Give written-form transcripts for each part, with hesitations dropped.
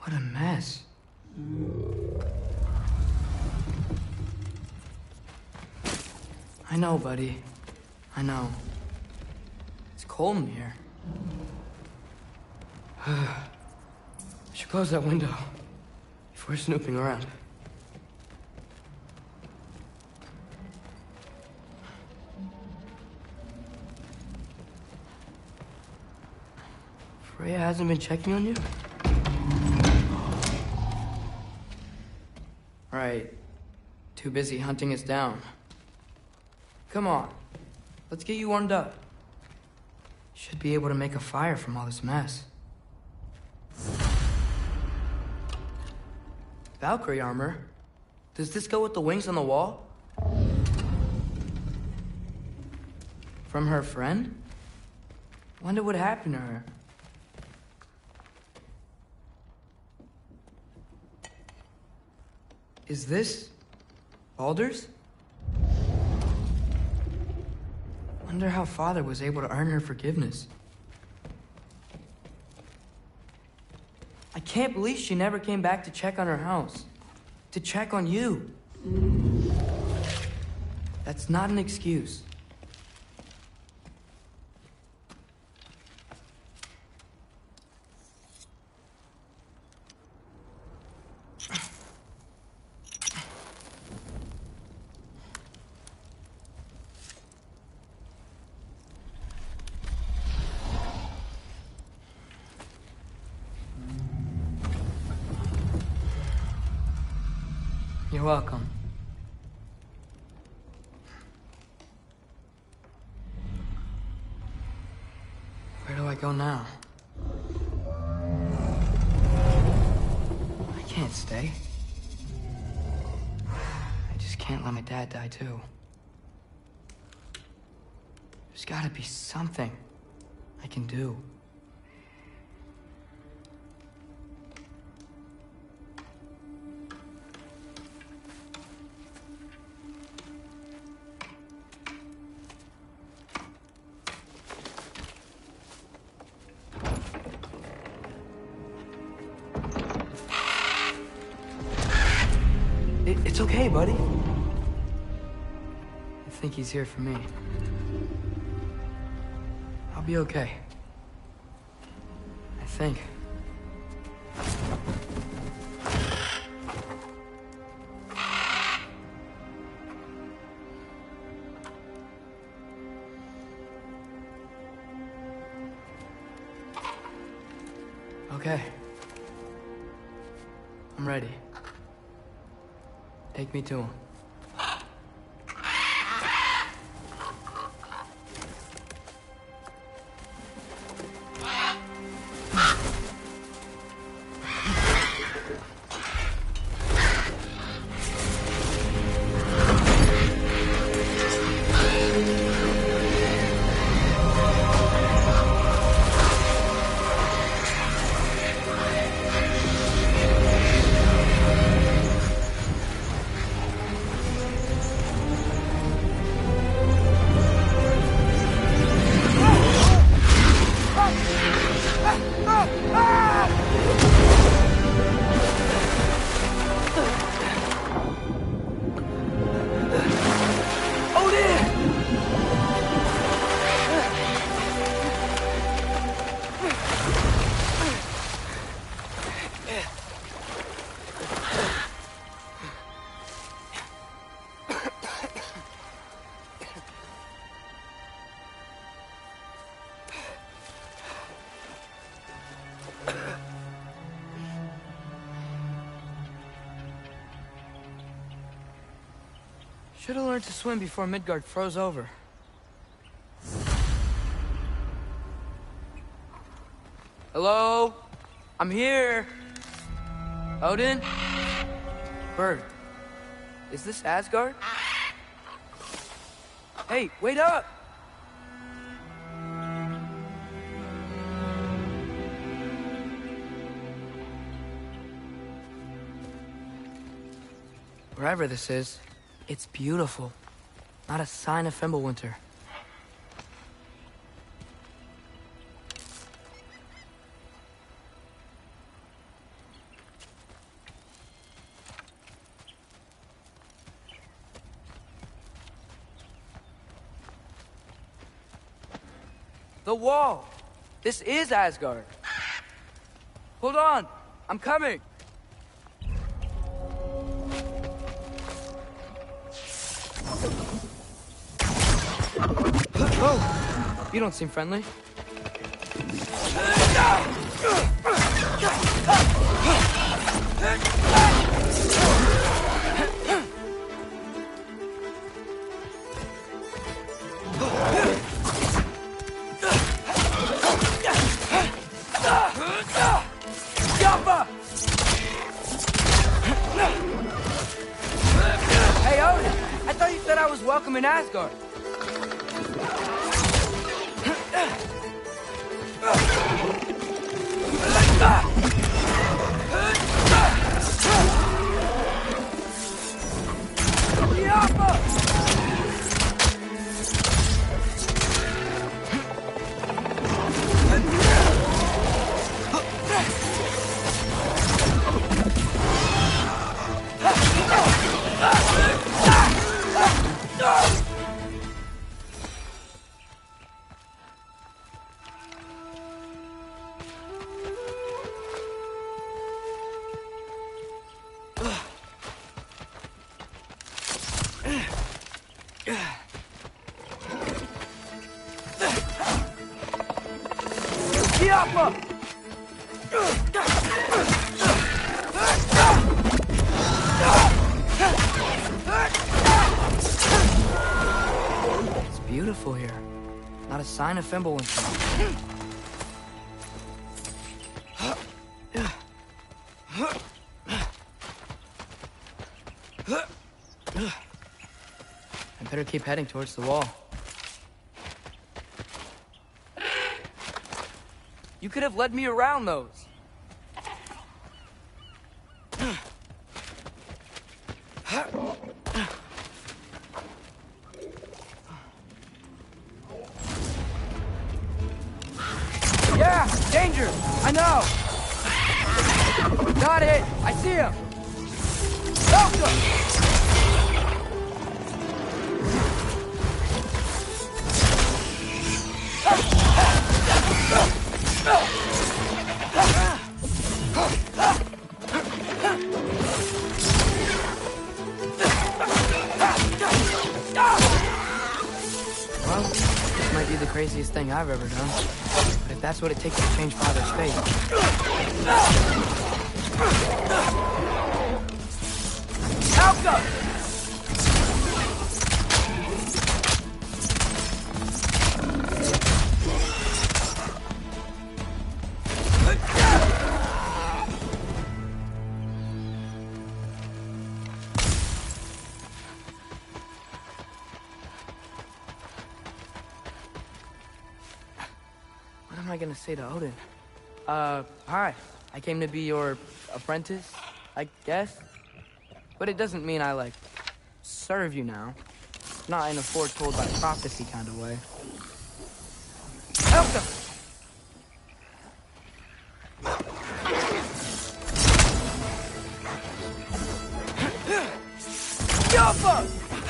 What a mess. I know, buddy. I know. It's cold in here. I should close that window before snooping around. Freya hasn't been checking on you? Right. Too busy hunting us down. Come on. Let's get you warmed up. Should be able to make a fire from all this mess. Valkyrie armor? Does this go with the wings on the wall? From her friend? Wonder what happened to her. Is this Baldur's? Wonder how Father was able to earn her forgiveness. I can't believe she never came back to check on her house. To check on you. That's not an excuse. You're welcome. Where do I go now? I can't stay. I just can't let my dad die too. There's gotta be something I can do. It's okay, buddy. I think he's here for me. I'll be okay. I think. Okay. I'm ready. Take me to him. Should have learned to swim before Midgard froze over. Hello? I'm here. Odin? Bird. Is this Asgard? Hey, wait up! Wherever this is, it's beautiful. Not a sign of Fimbulwinter. The wall! This is Asgard! Hold on! I'm coming! Oh! You don't seem friendly. Hey, Odin! I thought you said I was welcome in Asgard. It's beautiful here. Not a sign of Fimbulwinter. I better keep heading towards the wall. You could have led me around those. Yeah, danger! I know! Got it! I see him! Welcome! Well, this might be the craziest thing I've ever done. But if that's what it takes to change Father's fate... Alka! What am I gonna say to Odin? Hi. I came to be your apprentice, I guess? But it doesn't mean I, like, serve you now. Not in a foretold by prophecy kind of way. Help them! Jump!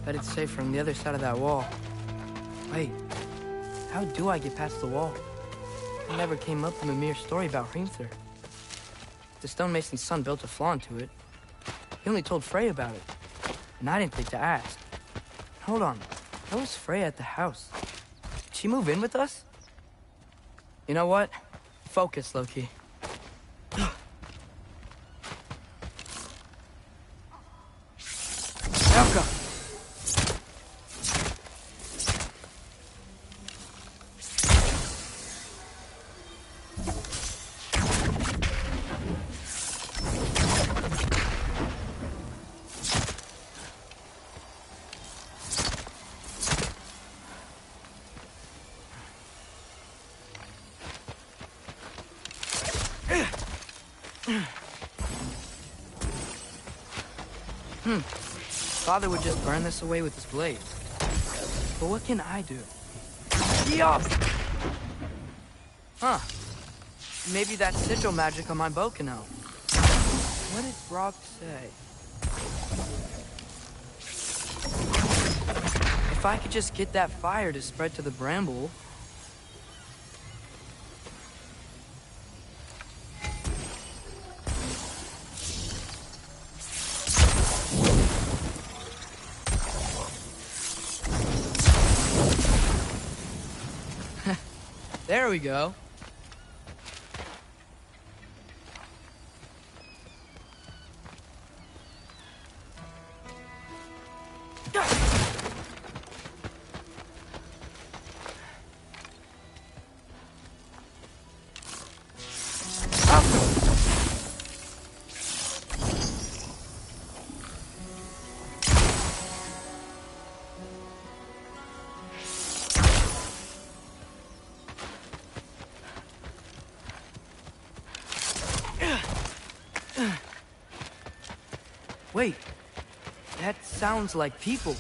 Bet it's safe from the other side of that wall. Wait, how do I get past the wall? It never came up in Mimir's story about Hrimthur. The stonemason's son built a flaw into it. He only told Frey about it, and I didn't think to ask. Hold on, how was Frey at the house? Did she move in with us? You know what? Focus, Loki. Father would just burn this away with his blade. But what can I do? Yeah! Huh. Maybe that sigil magic on my bow can help. What did Brock say? If I could just get that fire to spread to the bramble... There we go. Wait, that sounds like people.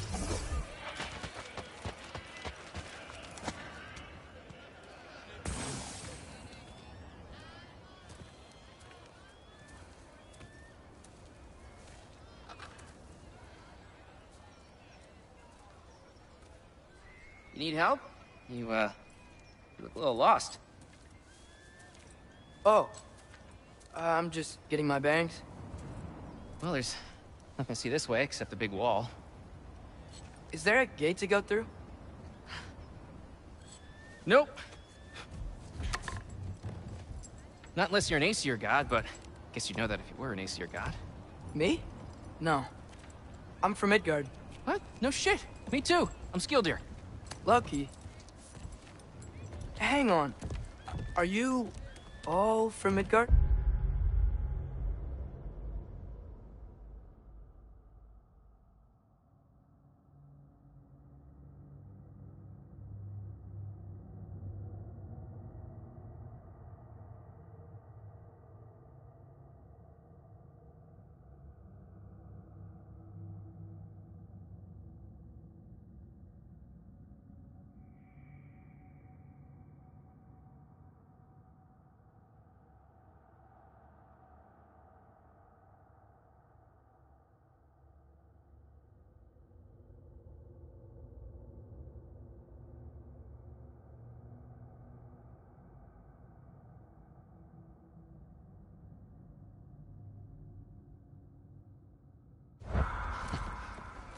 You need help? You look a little lost. Oh, I'm just getting my bangs. Well, there's nothing to see this way except the big wall. Is there a gate to go through? Nope. Not unless you're an Aesir god, but I guess you'd know that if you were an Aesir god. Me? No. I'm from Midgard. What? No shit. Me too. I'm Skildir. Lucky. Hang on. Are you all from Midgard?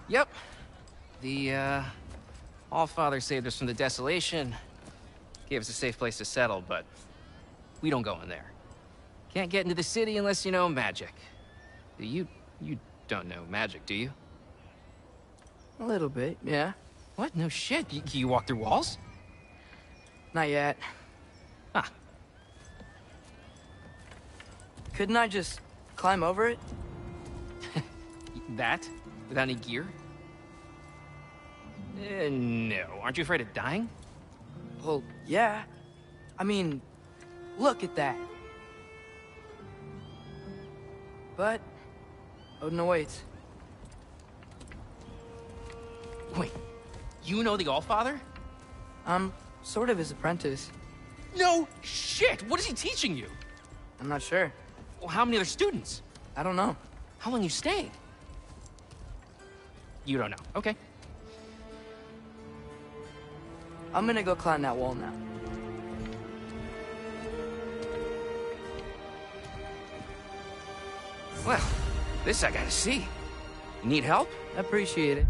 Yep. The, Allfather saved us from the desolation. Gave us a safe place to settle, but we don't go in there. Can't get into the city unless you know magic. You don't know magic, do you? A little bit, yeah. What? No shit. You walk through walls? Not yet. Huh. Couldn't I just climb over it? That? Without any gear? No. Aren't you afraid of dying? Well, yeah. I mean, look at that. But Odin awaits. Wait, you know the Allfather? I'm sort of his apprentice. No shit! What is he teaching you? I'm not sure. Well, how many other students? I don't know. How long you staying? You don't know. Okay. I'm gonna go climb that wall now. Well, this I gotta see. You need help? Appreciate it.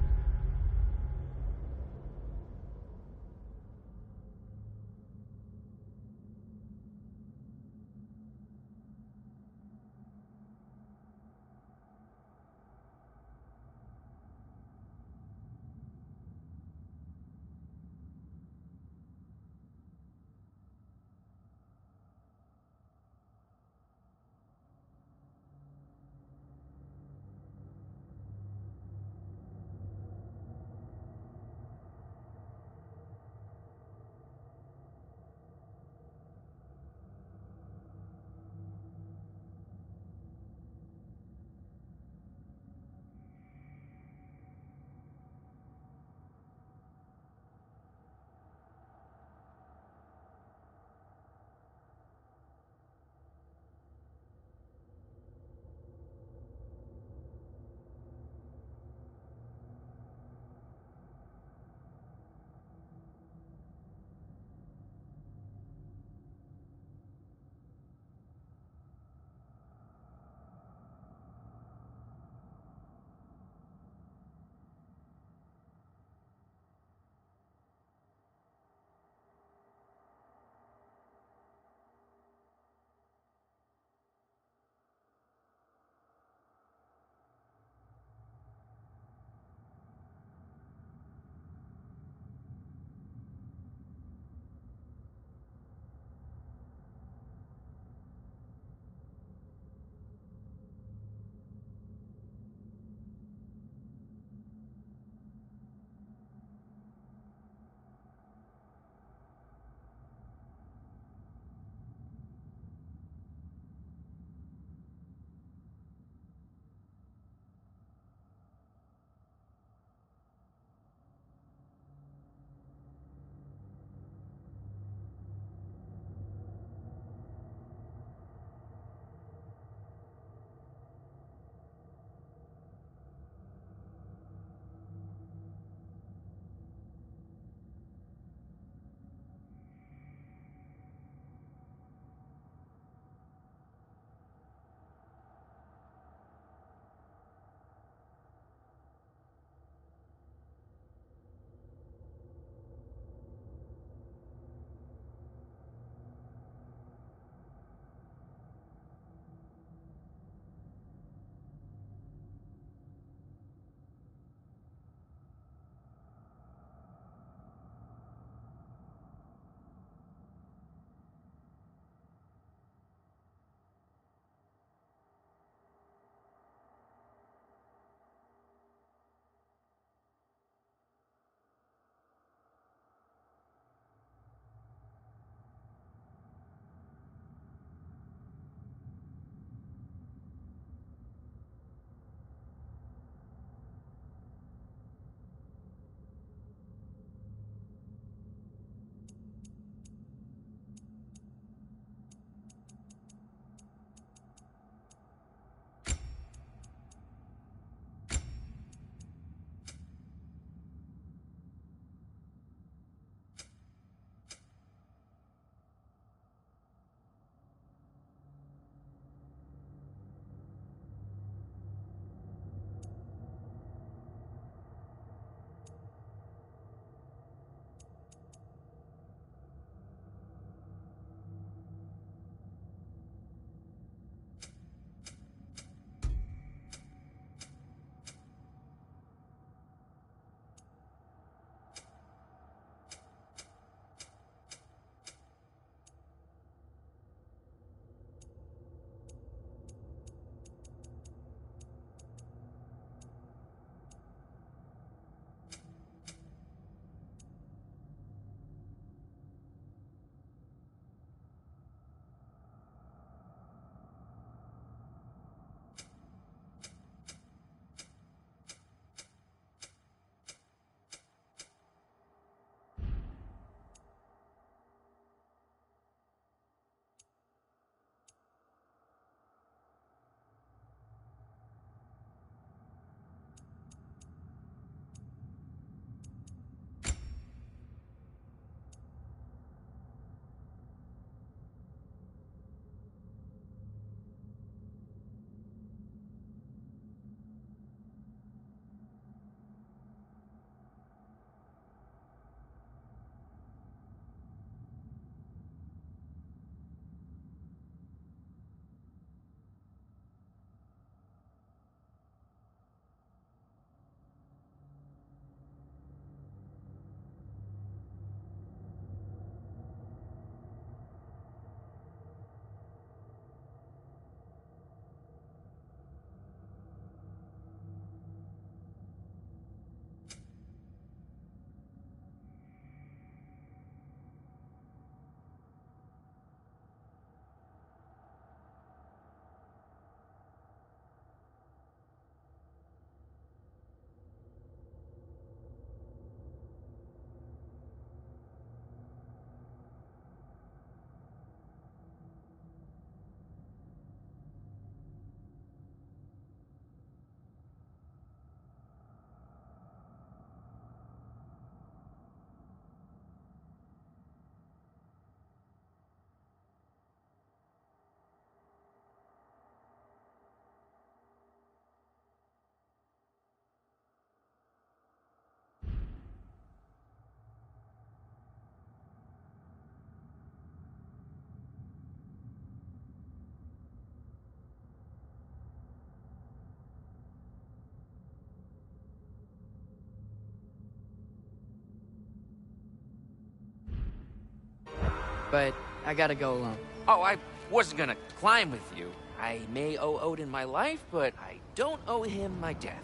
but I gotta go alone. Oh, I wasn't gonna climb with you. I may owe Odin my life, but I don't owe him my death.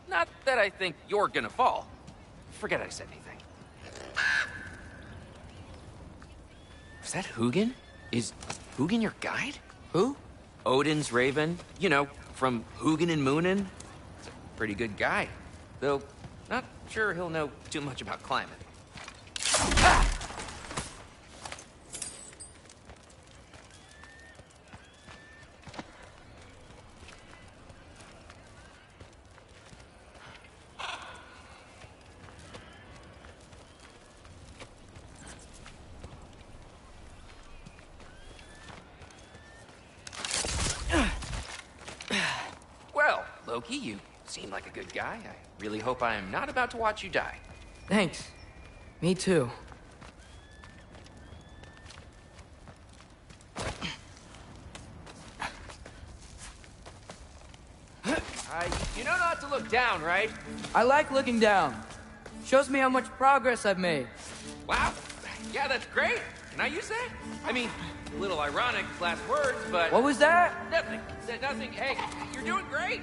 Not that I think you're gonna fall. Forget I said anything. Is that Hugin? Is Hugin your guide? Who? Odin's raven. You know, from Hugin and Moonin. He's a pretty good guy. Though, not sure he'll know too much about climbing. Ah! Well, Loki, you seem like a good guy. I really hope I am not about to watch you die. Thanks. Me too. You know not to look down, right? I like looking down. Shows me how much progress I've made. Wow. Yeah, that's great. Can I use that? I mean, a little ironic, last words, but... What was that? Nothing. Said nothing. Hey, you're doing great.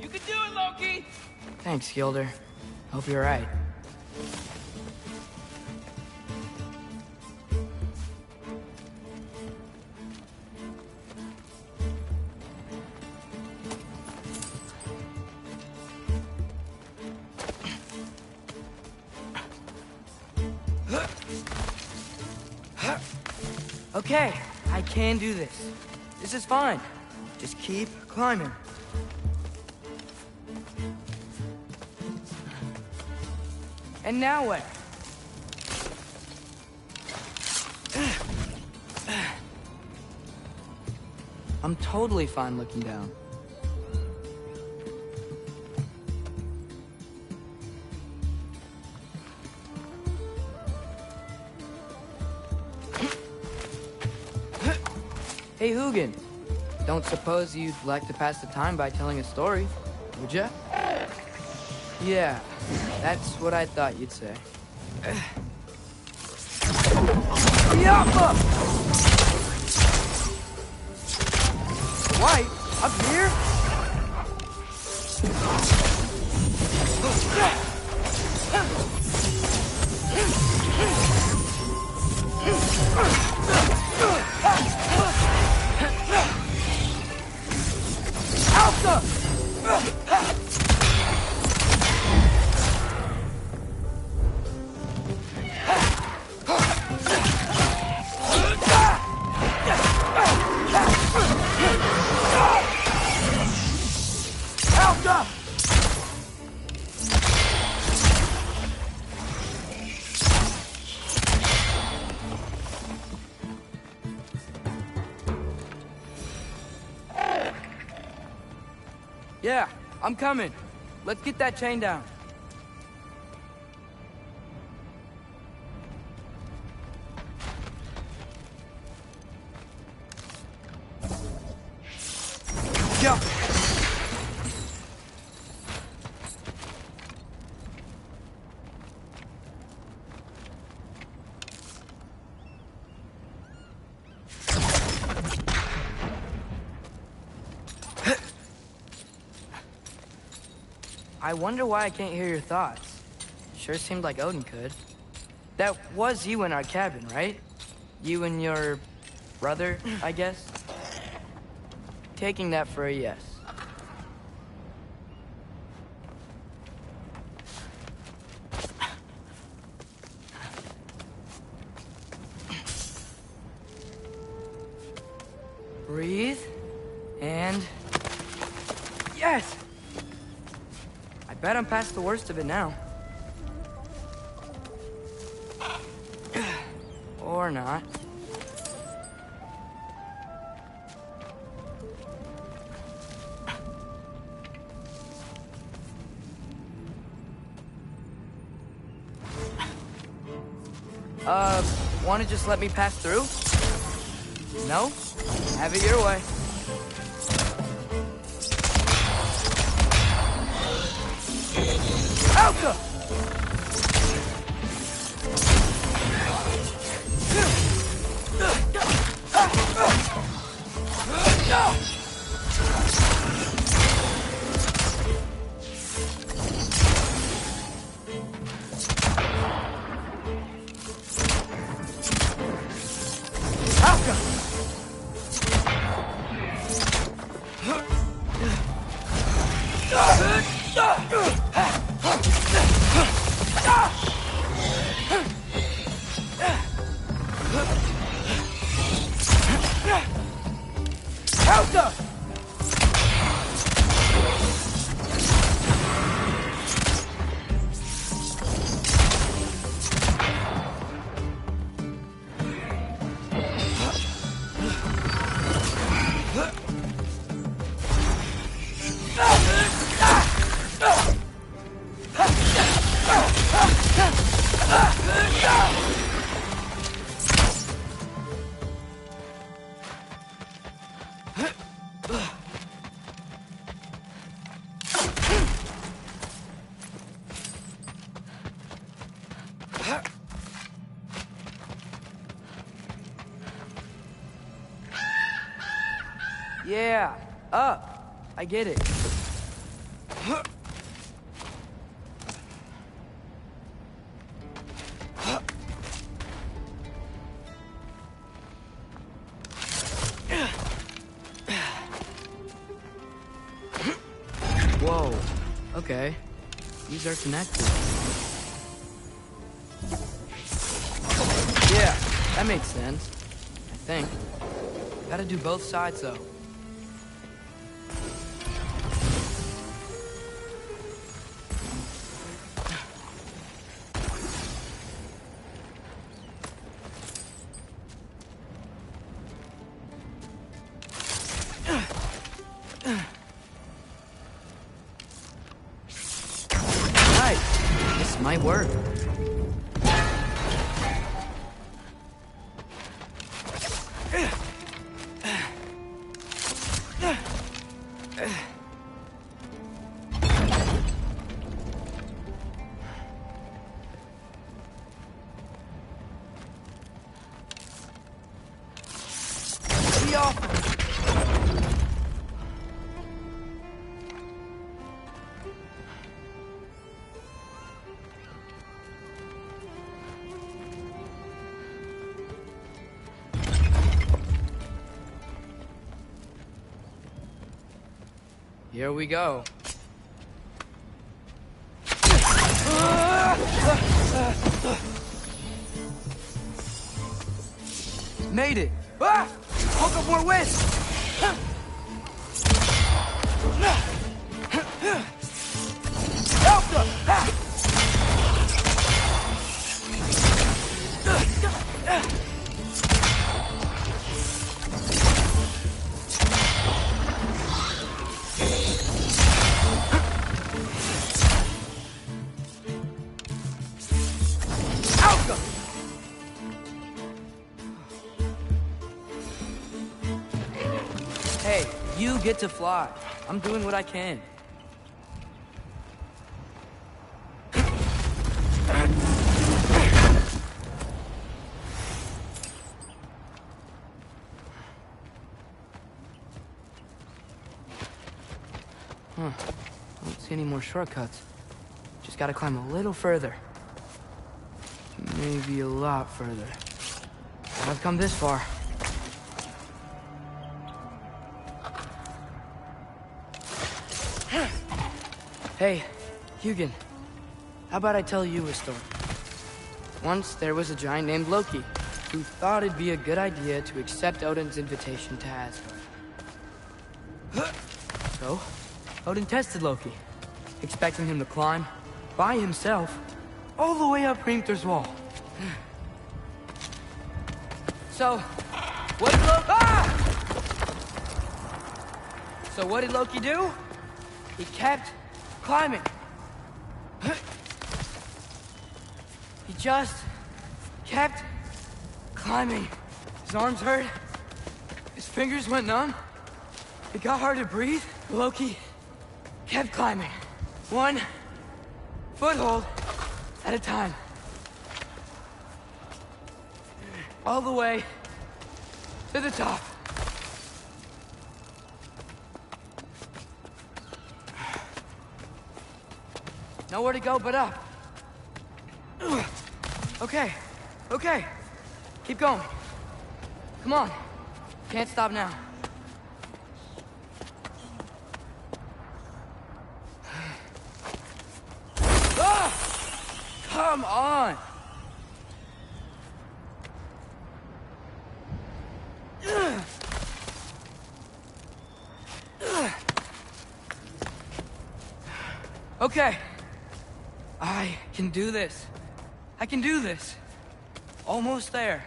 You can do it, Loki! Thanks, Gilder. Hope you're right. Okay, I can do this. This is fine. Just keep climbing. And now where? I'm totally fine looking down. Hey, Hugin. Don't suppose you'd like to pass the time by telling a story, would ya? Yeah, that's what I thought you'd say. Yappa! White? Up here? Alpha! Yeah, I'm coming. Let's get that chain down. Jump! I wonder why I can't hear your thoughts. Sure seemed like Odin could. That was you in our cabin, right? You and your brother, I guess? Taking that for a yes. Breathe, and... Yes! I bet I'm past the worst of it now. Or not. wanna just let me pass through? No? Have it your way. Alka! Yeah, up. I get it. Whoa. Okay. These are connected. Yeah, that makes sense. I think. Gotta do both sides, though. Might work. Here we go. Made it! Ah! Woke up more wind! Help them! Hey, you get to fly. I'm doing what I can. Huh. Don't see any more shortcuts. Just gotta climb a little further. Maybe a lot further. I've come this far. Hey, Hugin. How about I tell you a story? Once there was a giant named Loki who thought it'd be a good idea to accept Odin's invitation to Asgard. So, Odin tested Loki, expecting him to climb, by himself, all the way up Hrimthur's wall. So, what did Loki... So what did Loki do? He kept climbing. He just kept climbing. His arms hurt. His fingers went numb. It got hard to breathe. Loki kept climbing. One foothold at a time. All the way to the top. Nowhere to go but up. Okay, okay. Keep going. Come on. Can't stop now. Ah! Come on! Okay. I can do this. I can do this. Almost there.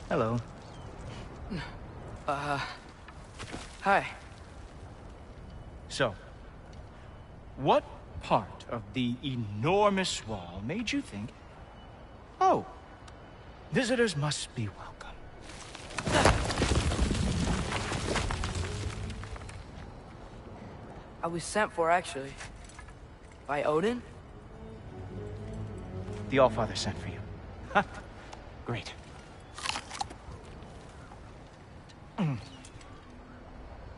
Hello. Hi. So, what part of the enormous wall made you think, oh, visitors must be welcome? I was sent for, actually. By Odin? The Allfather sent for you. Huh. Great.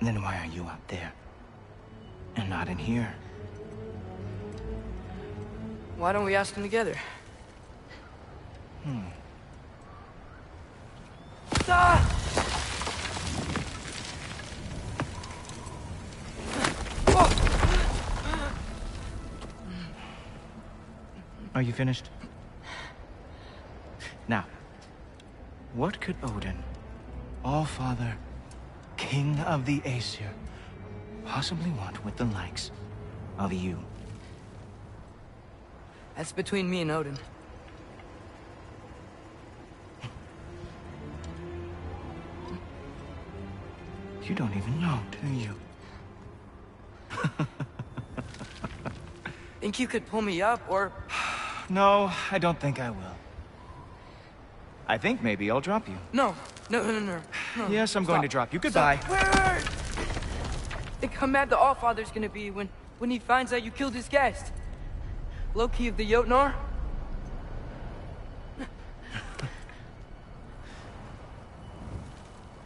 Then why are you out there? And not in here? Why don't we ask them together? Ah! Are you finished? Now, what could Odin, Allfather, King of the Aesir, possibly want with the likes of you? That's between me and Odin. You don't even know, do you? Think you could pull me up, or... No, I don't think I will. I think maybe I'll drop you. No. Yes, I'm going to drop you. Goodbye. Wait. Think how mad the Allfather's gonna be when he finds out you killed his guest. Loki of the Jotnar?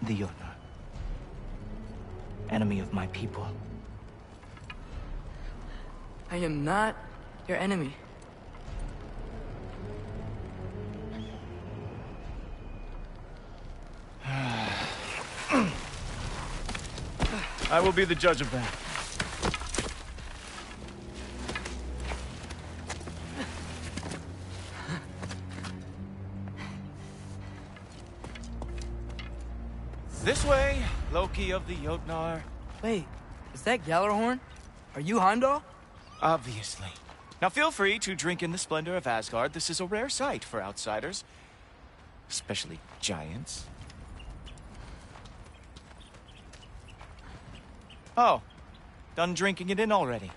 The Jotnar. Enemy of my people. I am not your enemy. I will be the judge of that. This way, Loki of the Jotnar. Wait, is that Gjallarhorn? Are you Heimdall? Obviously. Now feel free to drink in the splendor of Asgard. This is a rare sight for outsiders. Especially giants. Oh, done drinking it in already.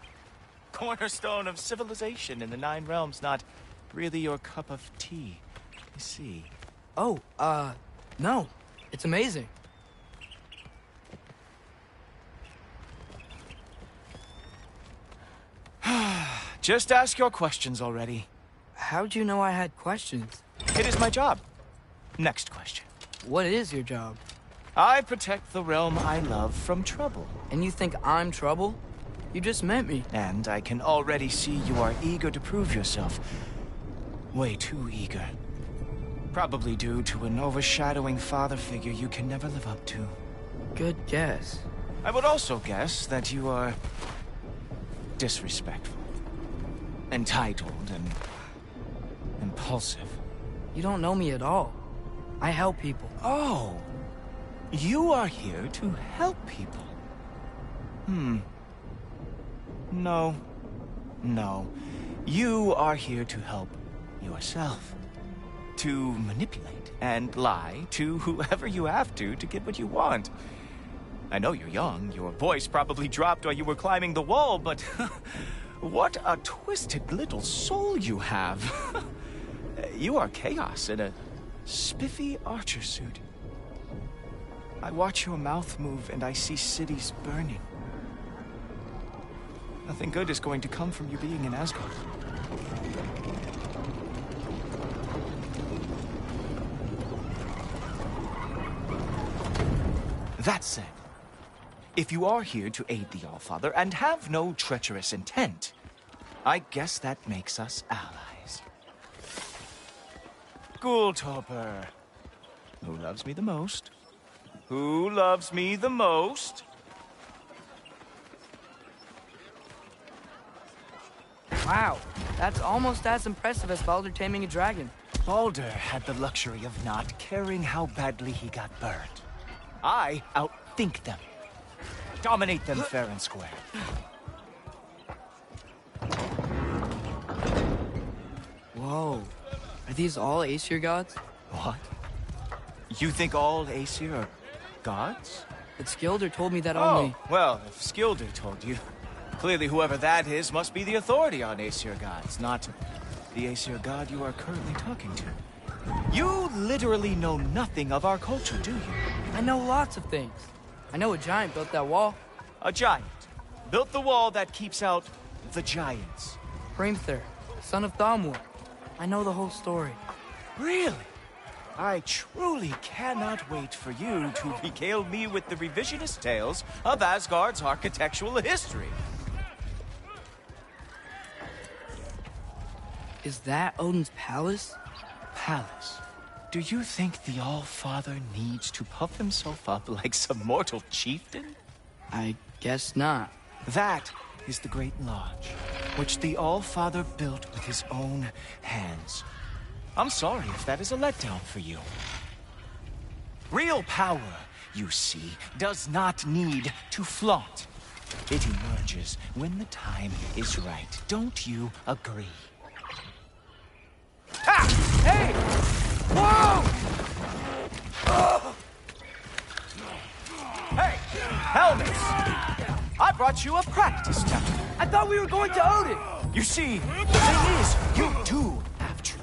Cornerstone of civilization in the Nine Realms, not really your cup of tea. I see. Oh, no. It's amazing. Just ask your questions already. How'd you know I had questions? It is my job. Next question. What is your job? I protect the realm I love from trouble. And you think I'm trouble? You just met me. And I can already see you are eager to prove yourself. Way too eager. Probably due to an overshadowing father figure you can never live up to. Good guess. I would also guess that you are disrespectful, entitled, and impulsive. You don't know me at all. I help people. Oh, you are here to help people. No. You are here to help yourself. To manipulate and lie to whoever you have to get what you want. I know you're young, your voice probably dropped while you were climbing the wall, but what a twisted little soul you have. You are chaos in a spiffy archer suit. I watch your mouth move and I see cities burning. Nothing good is going to come from you being in Asgard. That said, if you are here to aid the Allfather and have no treacherous intent, I guess that makes us allies. Ghoultoper. Who loves me the most? Who loves me the most? Wow, that's almost as impressive as Baldur taming a dragon. Baldur had the luxury of not caring how badly he got burned. I outthink them. Dominate them fair and square. Whoa, are these all Aesir gods? What? You think all Aesir are gods? But Skilder told me that only... Oh, well, if Skilder told you, clearly whoever that is must be the authority on Aesir gods, not the Aesir god you are currently talking to. You literally know nothing of our culture, do you? I know lots of things. I know a giant built that wall. A giant built the wall that keeps out the giants. Hrimthur, son of Thamur. I know the whole story. Really? I truly cannot wait for you to regale me with the revisionist tales of Asgard's architectural history. Is that Odin's palace? Palace? Do you think the All-Father needs to puff himself up like some mortal chieftain? I guess not. That is the Great Lodge, which the All-Father built with his own hands. I'm sorry if that is a letdown for you. Real power, you see, does not need to flaunt. It emerges when the time is right. Don't you agree? Ha! Hey! Whoa! Hey! Helmets! I brought you a practice now. I thought we were going to Odin! You see, the thing is, you do have true.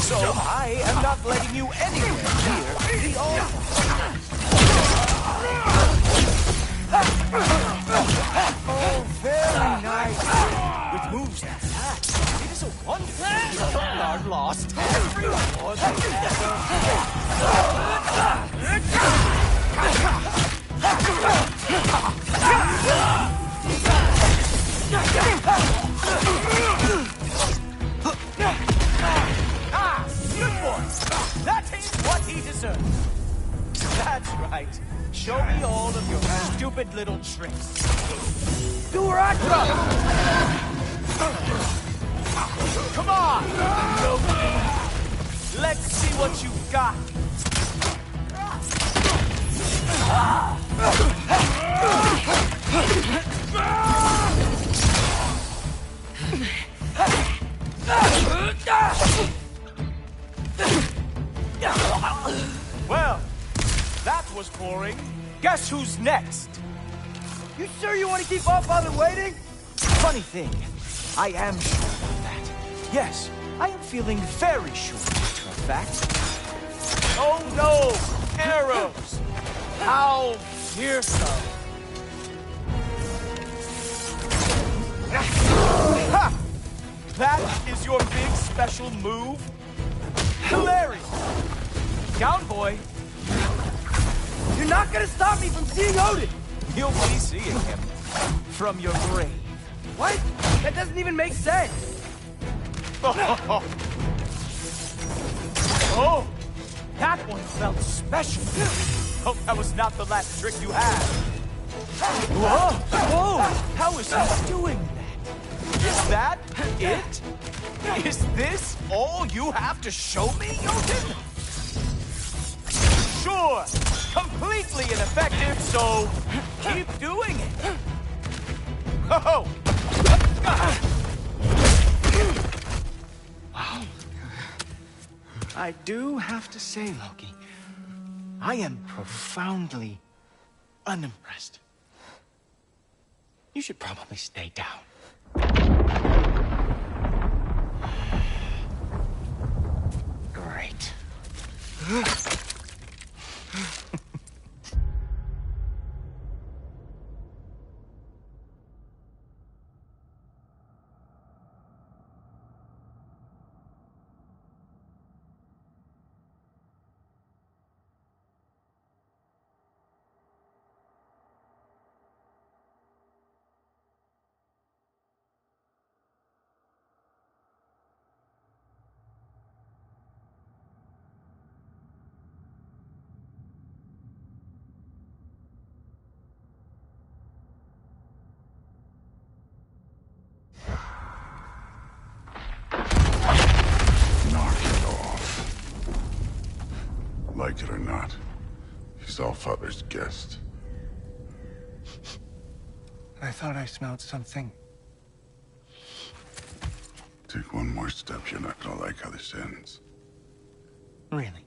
So I am not letting you anywhere near the All-Father. Oh, very nice. With moves that fast, it is a wonder you are lost everyone more than good boy! That is what he deserves. That's right. Show me all of your stupid little tricks. Do Ragnarok! Come on! Loki. Let's see what you got. Well, that was boring. Guess who's next? You sure you want to keep All-Father waiting? Funny thing, I am sure about that. Yes, I am feeling very sure, matter of fact. Oh no! Arrows! How fearsome! Ha! That is your big special move? Hilarious! Down, boy! You're not gonna stop me from seeing Odin! You'll be seeing him from your grave. What? That doesn't even make sense! Oh, that one felt special. Hope that was not the last trick you had. Whoa! Whoa! How is he doing that? Is that it? Is this all you have to show me, Jotun? Sure, completely ineffective, so keep doing it. Oh! Wow. I do have to say, Loki, I am profoundly unimpressed. You should probably stay down. Great. Like it or not, he's Allfather's guest. I thought I smelled something. Take one more step, you're not gonna like how this ends. Really?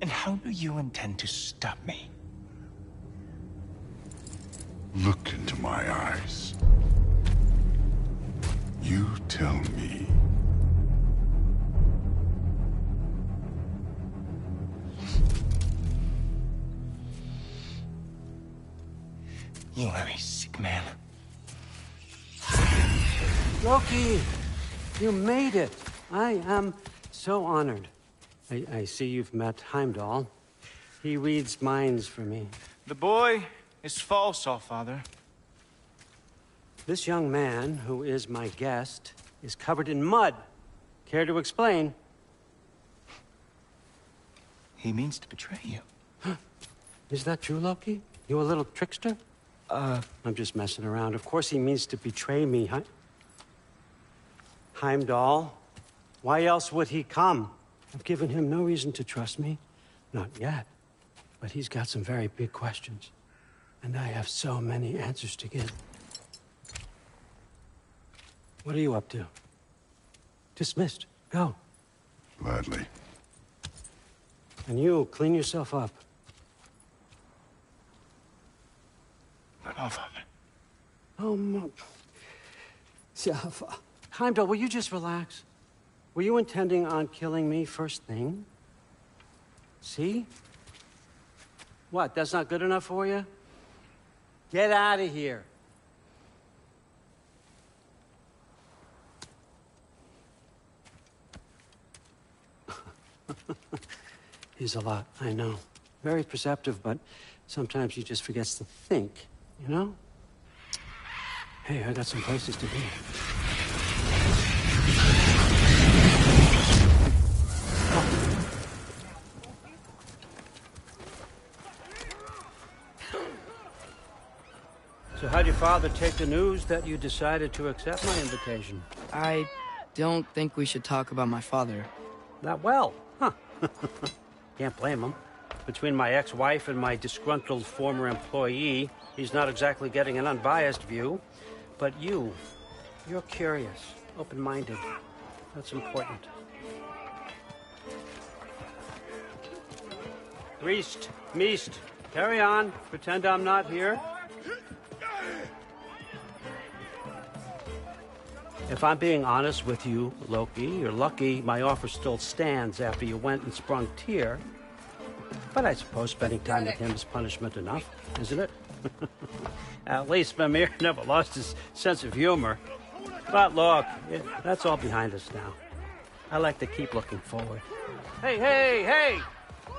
And how do you intend to stop me? Look into my eyes. You tell me. You are a sick man. Loki, you made it. I am so honored. I see you've met Heimdall. He reads minds for me. The boy is false, Allfather. This young man, who is my guest, is covered in mud. Care to explain? He means to betray you. Is that true, Loki? You a little trickster? I'm just messing around. Of course he means to betray me, Heimdall, why else would he come? I've given him no reason to trust me. Not yet. But he's got some very big questions. And I have so many answers to give. What are you up to? Dismissed. Go. Gladly. And you, clean yourself up. But Allfather. Oh, Heimdall, will you just relax? Were you intending on killing me first thing? See? What, that's not good enough for you? Get out of here. He's a lot, I know. Very perceptive, but sometimes he just forgets to think, you know? Hey, I got some places to be. So how'd your father take the news that you decided to accept my invitation? I don't think we should talk about my father. Not well, huh? Can't blame him. Between my ex-wife and my disgruntled former employee, he's not exactly getting an unbiased view. But you're curious, open-minded. That's important. Priest, Meest, carry on. Pretend I'm not here. If I'm being honest with you, Loki, you're lucky my offer still stands after you went and sprung Tyr. But I suppose spending time with him is punishment enough, isn't it? At least Mimir never lost his sense of humor. But look, that's all behind us now. I like to keep looking forward. Hey!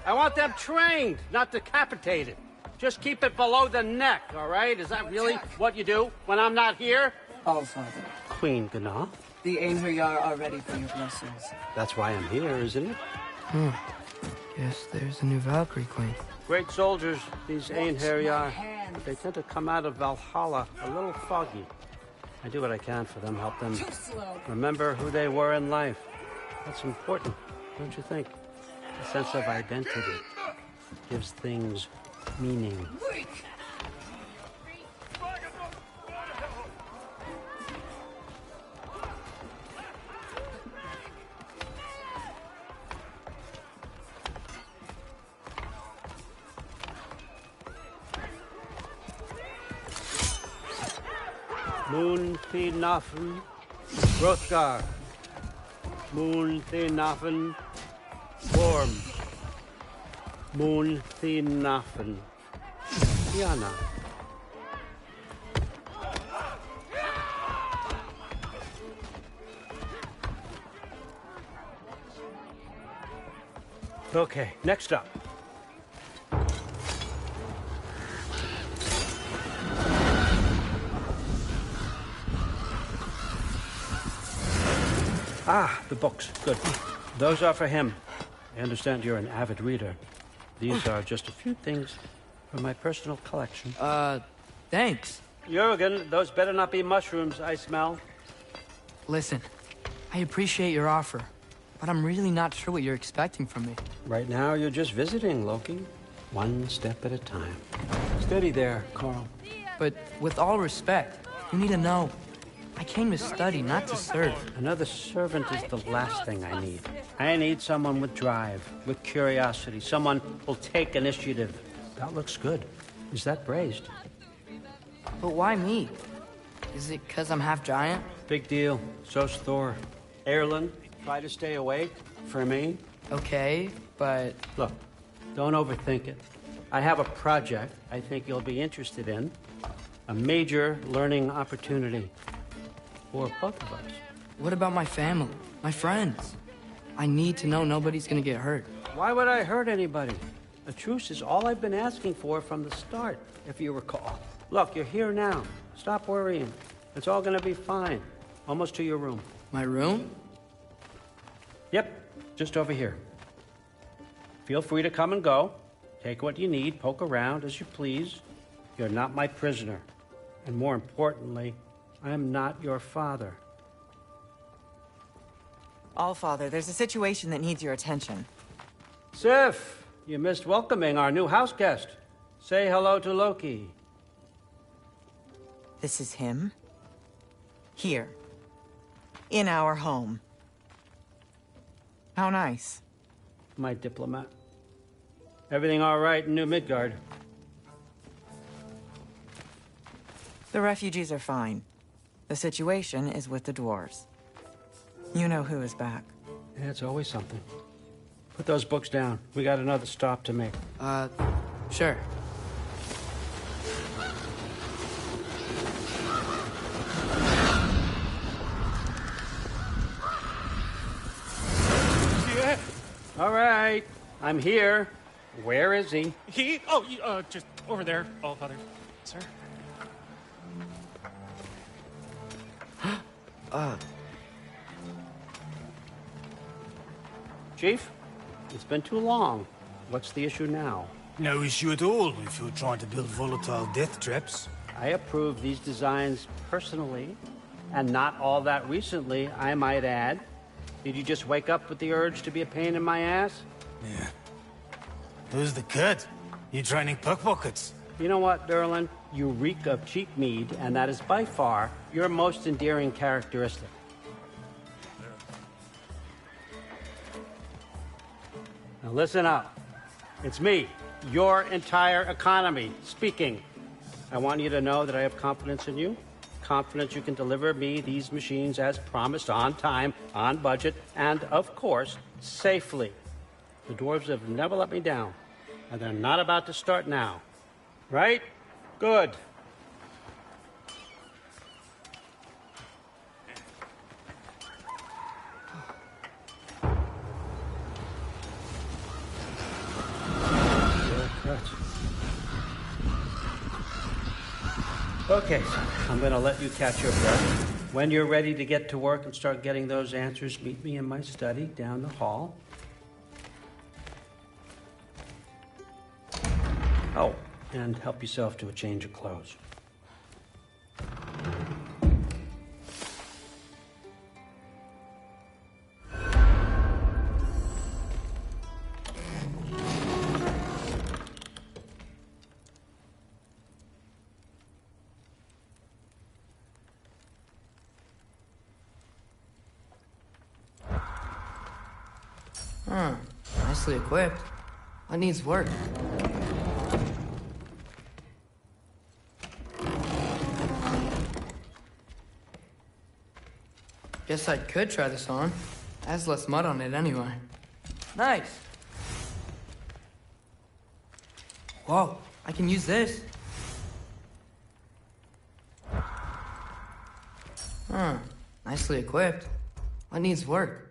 I want them trained, not decapitated. Just keep it below the neck, all right? Is that really what you do when I'm not here? Allfather, Queen Gná. the Einherjar are ready for your blessings. That's why I'm here, isn't it? Guess there's a new Valkyrie Queen. Great soldiers, these Einherjar, but they tend to come out of Valhalla a little foggy. I do what I can for them, help them remember who they were in life. That's important, don't you think? A sense of identity gives things meaning. Moon Thinafen, Hrothgar. Moon Thinafen, Worm. Moon Thinafen, Tiana. Okay, next up. Ah, the books. Good. Those are for him. I understand you're an avid reader. These are just a few things from my personal collection. Thanks. Jurgen, those better not be mushrooms I smell. Listen, I appreciate your offer, but I'm really not sure what you're expecting from me. Right now, you're just visiting, Loki. One step at a time. Steady there, Carl. But with all respect, you need to know, I came to study, not to serve. Another servant is the last thing I need. I need someone with drive, with curiosity, someone who'll take initiative. That looks good. Is that braised? But why me? Is it because I'm half giant? Big deal. So's Thor. Erlen, try to stay awake for me. Okay, but... Look, don't overthink it. I have a project I think you'll be interested in. A major learning opportunity. For both of us. What about my family? My friends? I need to know nobody's gonna get hurt. Why would I hurt anybody? A truce is all I've been asking for from the start, if you recall. Look, you're here now. Stop worrying. It's all gonna be fine. Almost to your room. My room? Yep, just over here. Feel free to come and go. Take what you need, poke around as you please. You're not my prisoner. And more importantly, I'm not your father. Allfather, there's a situation that needs your attention. Sif, you missed welcoming our new house guest. Say hello to Loki. This is him? Here. In our home. How nice. My diplomat. Everything all right in New Midgard? The refugees are fine. The situation is with the dwarves. You know who is back. Yeah, it's always something. Put those books down. We got another stop to make. Sure. Yeah. All right. I'm here. Where is he? Just over there, Allfather. Sir? Chief, it's been too long. What's the issue now? No issue at all if you're trying to build volatile death traps. I approve these designs personally, and not all that recently, I might add. Did you just wake up with the urge to be a pain in my ass? Yeah. Who's the cut? You training pickpockets? You know what, Derlin? You reek of cheap mead, and that is by far your most endearing characteristic. Now listen up. It's me, your entire economy, speaking. I want you to know that I have confidence in you. Confidence you can deliver me these machines as promised, on time, on budget, and, of course, safely. The dwarves have never let me down, and they're not about to start now. Right? Good. Okay, so I'm going to let you catch your breath. When you're ready to get to work and start getting those answers, meet me in my study down the hall. Oh, and help yourself to a change of clothes. Nicely equipped. What needs work? Guess I could try this on. It has less mud on it anyway. Nice. Whoa, I can use this. Nicely equipped. What needs work?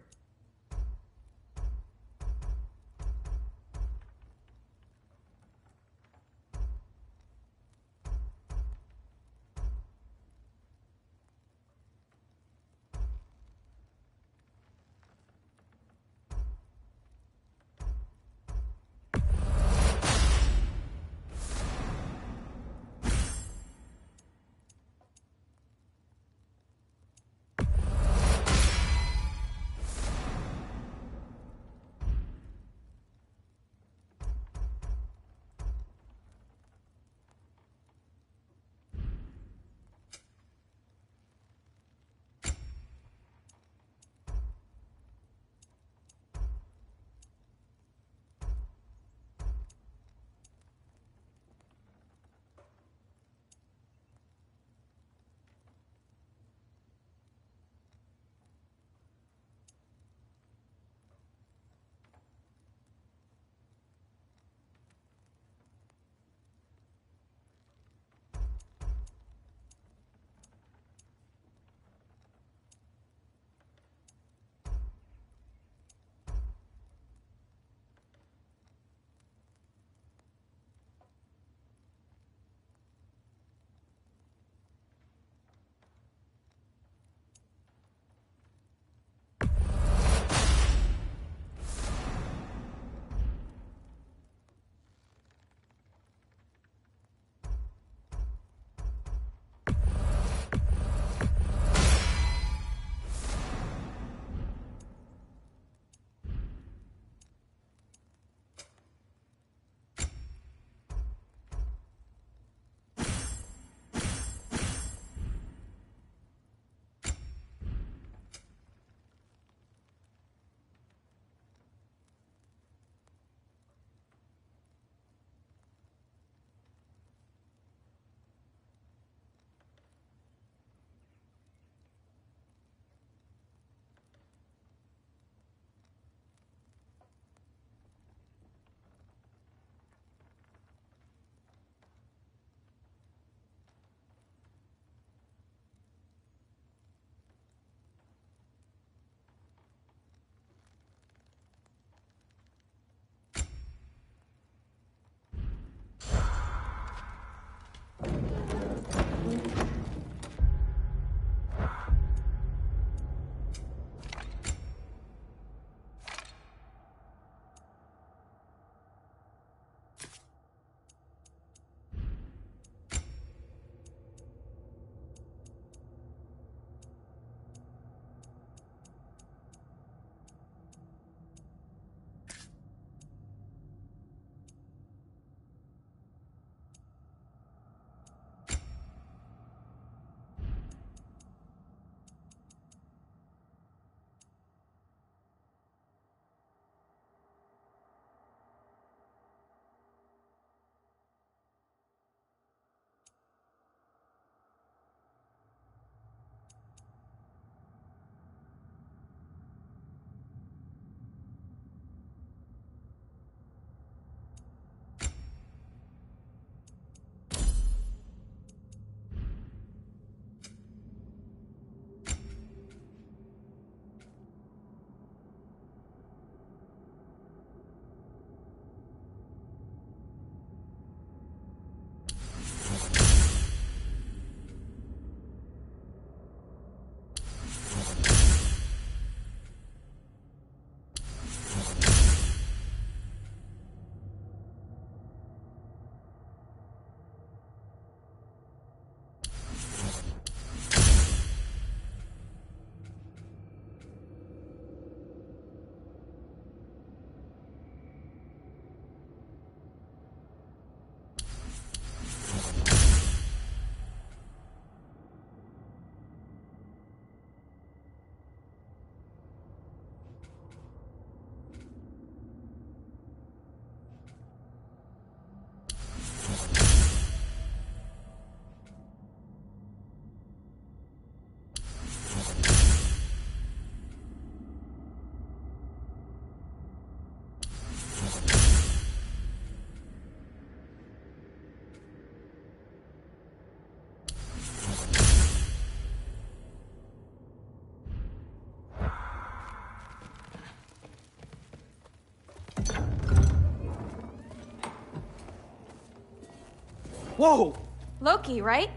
Whoa! Loki, right?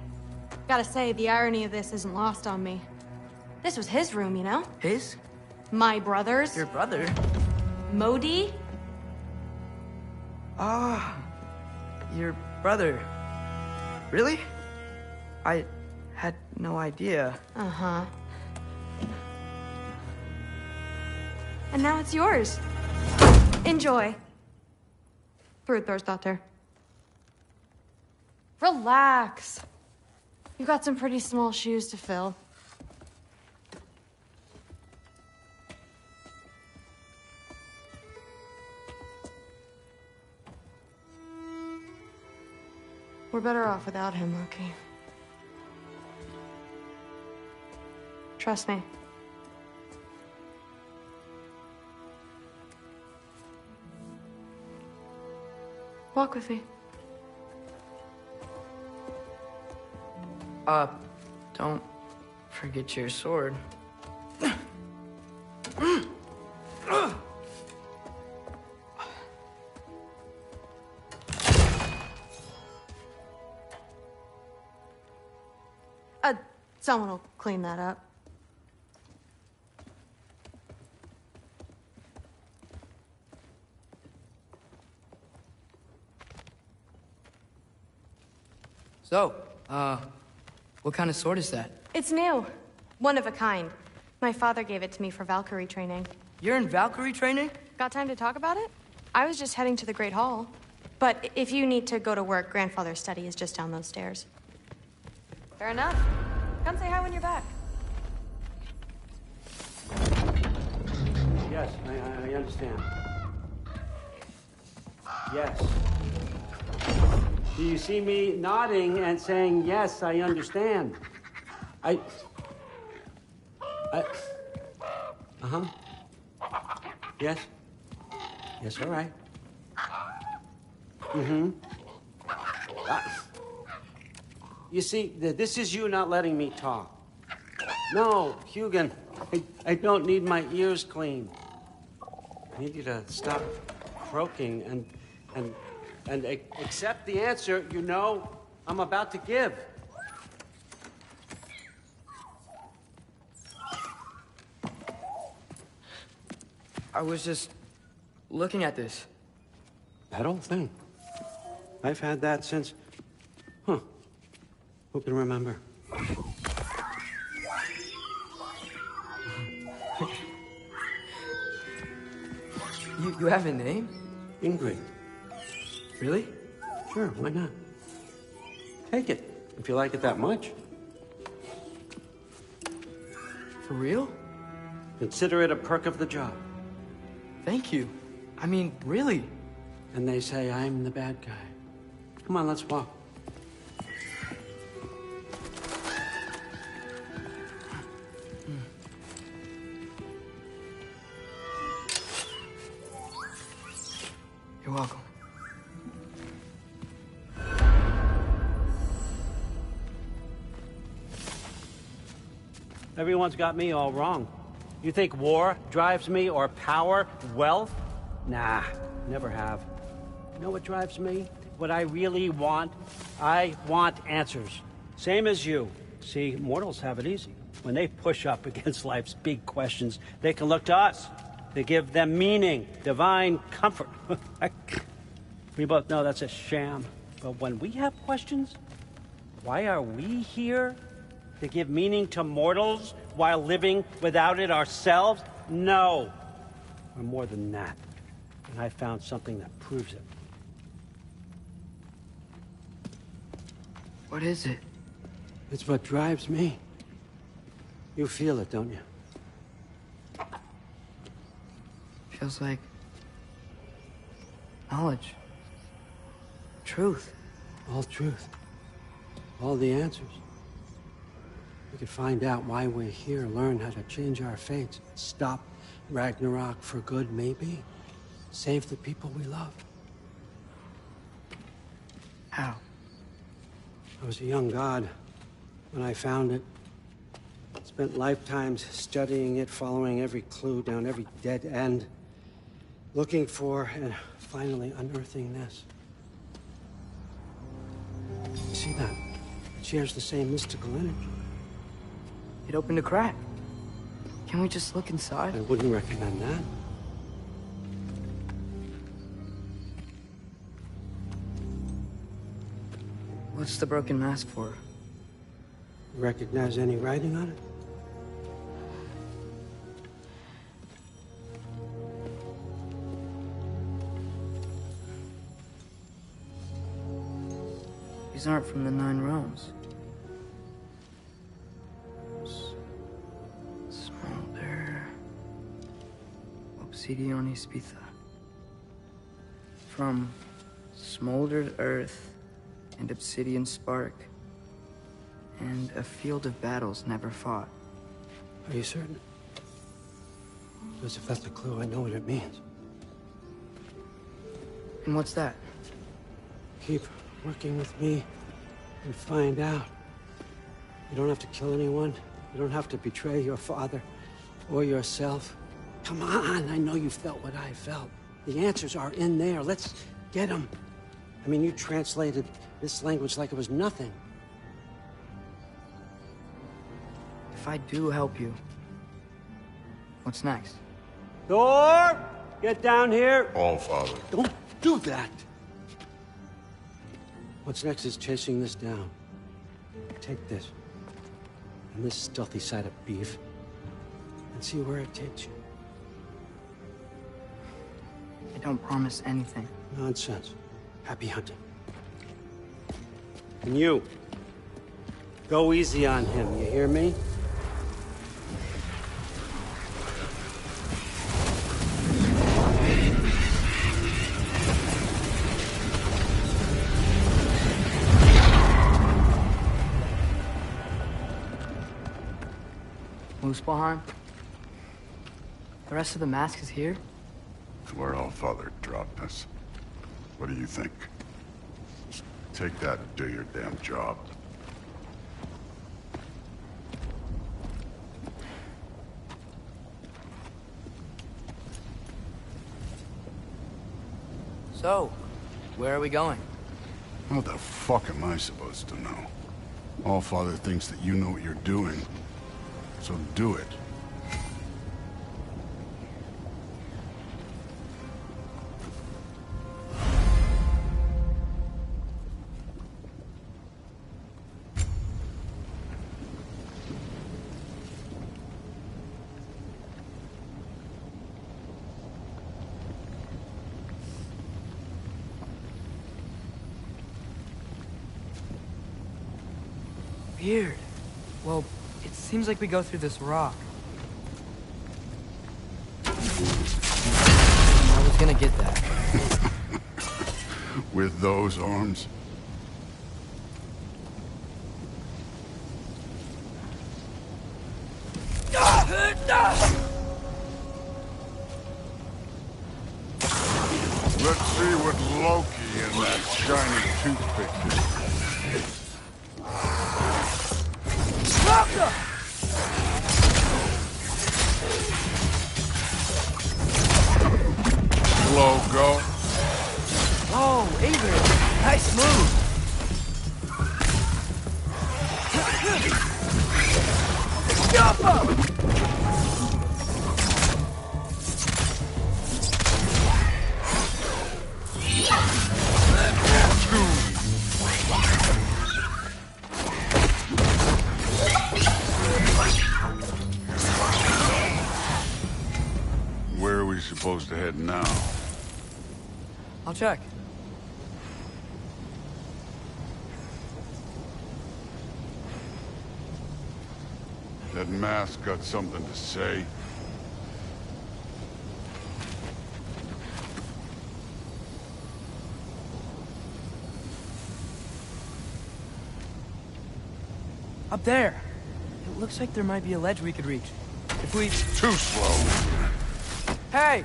Gotta say, the irony of this isn't lost on me. This was his room, you know? His? My brother's. Your brother? Modi? Ah, your brother. Really? I had no idea. Uh-huh. And now it's yours. Enjoy. Brudthor's Relax. You've got some pretty small shoes to fill. We're better off without him, Loki. Trust me. Walk with me. Don't forget your sword. Someone will clean that up. So, what kind of sword is that? It's new. One of a kind. My father gave it to me for Valkyrie training. You're in Valkyrie training? Got time to talk about it? I was just heading to the Great Hall. But if you need to go to work, Grandfather's study is just down those stairs. Fair enough. Come say hi when you're back. Yes, I understand. Yes. Do you see me nodding and saying, yes, I understand? Uh-huh. Yes. Yes, all right. Mm-hmm. You see, this is you not letting me talk. No, Hugin, I don't need my ears cleaned. I need you to stop croaking and accept the answer you know I'm about to give. I was just looking at this. That old thing. I've had that since... Huh. Who can remember? You have a name? Ingrid. Really? Sure, why not? Take it, if you like it that much. For real? Consider it a perk of the job. Thank you. I mean, really. And they say I'm the bad guy. Come on, let's walk. You're welcome. Everyone's got me all wrong. You think war drives me, or power, wealth? Nah, never have. You know what drives me? What I really want? I want answers. Same as you. See, mortals have it easy. When they push up against life's big questions, they can look to us. They give them meaning, divine comfort. We both know that's a sham. But when we have questions, why are we here? To give meaning to mortals while living without it ourselves? No. We're more than that. And I found something that proves it. What is it? It's what drives me. You feel it, don't you? Feels like knowledge. Truth. All truth. All the answers. We could find out why we're here, learn how to change our fates, stop Ragnarok for good, maybe. Save the people we love. How? I was a young god when I found it. Spent lifetimes studying it, following every clue down every dead end, looking for and finally unearthing this. see that. It shares the same mystical energy. It opened a crack. Can we just look inside? I wouldn't recommend that. What's the broken mask for? Recognize any writing on it? These aren't from the Nine Realms. Smolder. Obsidione Spitha. From smoldered earth and obsidian spark. And a field of battles never fought. Are you certain? Because if that's a clue, I know what it means. And what's that? Keep working with me and find out. You don't have to kill anyone. You don't have to betray your father or yourself. Come on, I know you felt what I felt. The answers are in there. Let's get them. I mean, you translated this language like it was nothing. If I do help you, what's next? Thor! Get down here! All Father. Don't do that! What's next is chasing this down. Take this, and this stealthy side of beef, and see where it takes you. I don't promise anything. Nonsense. Happy hunting. And you, go easy on him, you hear me? Muspelheim? The rest of the mask is here? It's where All Father dropped us. What do you think? Take that and do your damn job. So, where are we going? How the fuck am I supposed to know? All Father thinks that you know what you're doing. So do it. Weird. Well, it seems like we go through this rock. I was gonna get that. With those arms? Let's see what Loki and that shiny toothpick did. Slow go. Oh, Ingrid! Nice move! Where are we supposed to head now? I'll check. That mask got something to say. Up there. It looks like there might be a ledge we could reach. If we... Too slow. Hey!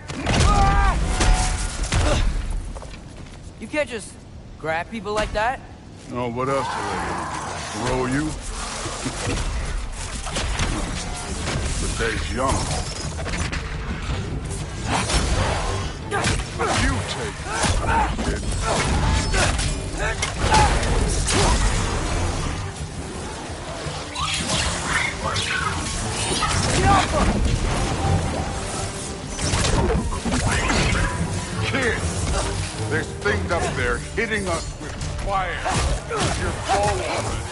You can't just grab people like that. Oh, what else do they do? Throw you? The day's young. You take it, kid. There's things up there hitting us with fire. You're full of it.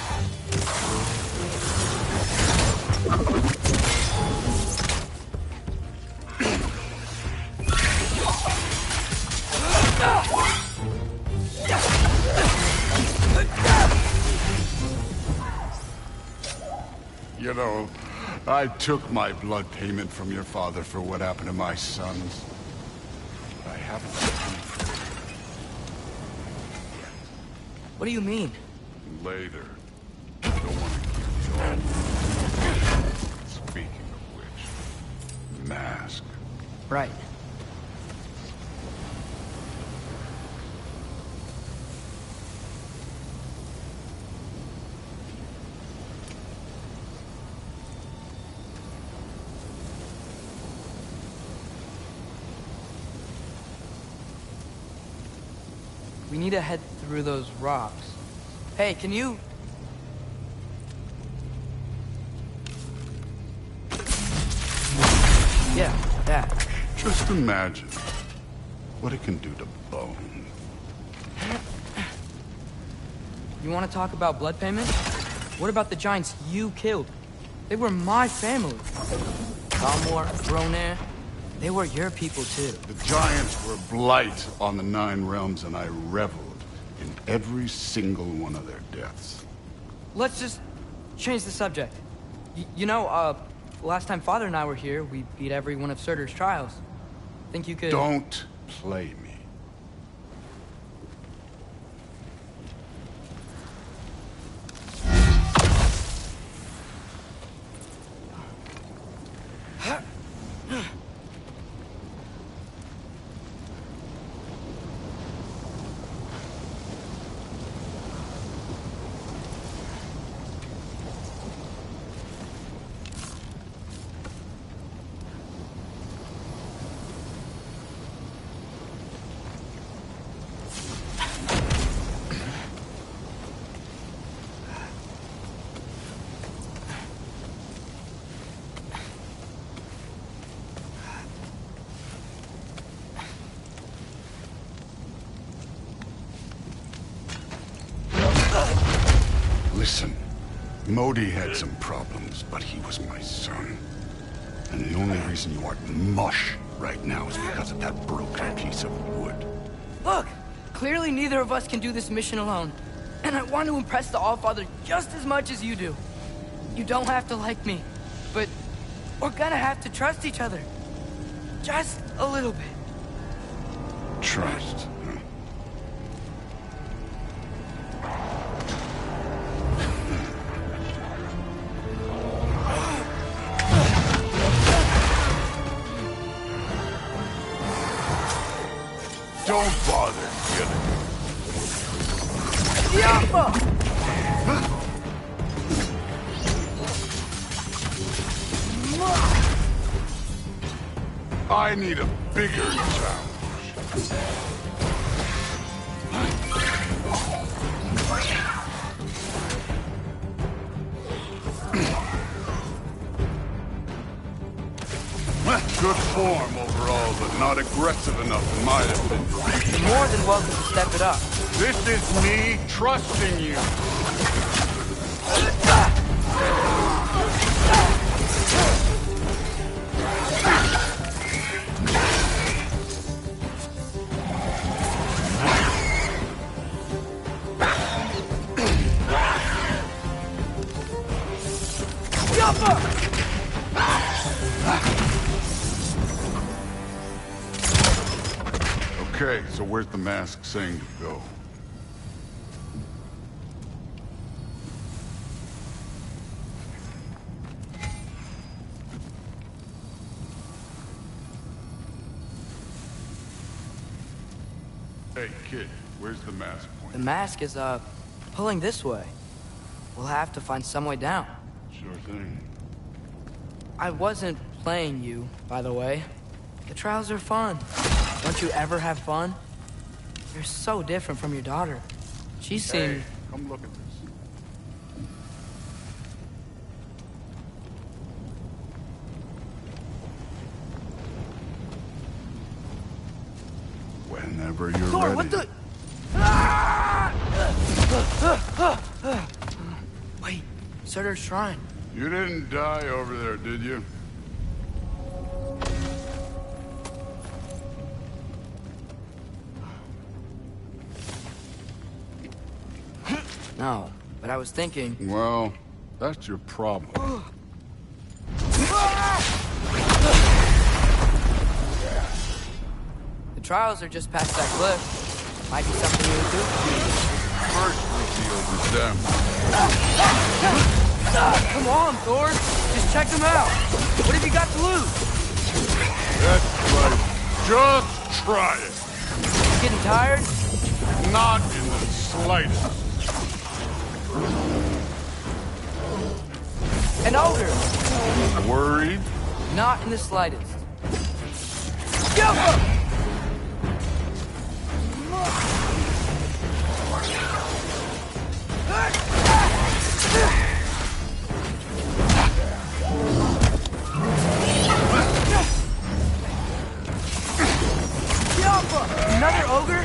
You know, I took my blood payment from your father for what happened to my sons. I haven't paid for it. What do you mean? Later. I don't want to keep you all. Speaking of which, mask. Right. We need to head through those rocks. Hey, can you... Yeah, that. Just imagine what it can do to bone. You want to talk about blood payment? What about the giants you killed? They were my family. Balmor, Ronair, they were your people too. The giants were blight on the Nine Realms, and I reveled in every single one of their deaths. Let's just change the subject. You know, last time Father and I were here, we beat every one of Surtur's trials. Think you could... Don't play me. Listen, Modi had some problems, but he was my son. And the only reason you aren't mush right now is because of that broken piece of wood. Look! Clearly neither of us can do this mission alone. And I want to impress the Allfather just as much as you do. You don't have to like me, but we're gonna have to trust each other. Just a little bit. Trust, huh? Don't bother killing me. Yappa! I need a bigger challenge. Good form overall, but not aggressive enough in my opinion. You're more than welcome to step it up. This is me trusting you. Okay, so where's the mask saying to go? Hey, kid, where's the mask The pointing? mask is, pulling this way. We'll have to find some way down. Sure thing. I wasn't playing you, by the way. The trials are fun. Don't you ever have fun? You're so different from your daughter. She seemed... Hey, come look at this. When Whenever you're Thor, ready. what the? Wait, Surtur's shrine. You didn't die over there, did you? No, but I was thinking. Well, that's your problem. The trials are just past that cliff. Might be something you would do. First, we'll deal with them. Come on, Thor. Just check them out. What have you got to lose? That's right. Just try it. You getting tired? Not in the slightest. An ogre. Worried? Not in the slightest. Go! Another ogre?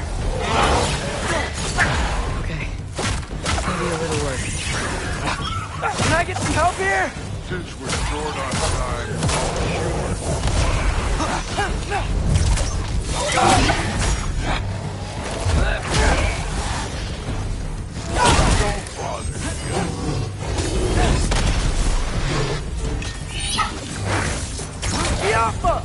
Okay. Maybe a little work. Can I get some help here? Since we're short on time, don't bother. Yappa!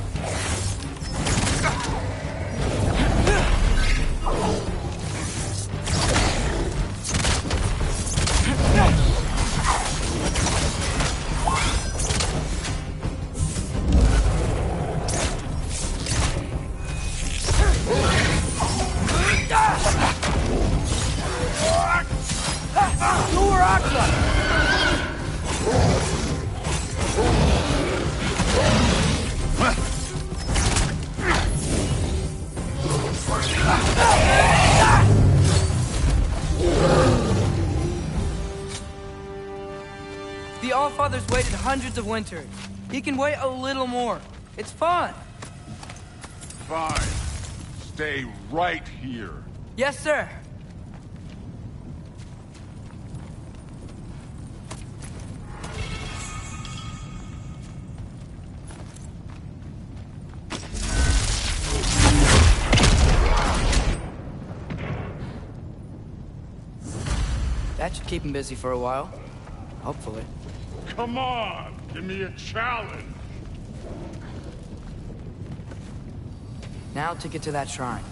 The Allfather's waited hundreds of winters. He can wait a little more. It's fun. Fine. Stay right here. Yes, sir. That should keep him busy for a while. Hopefully. Come on, give me a challenge. Now to get to that shrine.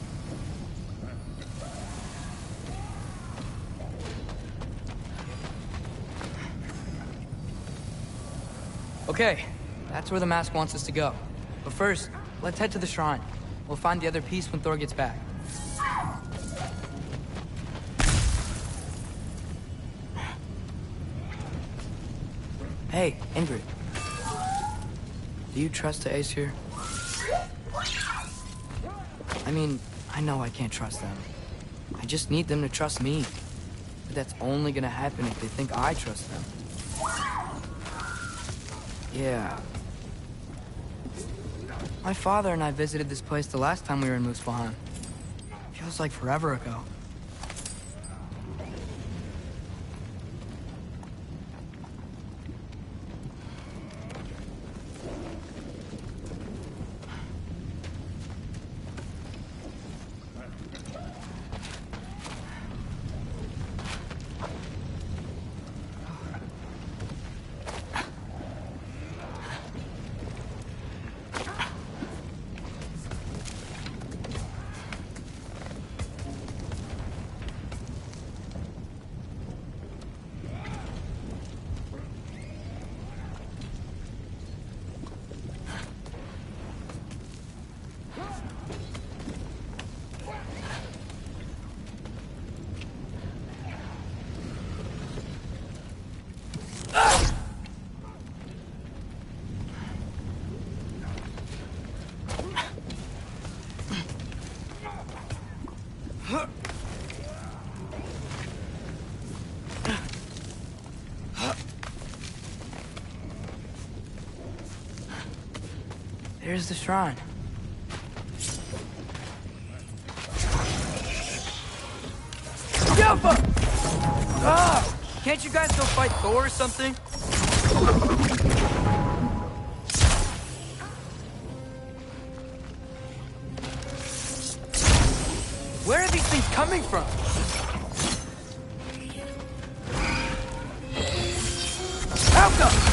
Okay, that's where the mask wants us to go. But first, let's head to the shrine. We'll find the other piece when Thor gets back. Hey, Ingrid. Do you trust the Ace here? I mean, I know I can't trust them. I just need them to trust me. But that's only gonna happen if they think I trust them. Yeah. My father and I visited this place the last time we were in Muspelheim. Feels like forever ago. There's the shrine. Alpha! Ah! Can't you guys go fight Thor or something? Where are these things coming from? Alpha!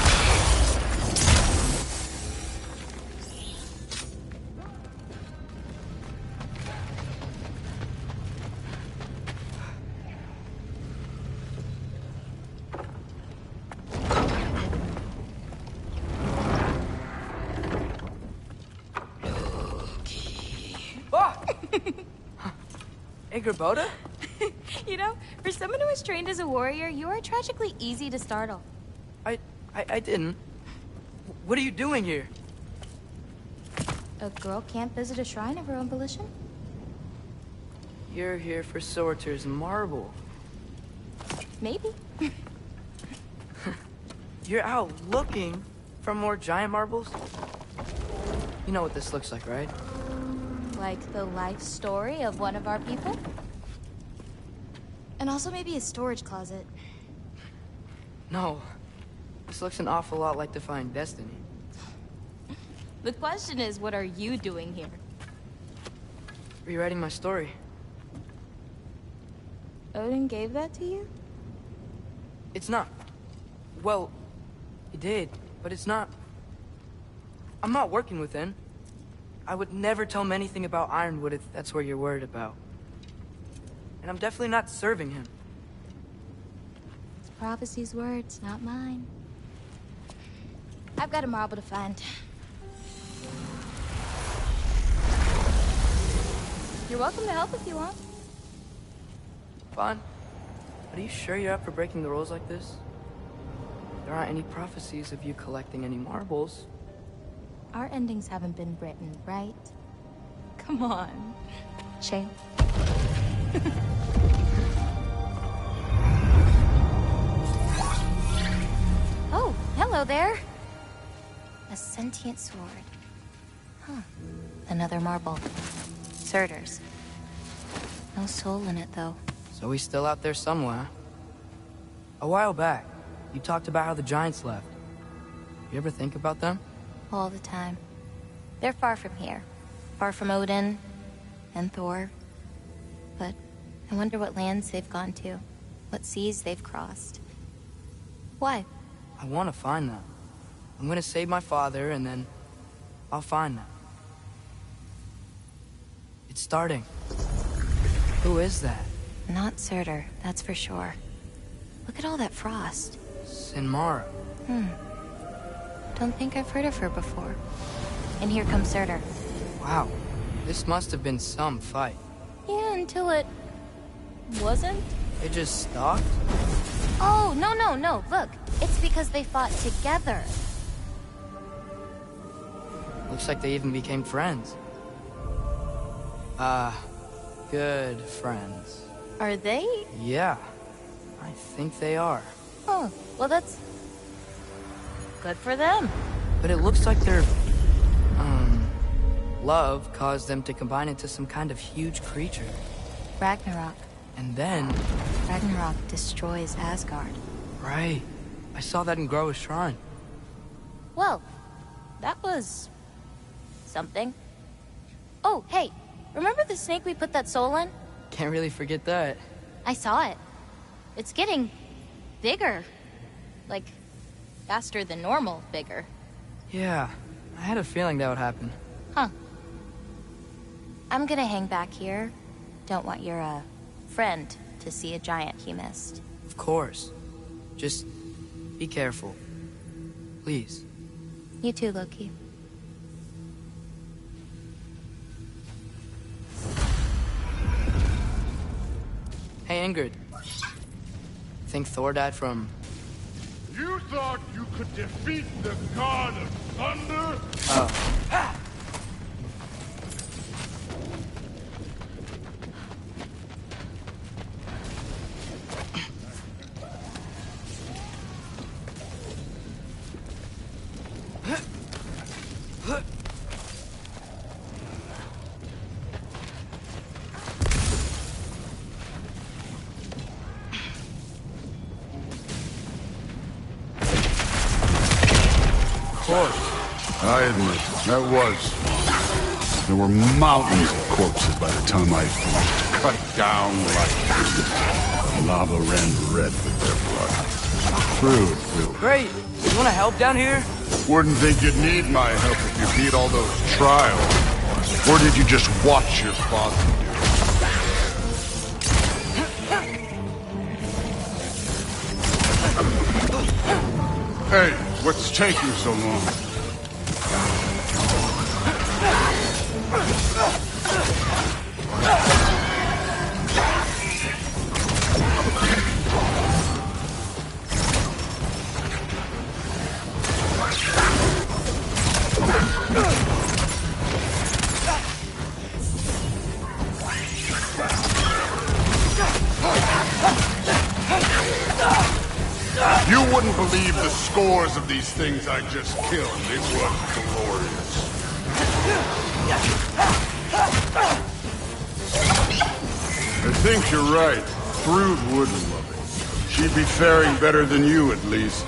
Boda? You know, for someone who was trained as a warrior, you are tragically easy to startle. I didn't. What are you doing here? A girl can't visit a shrine of her own volition? You're here for Sorter's marble. Maybe. You're out looking for more giant marbles? You know what this looks like, right? Like the life story of one of our people? And also maybe a storage closet. No. This looks an awful lot like Defying Destiny. The question is, what are you doing here? Rewriting my story. Odin gave that to you? It's not. Well, he did, but it's not. I'm not working with him. I would never tell him anything about Ironwood if that's what you're worried about. And I'm definitely not serving him. It's prophecy's words, not mine. I've got a marble to find. You're welcome to help if you want. Fine. But are you sure you're up for breaking the rules like this? There aren't any prophecies of you collecting any marbles. Our endings haven't been written, right? Come on. Shame. Oh, hello there. A sentient sword. Huh. Another marble. Surtur's. No soul in it, though. So he's still out there somewhere. A while back, you talked about how the giants left. You ever think about them? All the time. They're far from here. Far from Odin and Thor. But I wonder what lands they've gone to. What seas they've crossed. Why? I want to find them. I'm gonna save my father, and then I'll find them. It's starting. Who is that? Not Surtur, that's for sure. Look at all that frost. Sinmara. Don't think I've heard of her before. And here comes Surtur. Wow. This must have been some fight. Yeah, until it... wasn't? It just stopped? Oh, no. Look, it's because they fought together. Looks like they even became friends. Good friends. Are they? Yeah, I think they are. Oh, well that's... good for them. But it looks like their... love caused them to combine into some kind of huge creature. Ragnarok. And then... Ragnarok destroys Asgard. Right. I saw that in Groa's shrine. Well, that was... something. Oh, hey, remember the snake we put that soul in? Can't really forget that. I saw it. It's getting... bigger. Like, faster than normal bigger. Yeah, I had a feeling that would happen. Huh. I'm gonna hang back here. Don't want your, friend to see a giant he missed. Of course. Just be careful. Please. You too, Loki. Hey, Ingrid. Think Thor died from... You thought you could defeat the god of thunder? Oh. course. I admit, that was fun. There were mountains of corpses by the time I finished. Cut down like trees. Lava ran red with their blood. Crude, Bill. Great. You want to help down here? Wouldn't think you'd need my help if you beat all those trials. Or did you just watch your father do it? Hey, what's taking so long? You wouldn't believe the scores of these things I just killed. It was glorious. I think you're right. Thrud wouldn't love it. She'd be faring better than you, at least.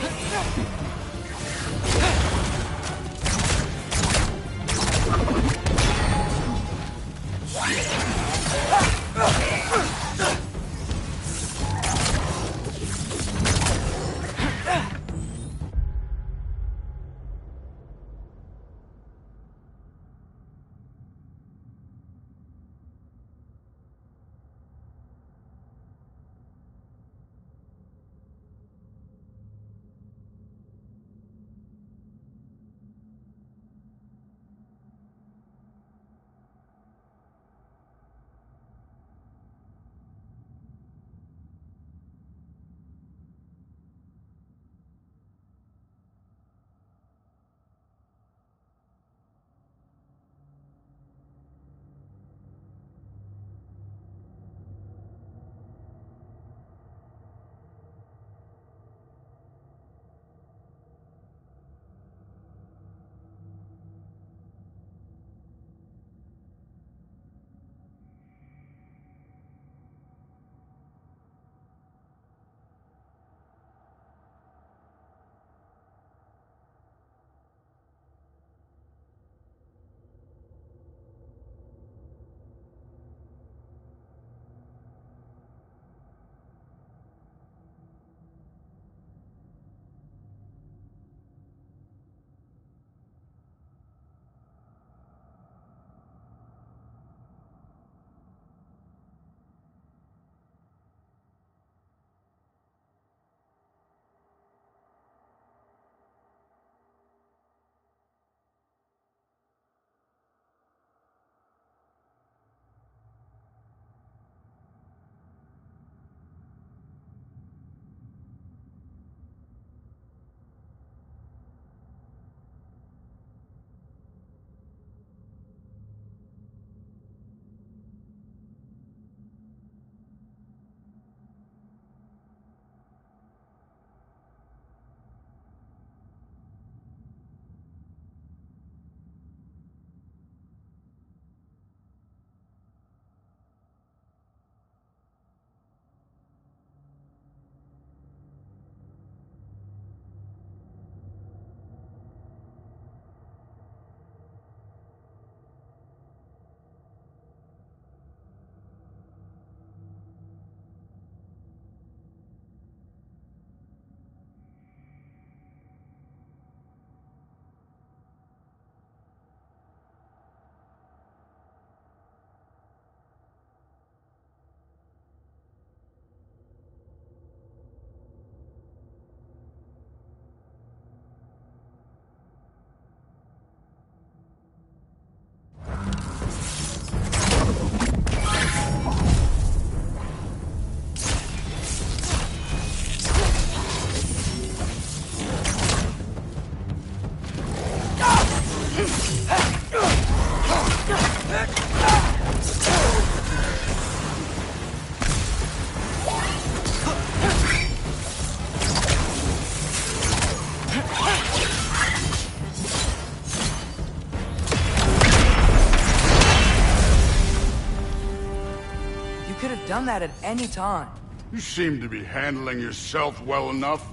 done that at any time. You seem to be handling yourself well enough.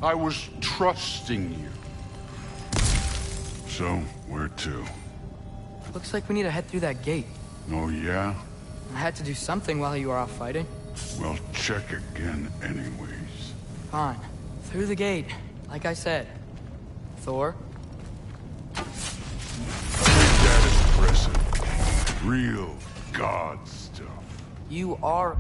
I was trusting you. So, where to? Looks like we need to head through that gate. Oh, yeah? I had to do something while you were off fighting. Well, check again anyways. Fine. Through the gate, like I said. Thor? That is impressive. Real god stuff. You are...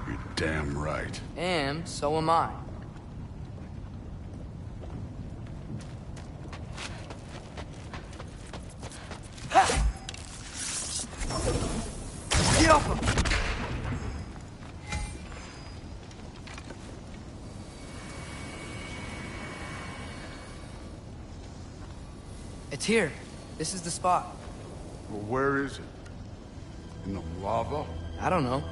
You're damn right. And so am I. Get off him! It's here. This is the spot. Well, where is it? In the lava? I don't know.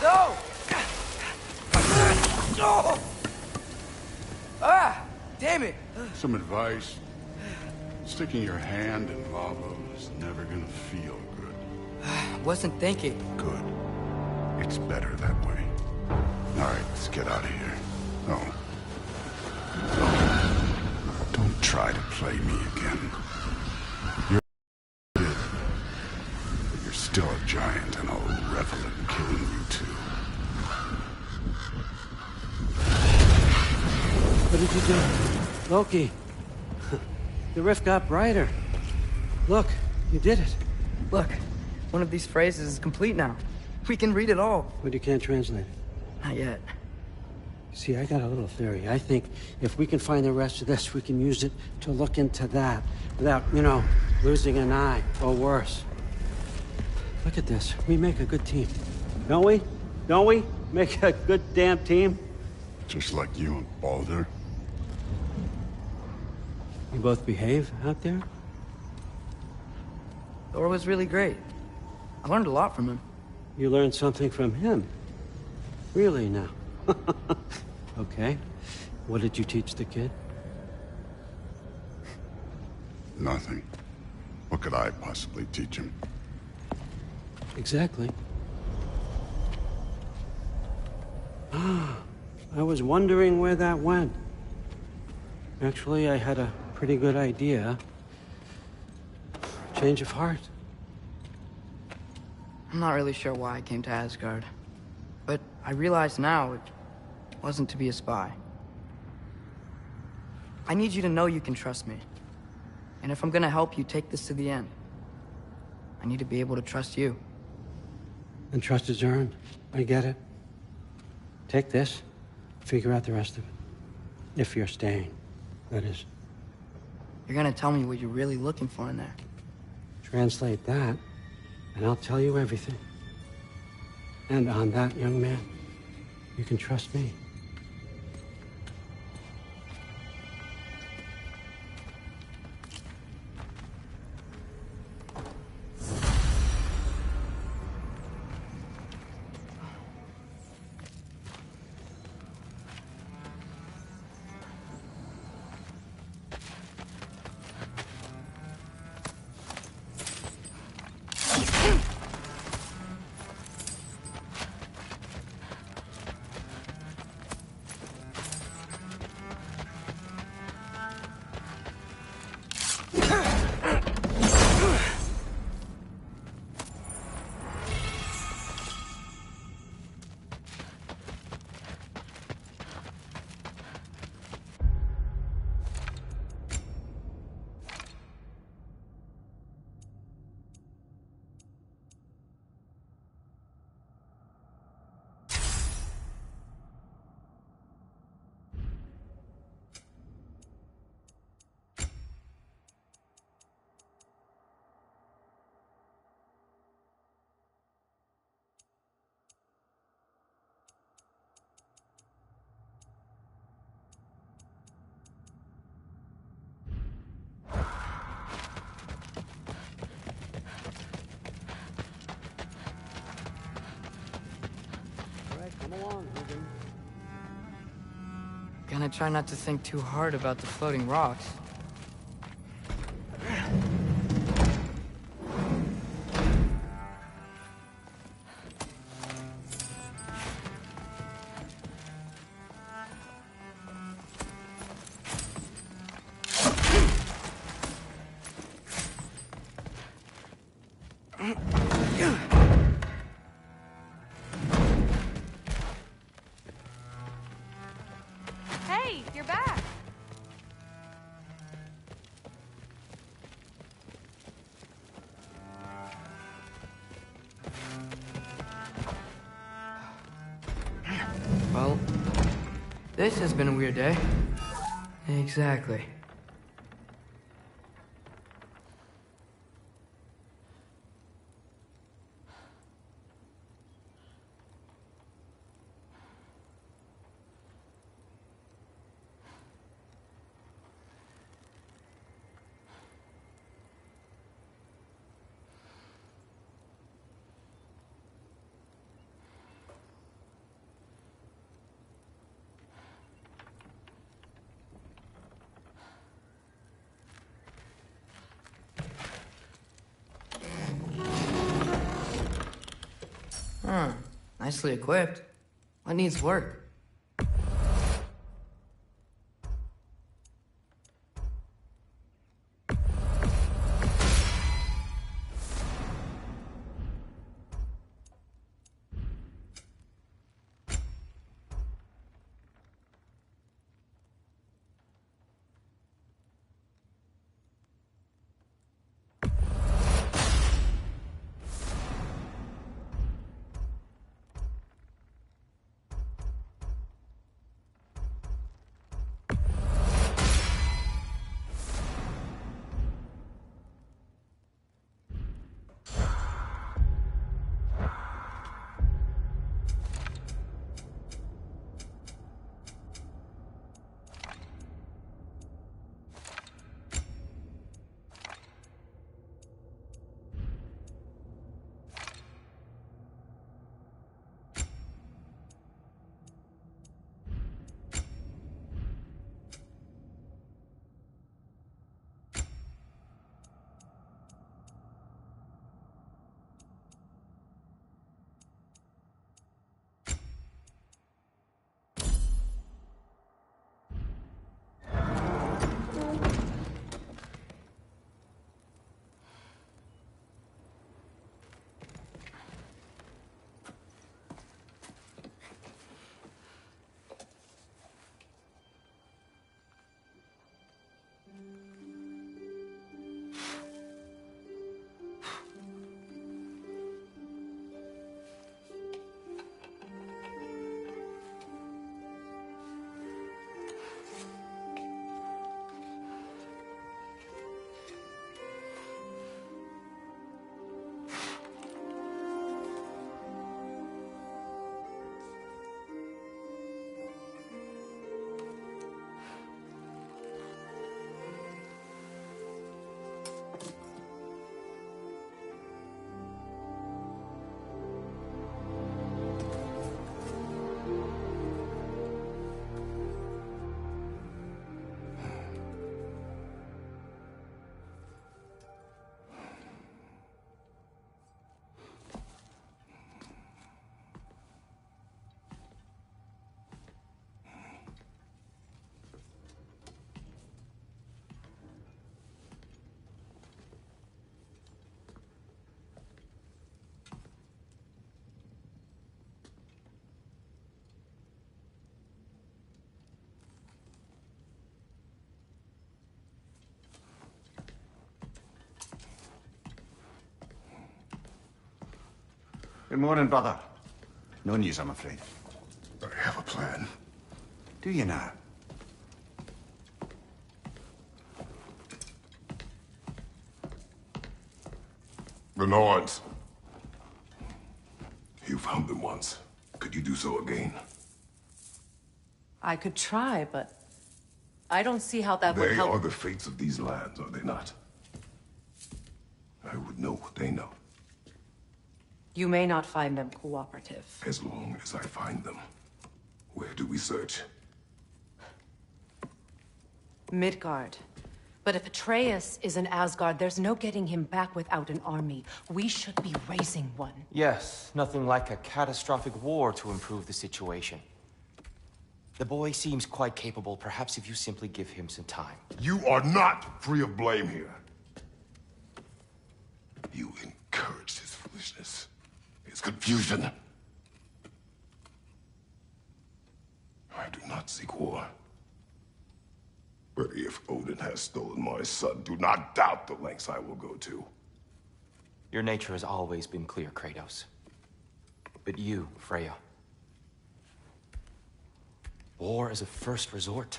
No! Ah! Damn it! Some advice. Sticking your hand in lava is never gonna feel good. Wasn't thinking. Good. It's better that way. All right, let's get out of here. Oh. Don't try to play me again. You're good, but you're still a giant, and I'll revel in killing you too. What did you do? Loki. The rift got brighter. Look, you did it. Look, one of these phrases is complete now. We can read it all. But you can't translate it. Not yet. See, I got a little theory. I think if we can find the rest of this, we can use it to look into that without, losing an eye or worse. Look at this. We make a good team. Don't we? Don't we? Make a good damn team? Just like you and Baldur. You both behave out there? Thor was really great. I learned a lot from him. You learned something from him? Really now? Okay. What did you teach the kid? Nothing. What could I possibly teach him? Exactly. I was wondering where that went. Actually, I had a pretty good idea. Change of heart. I'm not really sure why I came to Asgard. But I realize now it wasn't to be a spy. I need you to know you can trust me. And if I'm gonna help you take this to the end, I need to be able to trust you. And trust is earned. I get it. Take this, figure out the rest of it. If you're staying, that is. You're gonna tell me what you're really looking for in there. Translate that, and I'll tell you everything. And on that, young man, you can trust me. Gonna try not to think too hard about the floating rocks. Hey, you're back. Well, this has been a weird day. Exactly. Huh. Nicely equipped. What needs work? Good morning, brother. No news, I'm afraid. I have a plan. Do you now? The Norns. You found them once. Could you do so again? I could try, but I don't see how that would They help. are the fates of these lands, are they not? I would know what they know, You may not find them cooperative. as long as I find them. Where do we search? Midgard. But if Atreus is in Asgard, there's no getting him back without an army. We should be raising one. Yes, nothing like a catastrophic war to improve the situation. The boy seems quite capable. Perhaps if you simply give him some time. You are not free of blame here. You encouraged his foolishness, his confusion. I do not seek war. But if Odin has stolen my son, do not doubt the lengths I will go to. Your nature has always been clear, Kratos. But you, Freya. War is a first resort.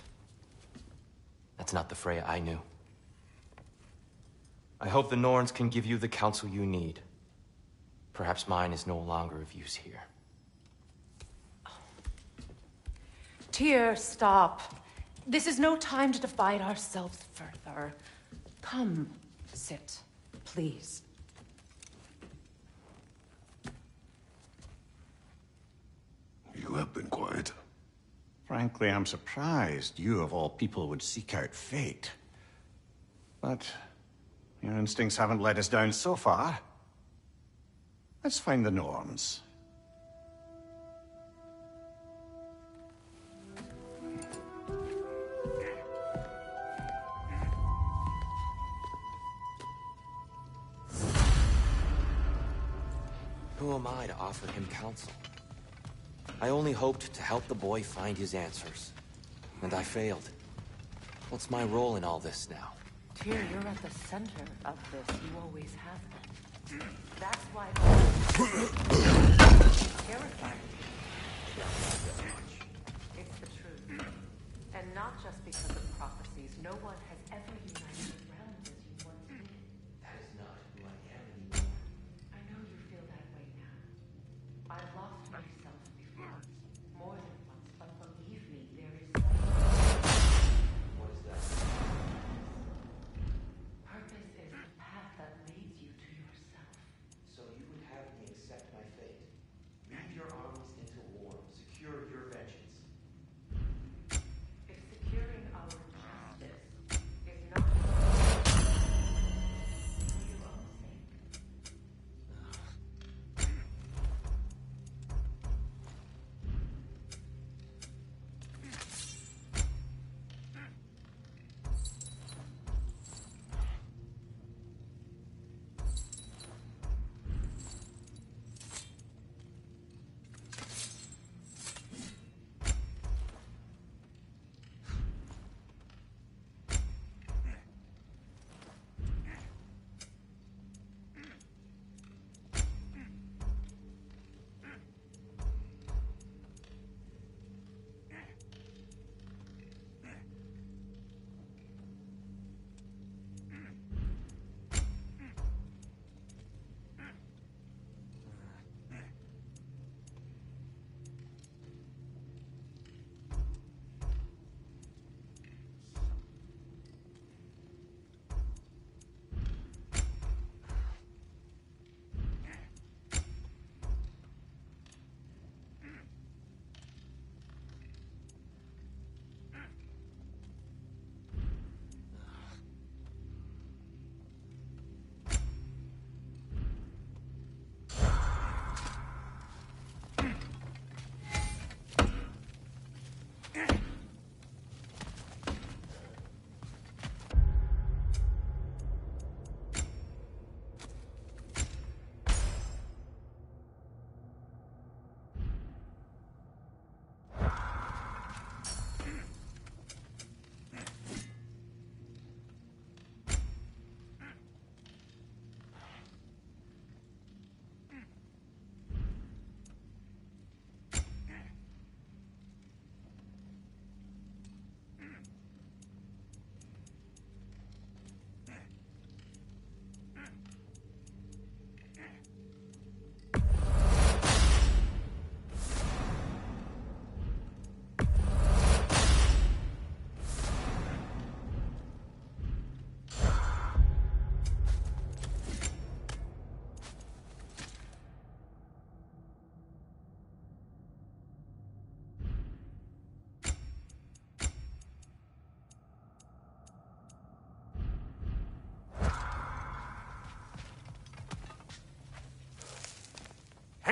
That's not the Freya I knew. I hope the Norns can give you the counsel you need. Perhaps mine is no longer of use here. Tyr, stop. This is no time to divide ourselves further. Come, sit, please. You have been quiet. Frankly, I'm surprised you, of all people, would seek out fate. But your instincts haven't let us down so far. Let's find the Norns. Who am I to offer him counsel? I only hoped to help the boy find his answers. And I failed. What's my role in all this now? Tyr, you're at the center of this. You always have been. That's why terrified. It's the truth. And not just because of prophecies. No one has ever united the realms as you once did. That is not who I am anymore. I know you feel that way now. I've lost myself before. More than once, but believe me, there is What is that? purpose is the path that leads you to yourself. So you would have me accept my fate. Lead your armies into war. Secure your vengeance. If securing our justice is not for your own sake.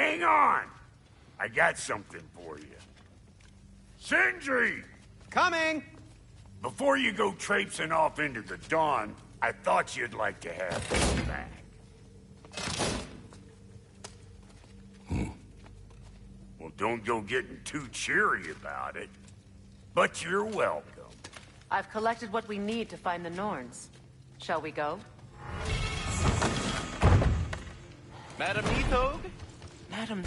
Hang on! I got something for you. Sindri! Coming! Before you go traipsing off into the dawn, I thought you'd like to have this back. Well, don't go getting too cheery about it. But you're welcome. I've collected what we need to find the Norns. Shall we go? Madam Nithog? Madam...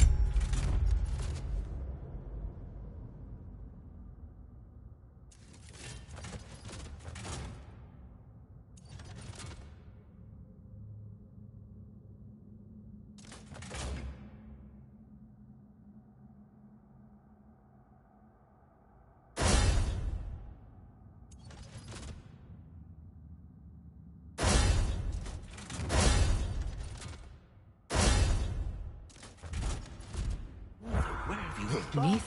Nithog.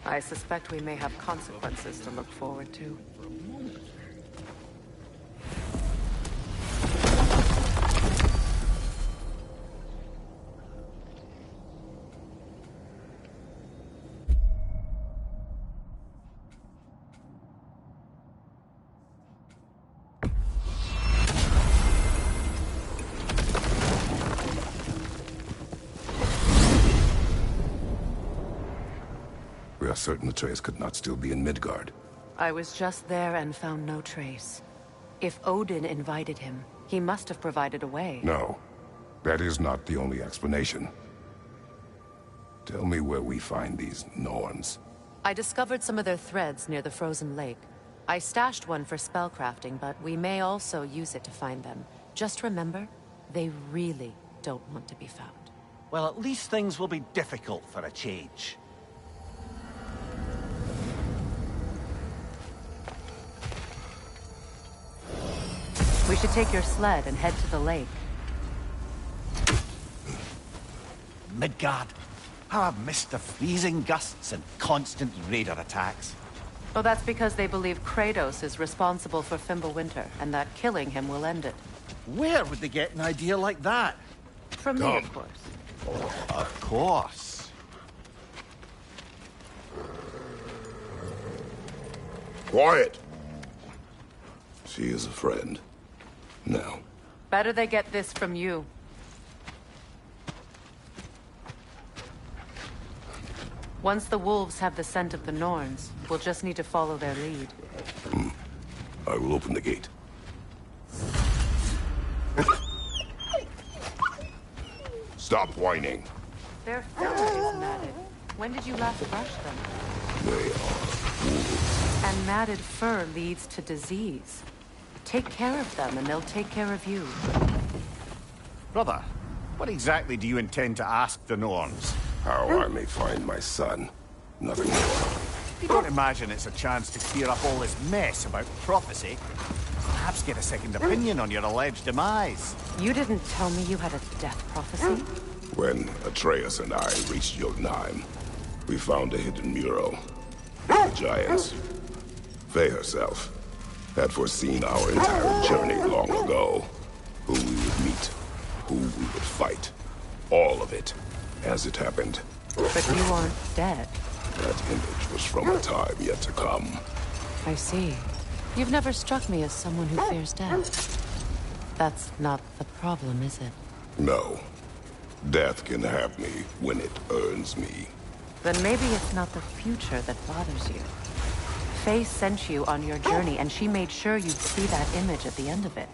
I suspect we may have consequences to look forward to. We are certain Atreus could not still be in Midgard. I was just there and found no trace. If Odin invited him, he must have provided a way. No, that is not the only explanation. Tell me where we find these Norns. I discovered some of their threads near the frozen lake. I stashed one for spellcrafting, but we may also use it to find them. Just remember, they really don't want to be found. Well, at least things will be difficult for a change. We should take your sled and head to the lake. Midgard. How I've missed the freezing gusts and constant raider attacks. Well, that's because they believe Kratos is responsible for Fimbulwinter, and that killing him will end it. Where would they get an idea like that? From me, of course. Of course. Quiet! She is a friend. Now. Better they get this from you. Once the wolves have the scent of the Norns, we'll just need to follow their lead. I will open the gate. Stop whining. Their fur is matted. When did you last brush them? They are wolves. And matted fur leads to disease. Take care of them, and they'll take care of you. Brother, what exactly do you intend to ask the Norns? How I may find my son. Nothing more. You don't imagine it's a chance to clear up all this mess about prophecy? Perhaps get a second opinion on your alleged demise. You didn't tell me you had a death prophecy? When Atreus and I reached Jotunheim, we found a hidden mural. The giants, Faye herself, had foreseen our entire journey long ago. Who we would meet, who we would fight. All of it, as it happened. But you aren't dead. That image was from a time yet to come. I see. You've never struck me as someone who fears death. That's not the problem, is it? No. Death can have me when it earns me. Then maybe it's not the future that bothers you. Faye sent you on your journey, and she made sure you'd see that image at the end of it.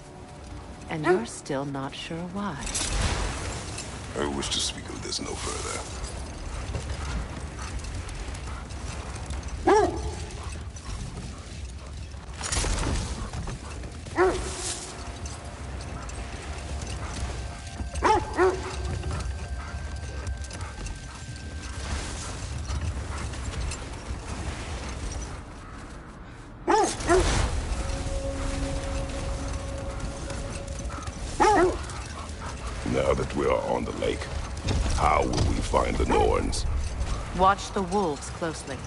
And you're still not sure why. I wish to speak of this no further. Now that we are on the lake, how will we find the Norns? Watch the wolves closely.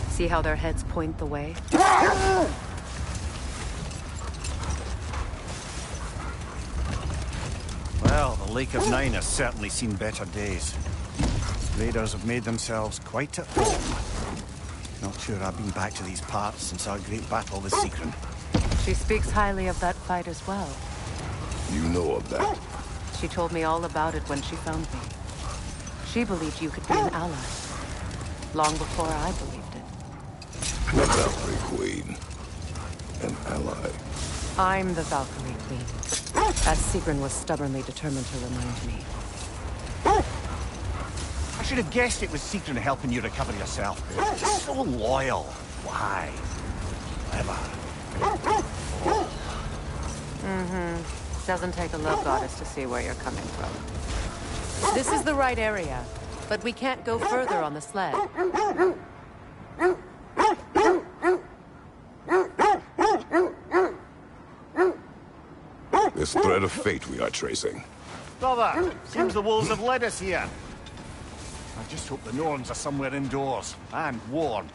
See how their heads point the way? Well, the Lake of Nine has certainly seen better days. raiders have made themselves quite at home. Not sure I've been back to these parts since our great battle with Sigrun. She speaks highly of that fight as well. You know of that? She told me all about it when she found me. She believed you could be an ally. Long before I believed it. The Valkyrie Queen. An ally. I'm the Valkyrie Queen. As Sigrun was stubbornly determined to remind me. I should have guessed it was Sigrun helping you recover yourself. Just so loyal. Why? Clever. Mm-hmm. Doesn't take a love goddess to see where you're coming from. This is the right area, but we can't go further on the sled. This thread of fate we are tracing. Brother, seems the wolves have led us here. I just hope the Norns are somewhere indoors, and warm.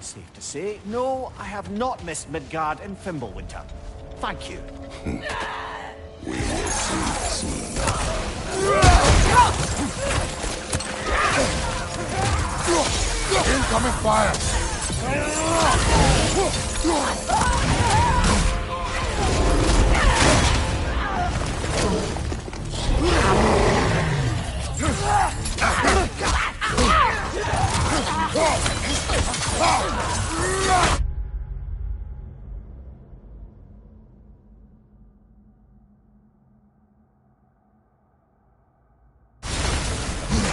Safe to say, no, I have not missed Midgard in Fimbulwinter. Thank you. We will see soon. Incoming fire!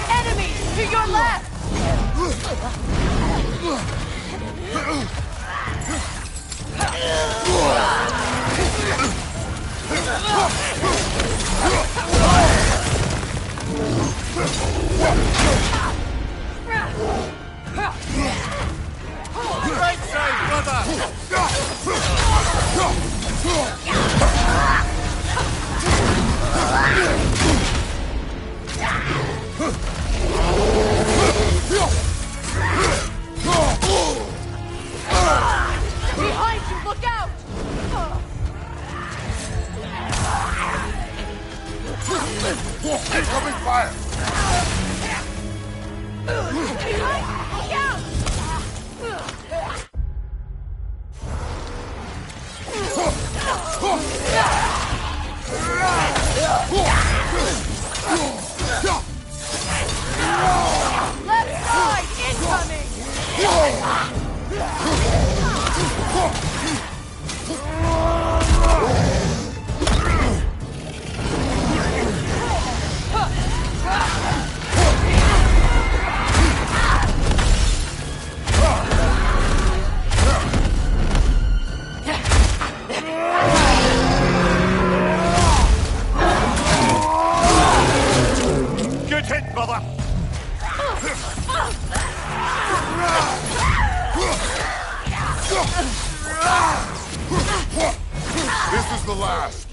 Enemies to your left! Right side, brother! Behind you, look out! Incoming fire! Behind, look out! Left side, incoming! Good hit, brother! This is the last!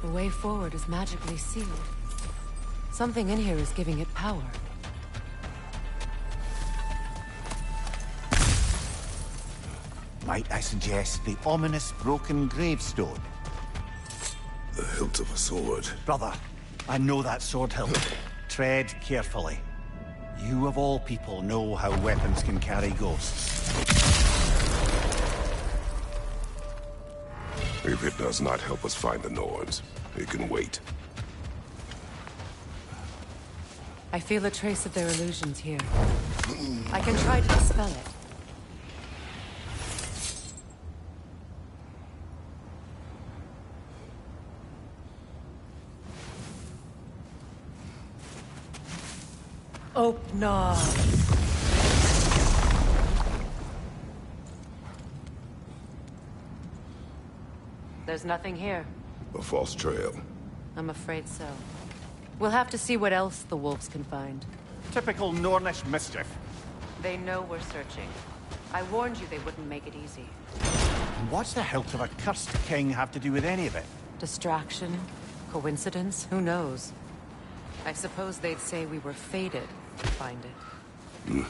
The way forward is magically sealed. Something in here is giving it power. Might I suggest the ominous broken gravestone? The hilt of a sword. Brother, I know that sword hilt. Tread carefully. You of all people know how weapons can carry ghosts. If it does not help us find the Norns, it can wait. I feel a trace of their illusions here. I can try to dispel it. Open. There's nothing here. A false trail. I'm afraid so. We'll have to see what else the wolves can find. Typical Nornish mischief. They know we're searching. I warned you they wouldn't make it easy. And what's the hilt of a cursed king have to do with any of it? Distraction? Coincidence? Who knows? I suppose they'd say we were fated to find it.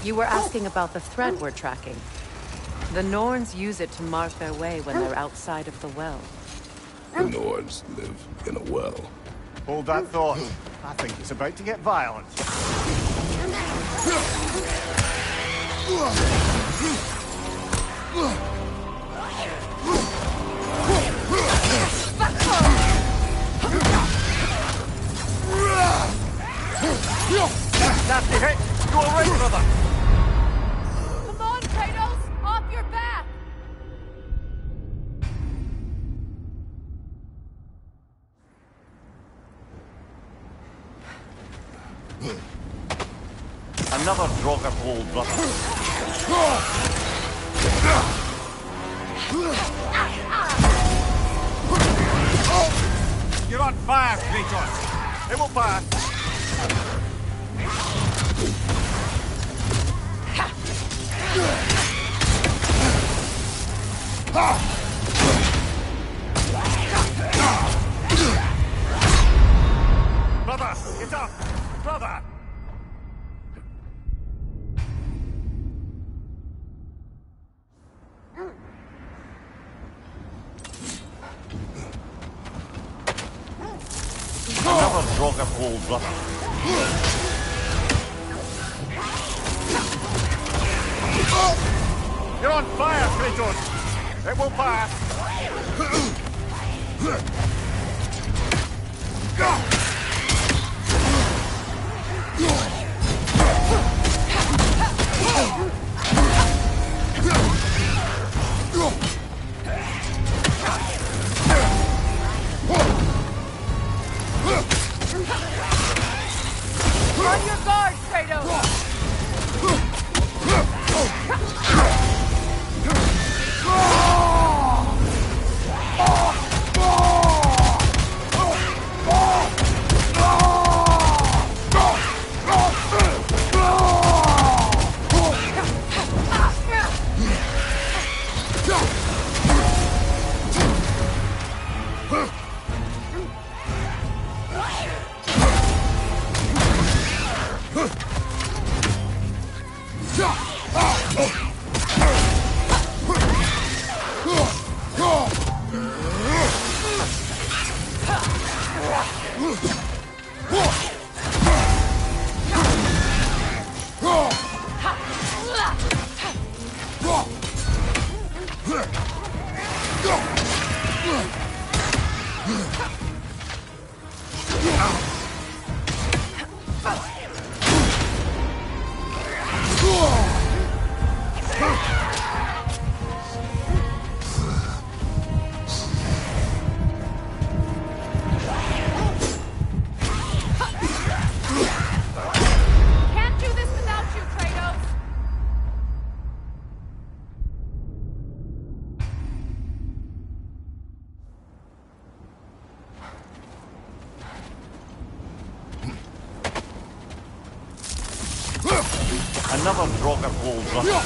You were asking about the thread we're tracking. The Norns use it to mark their way when they're outside of the well. The Nords live in a well. Hold that thought. I think it's about to get violent. Nasty hit! You all right, brother? Come on, Kratos! Off your back! Another Draugr hole, brother. You're on fire, Kratos! It will pass! Brother, get up! Brother! Another Draugr hole, brother. You're on fire, Kratos! It will pass! On your guard, Kratos! Can't do this without you, Kratos! Another Draugr hole, brother.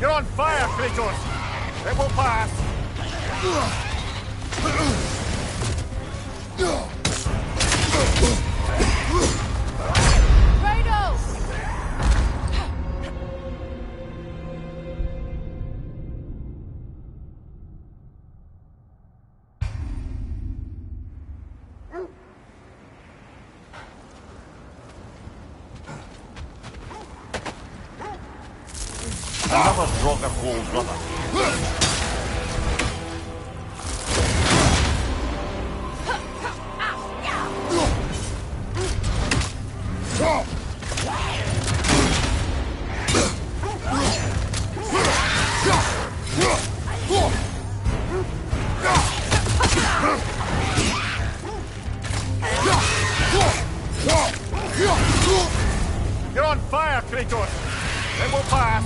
You're on fire, Kratos! It will pass! Kratos! Another Draugr hole, brother. You're on fire, Kratos! It will pass!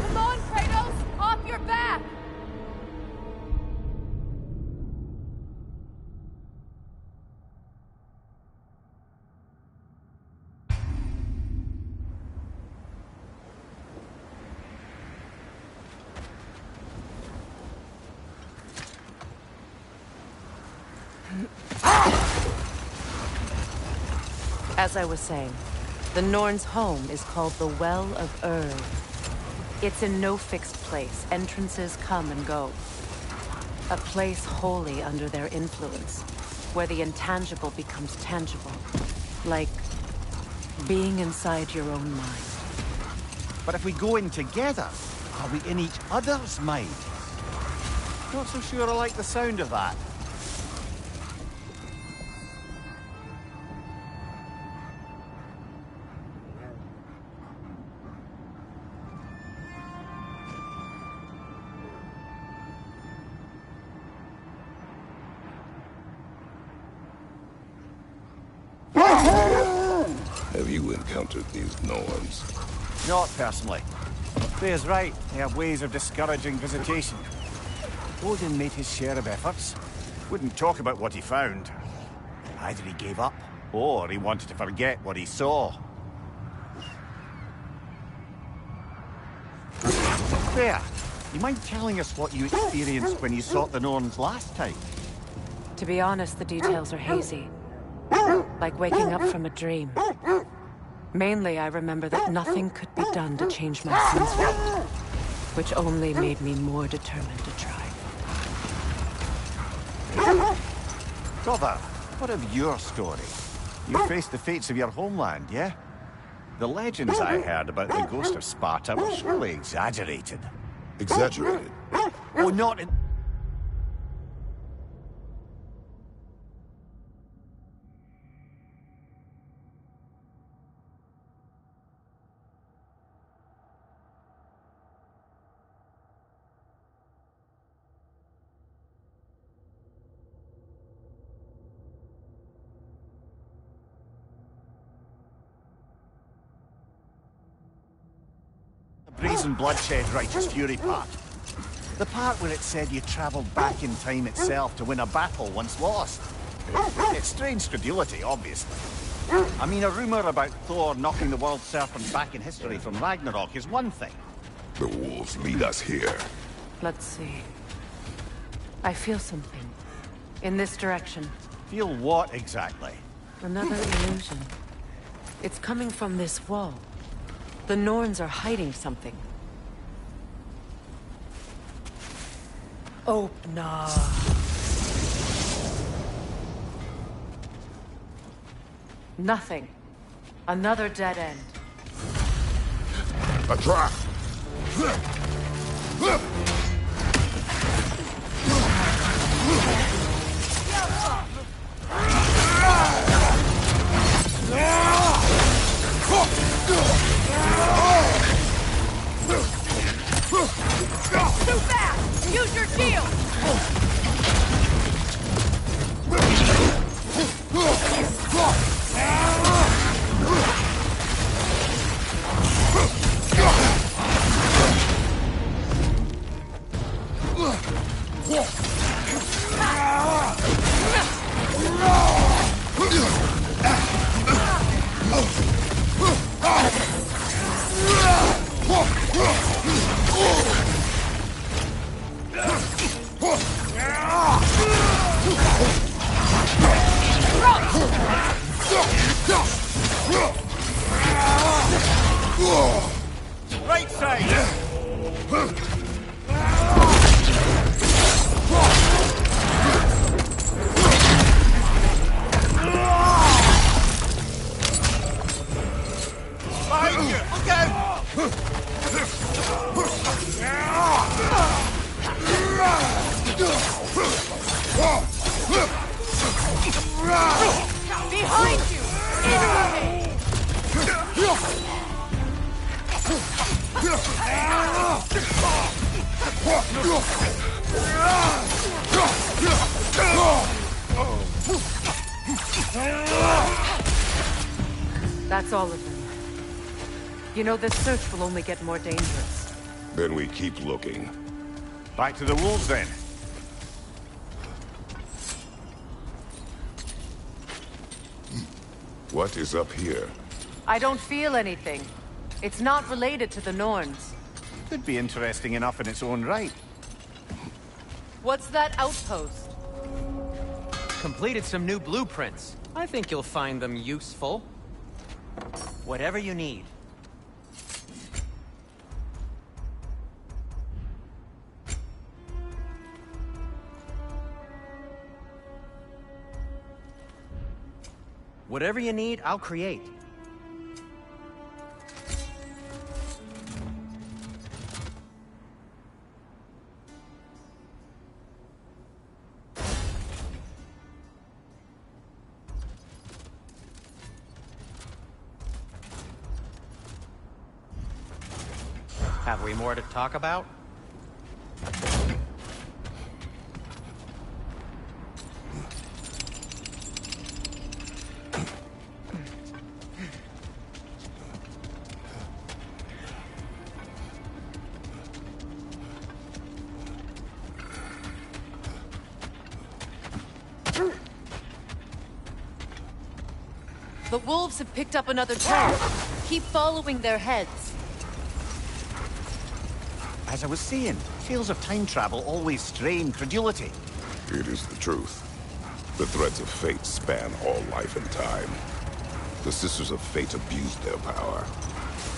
Come on, Kratos! Off your back! As I was saying, the Norn's home is called the Well of Urd. It's in no fixed place. Entrances come and go. A place wholly under their influence, where the intangible becomes tangible. Like being inside your own mind. But if we go in together, are we in each other's mind? Not so sure I like the sound of that. Have you encountered these Norns? Not personally. Freya's right. They have ways of discouraging visitation. Odin made his share of efforts. Wouldn't talk about what he found. Either he gave up, or he wanted to forget what he saw. Freya, you mind telling us what you experienced when you sought the Norns last time? To be honest, the details are hazy. Like waking up from a dream. Mainly, I remember that nothing could be done to change my son's fate, which only made me more determined to try. Brother, what of your story? You faced the fates of your homeland, yeah? The legends I heard about the ghost of Sparta were surely exaggerated. Exaggerated? Oh, not in... brazen bloodshed righteous fury part. The part where it said you travelled back in time itself to win a battle once lost. It's strange credulity, obviously. I mean, a rumour about Thor knocking the world serpent back in history from Ragnarok is one thing. The wolves lead us here. Let's see. I feel something. In this direction. Feel what exactly? Another illusion. It's coming from this wall. The Norns are hiding something. Opener. Nothing. Another dead end. A trap! Too fast! Use your shield! Behind you! That's all of them. You know, this search will only get more dangerous. Then we keep looking. Back to the wolves, then. What is up here? I don't feel anything. It's not related to the Norns. Could be interesting enough in its own right. What's that outpost? Completed some new blueprints. I think you'll find them useful. Whatever you need. Whatever you need, I'll create. Have we more to talk about? The wolves have picked up another trail. Keep following their heads. As I was saying, tales of time travel always strain credulity. It is the truth. The threads of fate span all life and time. The Sisters of Fate abused their power.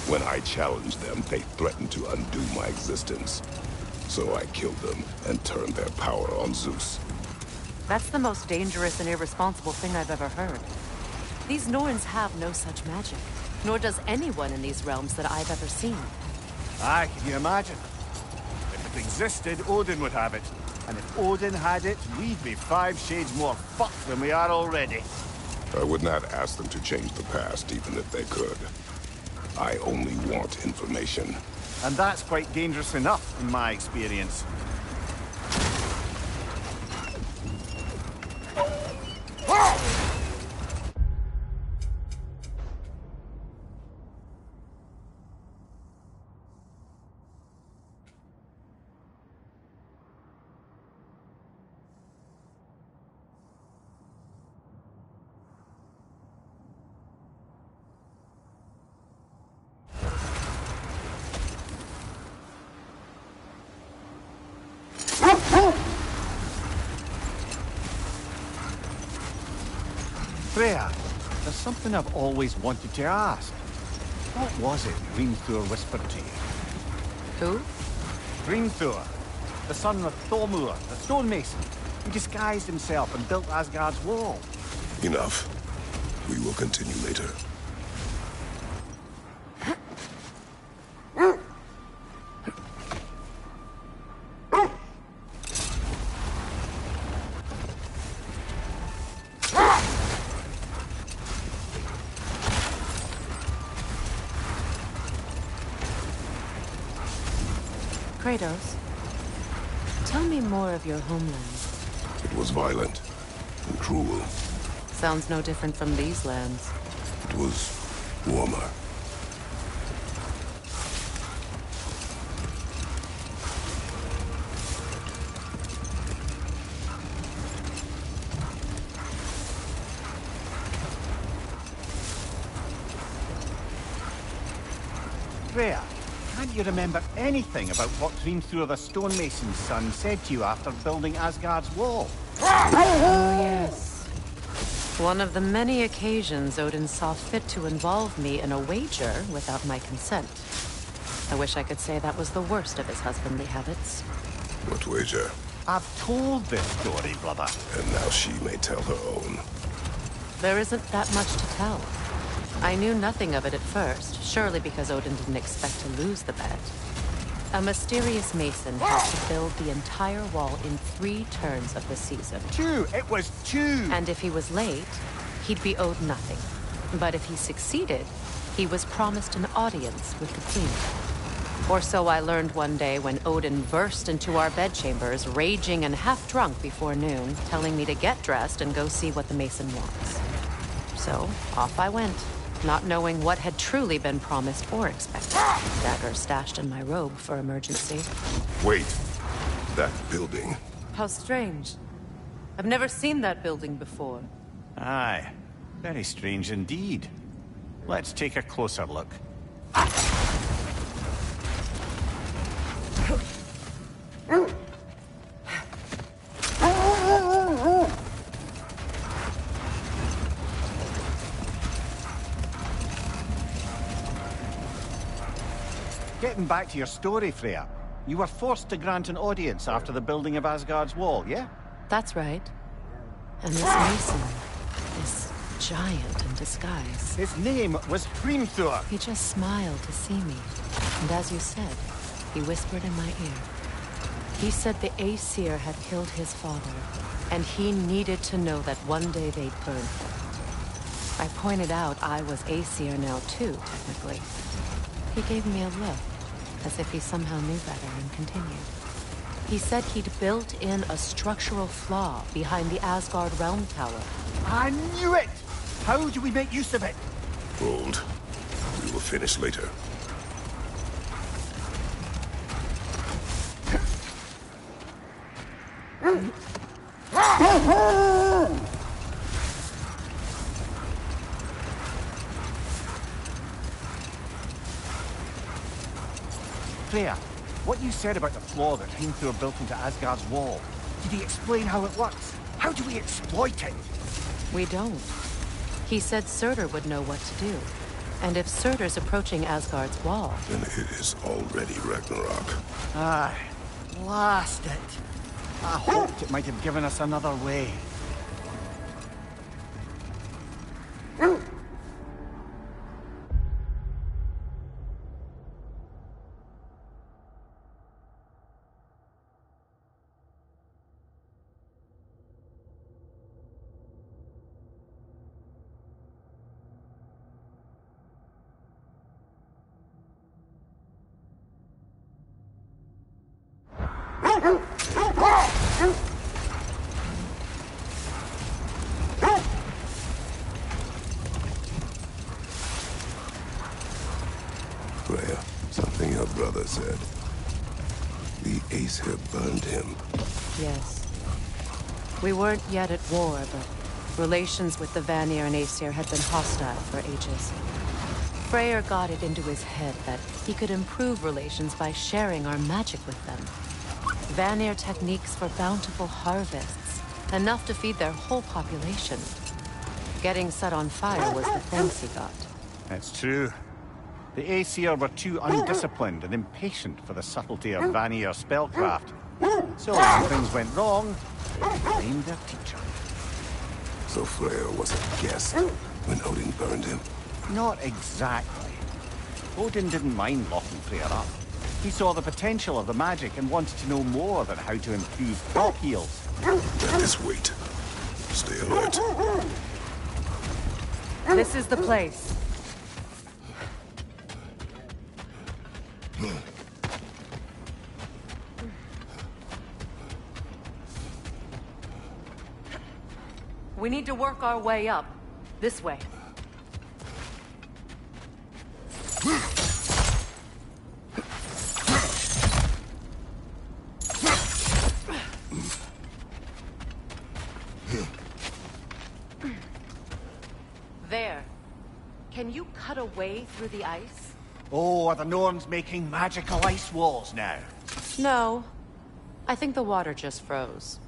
When I challenged them, they threatened to undo my existence. So I killed them and turned their power on Zeus. That's the most dangerous and irresponsible thing I've ever heard. These Norns have no such magic, nor does anyone in these realms that I've ever seen. Aye, can you imagine? If it existed, Odin would have it. And if Odin had it, we'd be 5 shades more fucked than we are already. I would not ask them to change the past, even if they could. I only want information. And that's quite dangerous enough, in my experience. Freya, there's something I've always wanted to ask. What was it Hrimthur whispered to you? Who? Hrimthur, the son of Thormur, the stonemason. He disguised himself and built Asgard's wall. Enough. We will continue later. Kratos, tell me more of your homeland. It was violent and cruel. Sounds no different from these lands. It was warmer. Freya, can't you remember anything about what Hrimthur the stonemason's son said to you after building Asgard's wall? Oh, yes. One of the many occasions Odin saw fit to involve me in a wager without my consent. I wish I could say that was the worst of his husbandly habits. What wager? I've told this story, brother. And now she may tell her own. There isn't that much to tell. I knew nothing of it at first, surely because Odin didn't expect to lose the bet. A mysterious mason had to build the entire wall in 3 turns of the season. 2! It was 2! And if he was late, he'd be owed nothing. But if he succeeded, he was promised an audience with the queen. Or so I learned one day when Odin burst into our bedchambers, raging and half-drunk before noon, telling me to get dressed and go see what the mason wants. So, off I went, not knowing what had truly been promised or expected. Dagger stashed in my robe for emergency. Wait. That building. How strange. I've never seen that building before. Aye. Very strange indeed. Let's take a closer look. Getting back to your story, Freya. You were forced to grant an audience after the building of Asgard's wall, yeah? That's right. And this mason, this giant in disguise. His name was Hrimthur. He just smiled to see me. And as you said, he whispered in my ear. He said the Aesir had killed his father, and he needed to know that one day they'd burn him. I pointed out I was Aesir now too, technically. He gave me a look, as if he somehow knew better, and continued. He said he'd built in a structural flaw behind the Asgard Realm Tower. I knew it! How do we make use of it? Hold. We will finish later. Freya, what you said about the flaw that Hrimthur built into Asgard's wall, did he explain how it works? How do we exploit it? We don't. He said Surtur would know what to do. And if Surtur's approaching Asgard's wall... Then it is already Ragnarok. Aye. Blast it. I hoped it might have given us another way. Freya, something your brother said. The Aesir burned him. Yes. We weren't yet at war, but relations with the Vanir and Aesir had been hostile for ages. Freyr got it into his head that he could improve relations by sharing our magic with them. Vanir techniques for bountiful harvests, enough to feed their whole population. Getting set on fire was the thanks he got. It's true. The Aesir were too undisciplined and impatient for the subtlety of Vanir spellcraft. So when things went wrong, they blamed their teacher. So Freya was a guest when Odin burned him? Not exactly. Odin didn't mind locking Freya up. He saw the potential of the magic and wanted to know more than how to improve crop yields. Then just wait. Stay alert. This is the place. We need to work our way up. This way. There. Can you cut a way through the ice? Oh, are the Norns making magical ice walls now? No. I think the water just froze.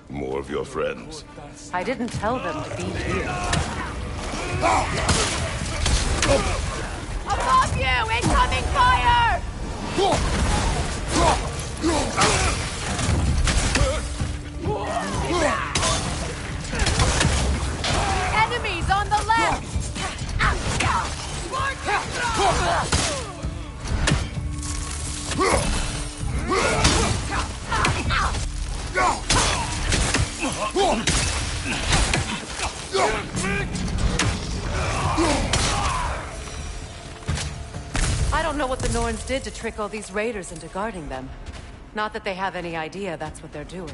More of your friends. I didn't tell them to be here. Above you! Incoming fire! Enemies on the left! I don't know what the Norns did to trick all these raiders into guarding them. Not that they have any idea that's what they're doing.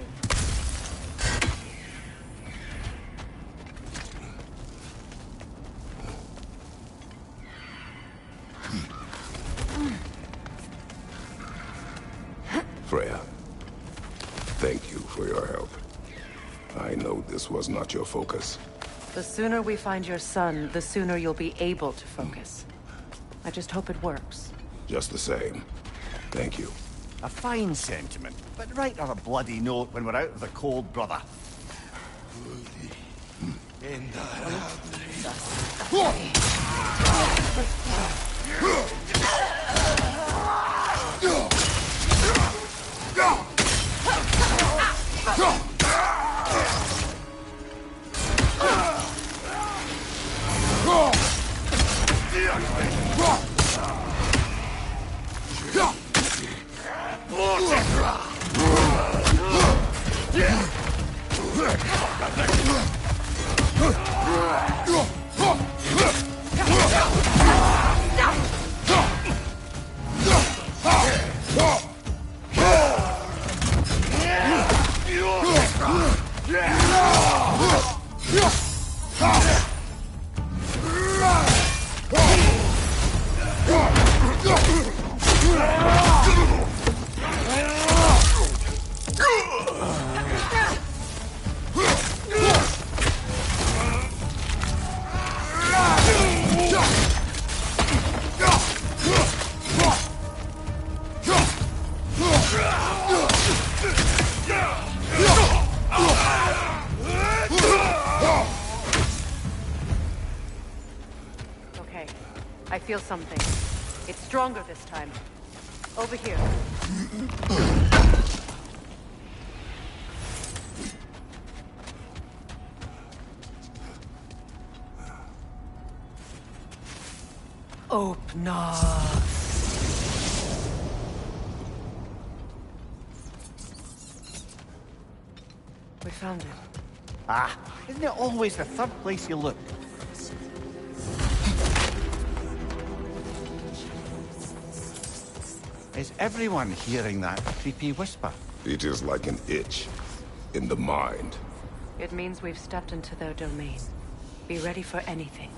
Freya, thank you for your help. I know this was not your focus. The sooner we find your son, the sooner you'll be able to focus. I just hope it works. Just the same. Thank you. A fine sentiment, but write her a bloody note when we're out of the cold, brother. Okay, I feel something. It's stronger this time. Over here. Open up. We found it. Ah, isn't it always the third place you look? Is everyone hearing that creepy whisper? It is like an itch in the mind. It means we've stepped into their domain. Be ready for anything.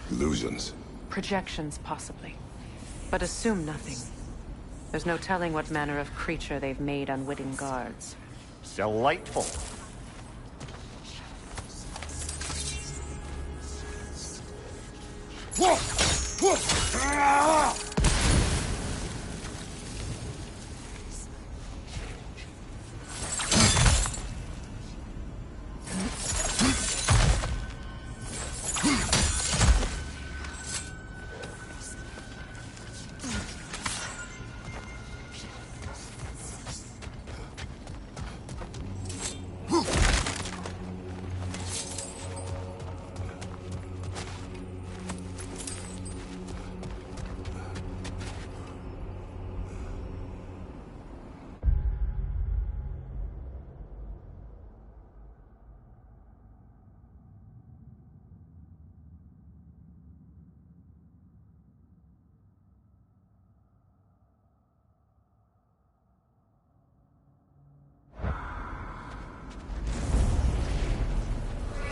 Illusions. Projections, possibly. But assume nothing. There's no telling what manner of creature they've made unwitting guards. Delightful.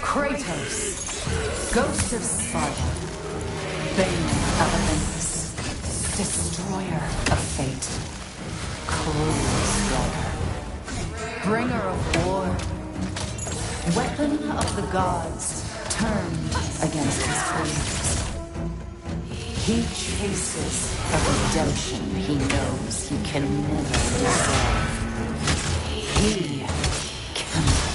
Kratos, Ghost of Sparta, Bane of Olympus, Destroyer of Fate, Cruel Striker, Bringer of War, Weapon of the Gods, turned against his foes. He chases a redemption he knows he can never deserve. He cannot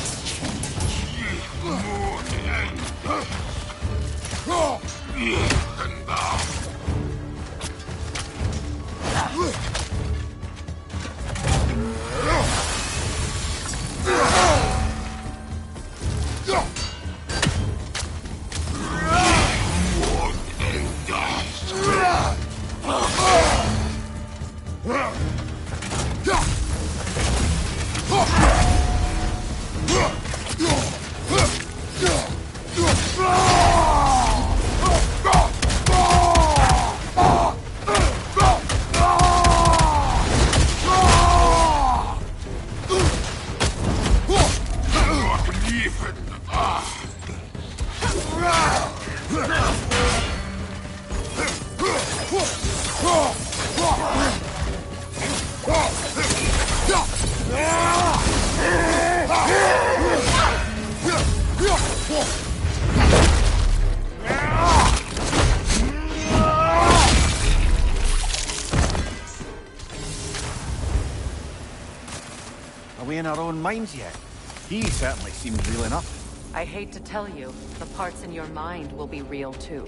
Are we in our own minds yet? He certainly seems real enough. I hate to tell you, the parts in your mind will be real too.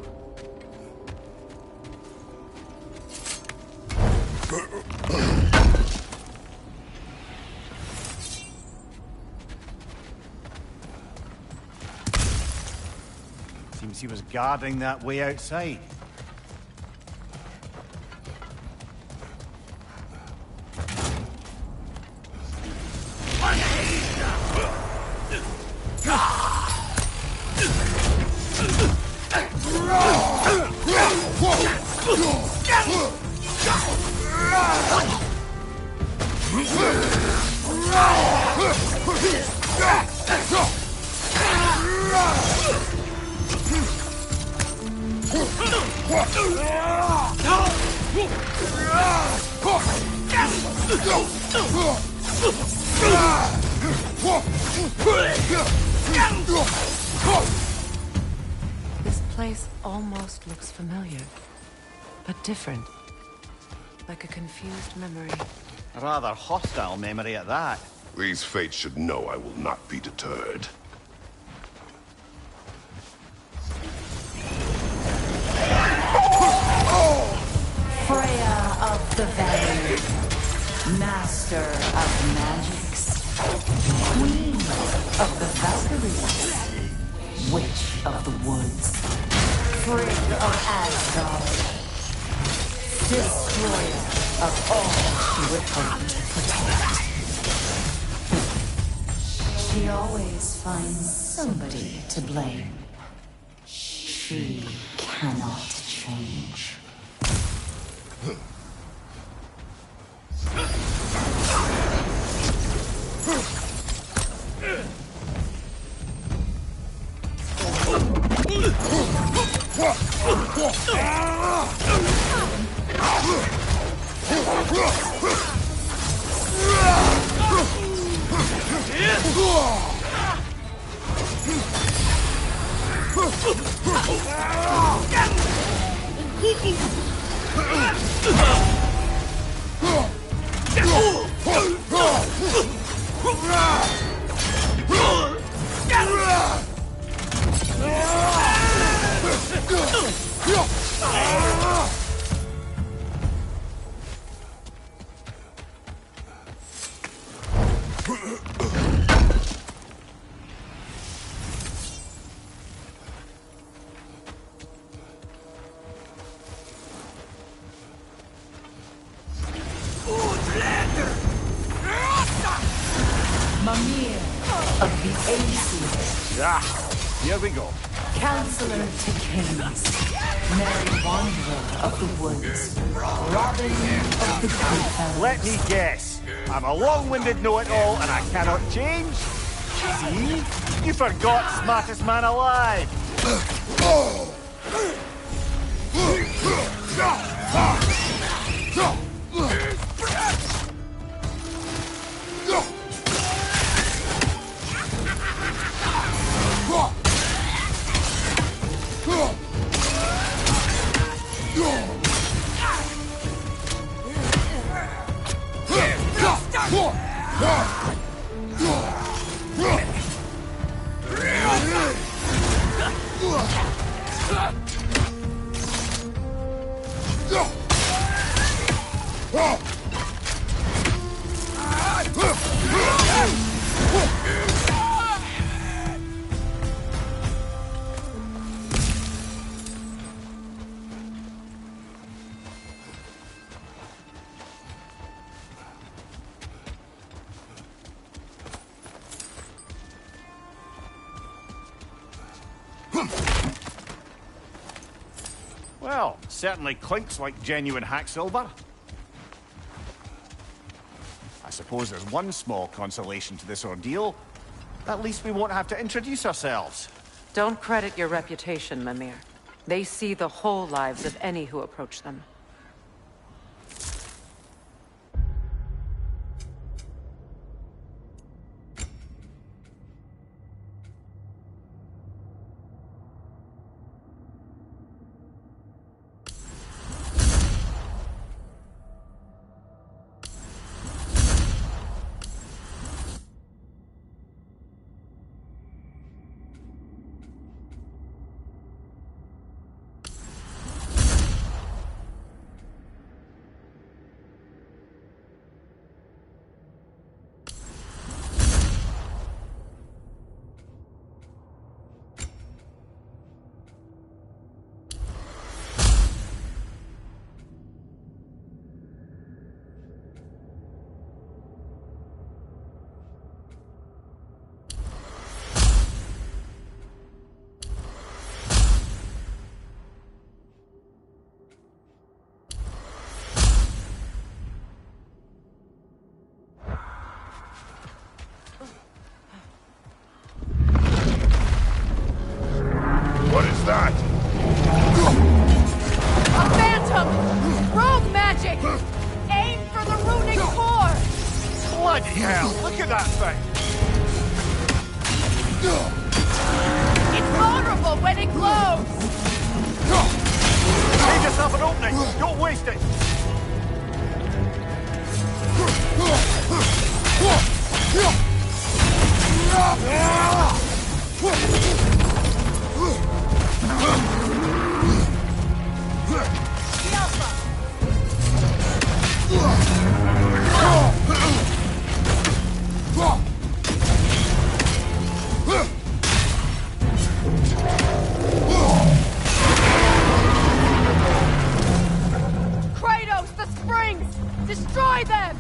Seems he was guarding that way outside. This place almost looks familiar, but different. Like a confused memory. A rather hostile memory at that. These fates should know I will not be deterred. Freya of the Valley, Master of Magics, Queen of the Valkyries, Witch of the Woods, Frigg of Asgard, Destroyer of all she would hope to protect. She always finds somebody to blame. She cannot change. Mimir of the Aesir. Here we go. Counselor to Kings. Merry Wanderer of the Woods. Robin of the Goodfellas. Let me guess. I'm a long-winded know-it-all and I cannot change? See? You forgot smartest man alive. Well, certainly clinks like genuine hack silver. I suppose there's one small consolation to this ordeal. At least we won't have to introduce ourselves. Don't credit your reputation, Mimir. They see the whole lives of any who approach them. What is that? A phantom! Rogue magic! Aim for the runic core! Bloody hell, look at that thing! It's vulnerable when it glows! Leave yourself an opening! Don't waste it! Kratos, the springs! Destroy them!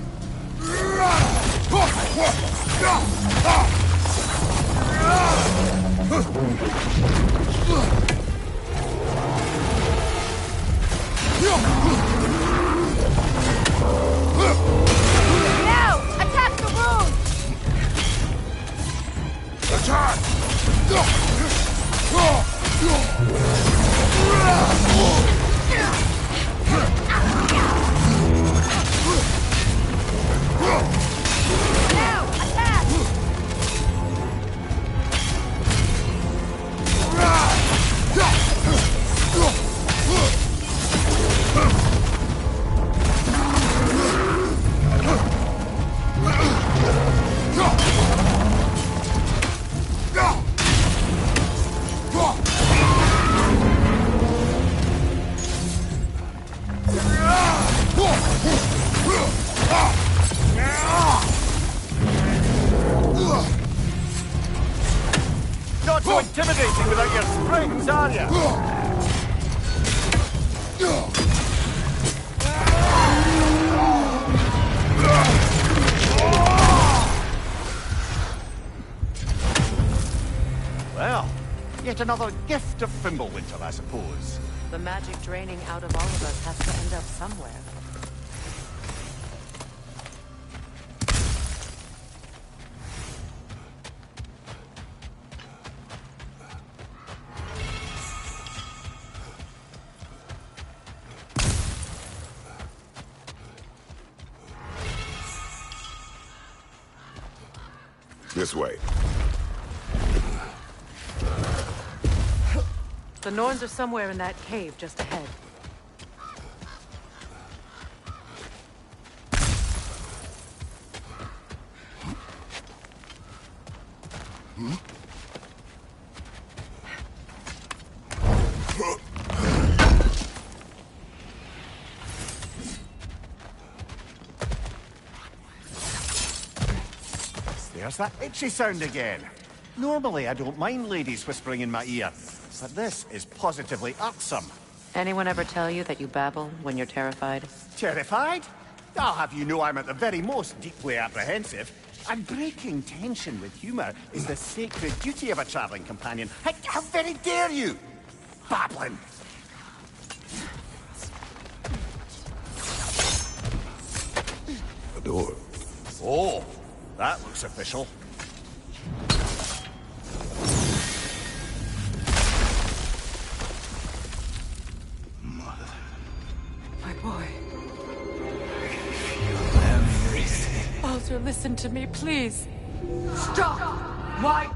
Now, attack the rune! Attack! Now, attack! Not so intimidating without your springs, are you? Well, yet another gift of Fimbulwinter, I suppose. The magic draining out of all of us has to end up somewhere. This way. The Norns are somewhere in that cave just ahead. There's that itchy sound again. Normally, I don't mind ladies whispering in my ear, but this is positively irksome. Anyone ever tell you that you babble when you're terrified? Terrified? I'll have you know I'm at the very most deeply apprehensive. And breaking tension with humor is the sacred duty of a traveling companion. How very dare you! Babbling! The door. Oh, that looks official. My boy. Baldur, listen to me, please. Stop! Why?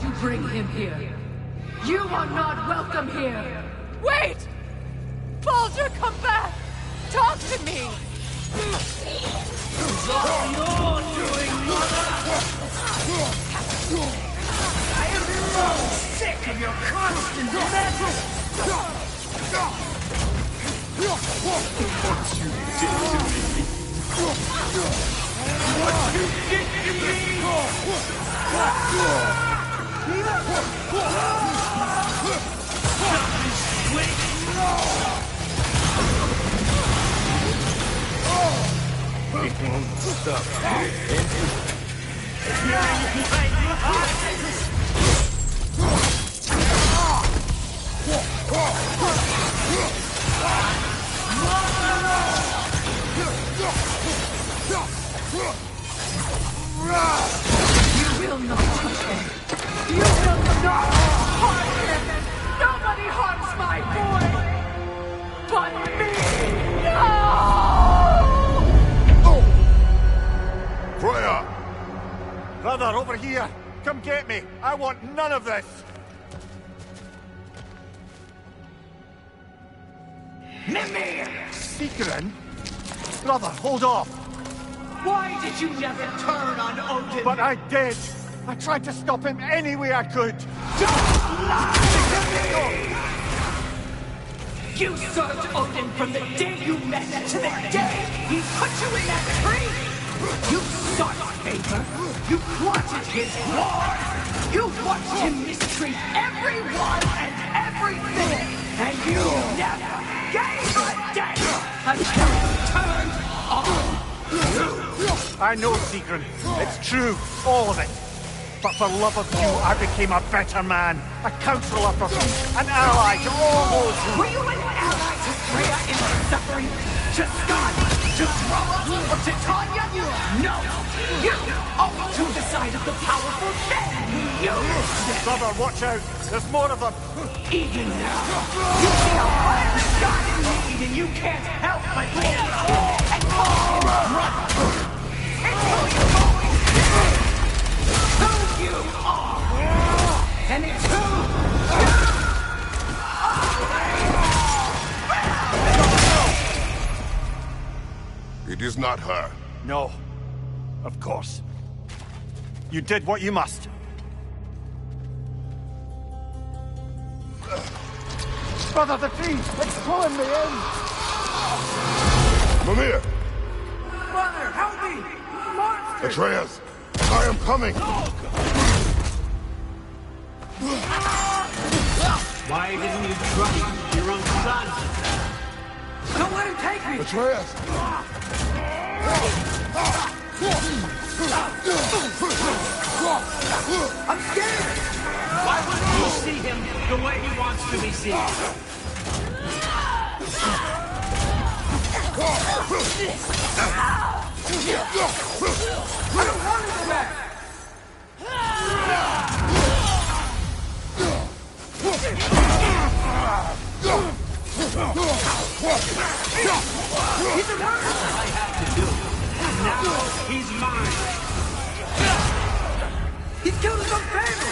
You bring him here. You are not welcome here. Wait! Baldur, come back! Talk to me! It's all you're doing, mother! I am so sick of your constant mess! What you did to me! What you did to me! It won't stop. You will not touch him. You will not harm him. Nobody harms my boy but me. No! Freya! Brother, over here! Come get me! I want none of this! Mimir! Secret? Brother, hold off! Why did you never turn on Odin? But I did! I tried to stop him any way I could! Don't lie to me! You served Odin from the day you met to the day he put you in that tree! You sought favor! You wanted his war! You watched him mistreat everyone and everything! And you never gave a damn until you turned on I know, Secret. It's true, all of it. But for love of you, I became a better man, a counselor for peace, an ally to all those who... Were you an ally to Freya in her suffering? To Scott? To Thrall? Or to Tanya? No! You always took the side of the powerful, then you used them! Brother, watch out! There's more of them! Even now, you see a violent God in need and you can't help but lean and call him brother! It's who you've always been! Who you are! And it's who It is not her. No. Of course. You did what you must. Brother, the tree! It's pulling me in! Mimir! Mother, help me! Monster! Atreus! I am coming! Why didn't you trust your own son? Don't let him take me! Atreus! I'm scared! Why wouldn't you see him the way he wants to be seen? I don't want him back!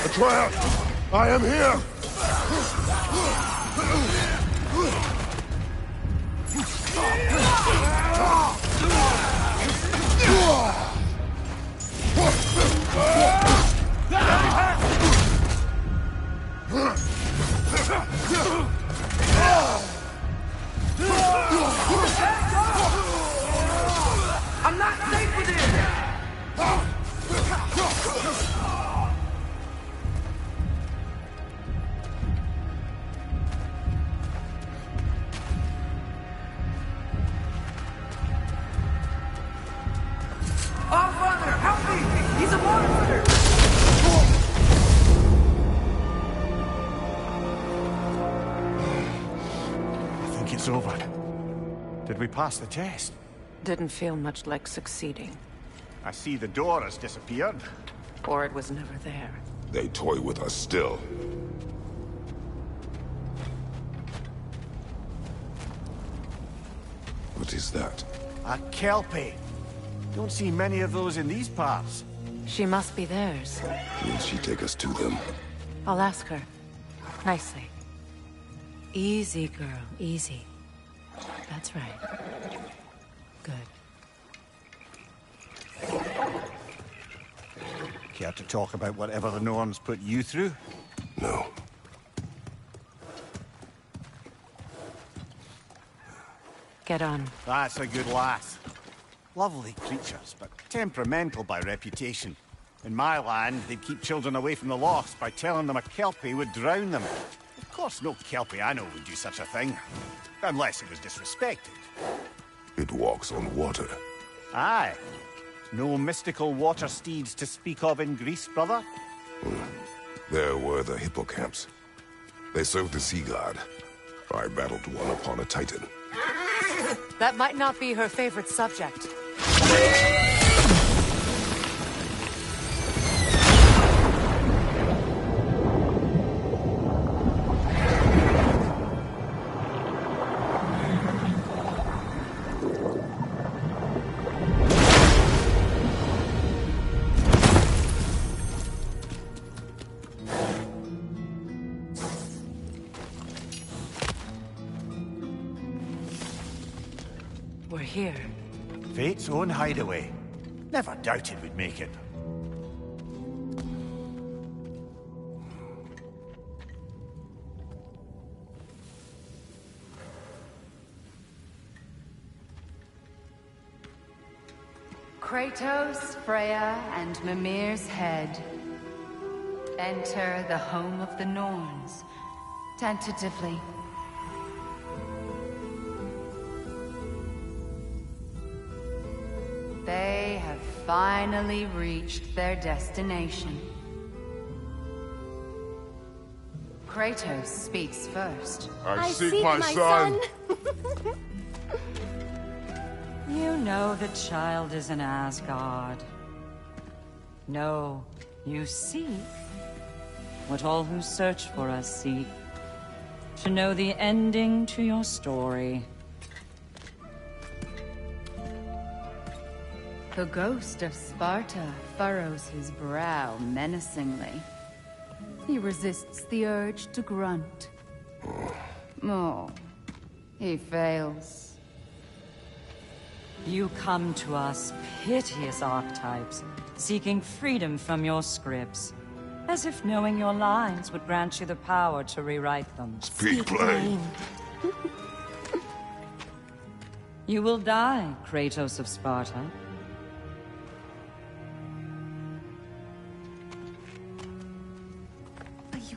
Atreus, I am here! I'm not safe with it! Oh, Father, help me! He's a monster! I think it's over. Did we pass the test? Didn't feel much like succeeding. I see the door has disappeared. Or it was never there. They toy with us still. What is that? A Kelpie. Don't see many of those in these parts. She must be theirs. Will she take us to them? I'll ask her. Nicely. Easy, girl. Easy. That's right. Good. Care to talk about whatever the Norns put you through? No. Get on. That's a good lass. Lovely creatures, but temperamental by reputation. In my land, they'd keep children away from the lost by telling them a Kelpie would drown them. Of course, no Kelpie I know would do such a thing. Unless it was disrespected. It walks on water. Aye. No mystical water steeds to speak of in Greece, brother? There were the hippocamps. They served the sea god. I battled one upon a titan. That might not be her favorite subject. We're here. Fate's own hideaway. Never doubted we'd make it. Kratos, Freya, and Mimir's head. Enter the home of the Norns. Tentatively. They have finally reached their destination. Kratos speaks first. I seek my son. You know the child is in Asgard. No, you seek what all who search for us seek. To know the ending to your story. The ghost of Sparta furrows his brow menacingly. He resists the urge to grunt. Oh, he fails. You come to us, piteous archetypes, seeking freedom from your scripts. As if knowing your lines would grant you the power to rewrite them. Speak plain. You will die, Kratos of Sparta.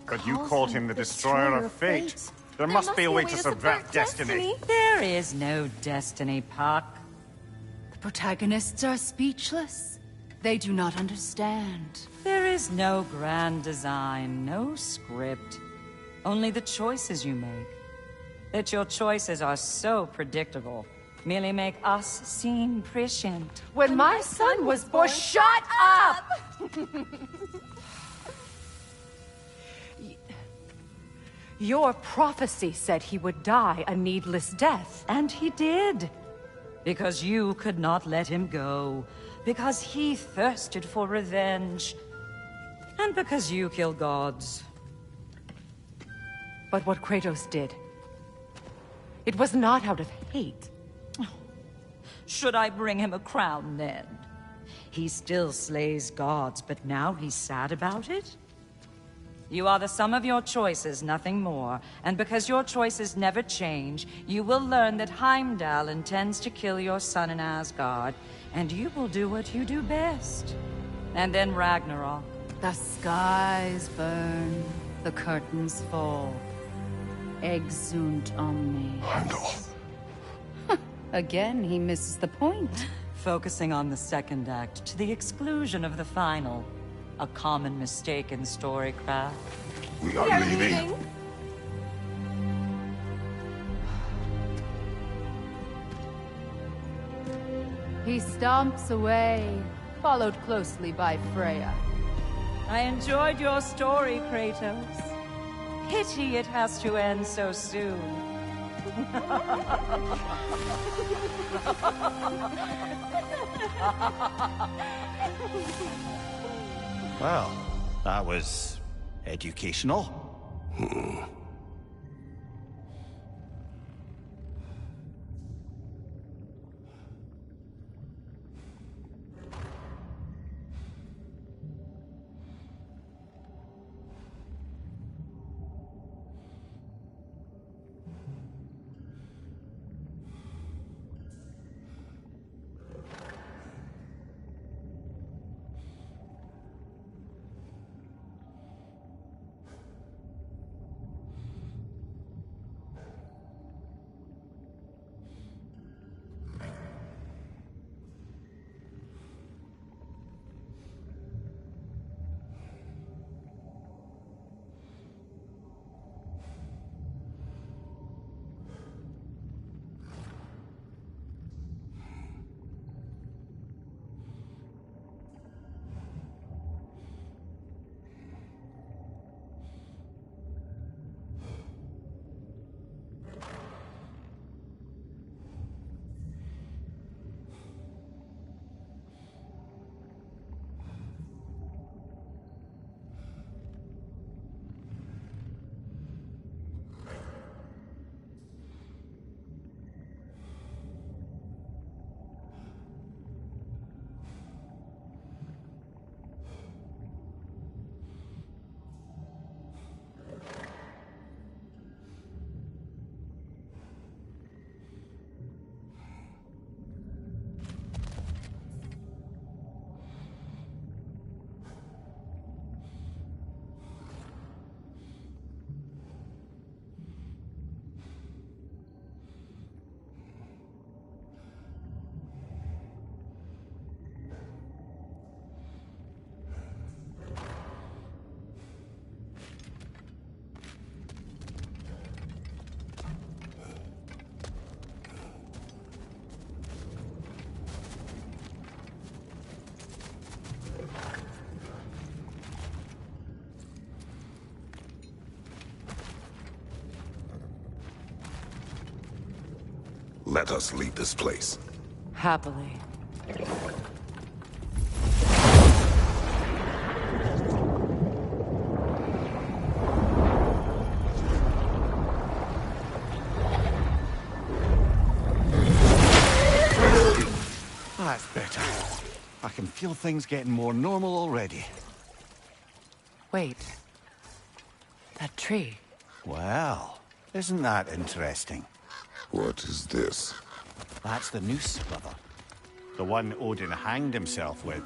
But you called him the Destroyer of Fate. There must be a way to subvert destiny. There is no destiny, Puck. The protagonists are speechless. They do not understand. There is no grand design, no script. Only the choices you make. That your choices are so predictable merely make us seem prescient. When my son was born... Shut up! Your prophecy said he would die a needless death. And he did. Because you could not let him go. Because he thirsted for revenge. And because you kill gods. But what Kratos did, it was not out of hate. Should I bring him a crown then? He still slays gods, but now he's sad about it? You are the sum of your choices, nothing more. And because your choices never change, you will learn that Heimdall intends to kill your son in Asgard, and you will do what you do best. And then Ragnarok. The skies burn, the curtains fall. Exunt omnes. Heimdall. Again, he misses the point. Focusing on the second act to the exclusion of the final. A common mistake in storycraft. We are leaving. He stomps away, followed closely by Freya. I enjoyed your story, Kratos. Pity it has to end so soon. Well, that was educational. Let us leave this place. Happily. That's better. I can feel things getting more normal already. Wait. That tree. Well, isn't that interesting? What is this? That's the noose, brother. The one Odin hanged himself with.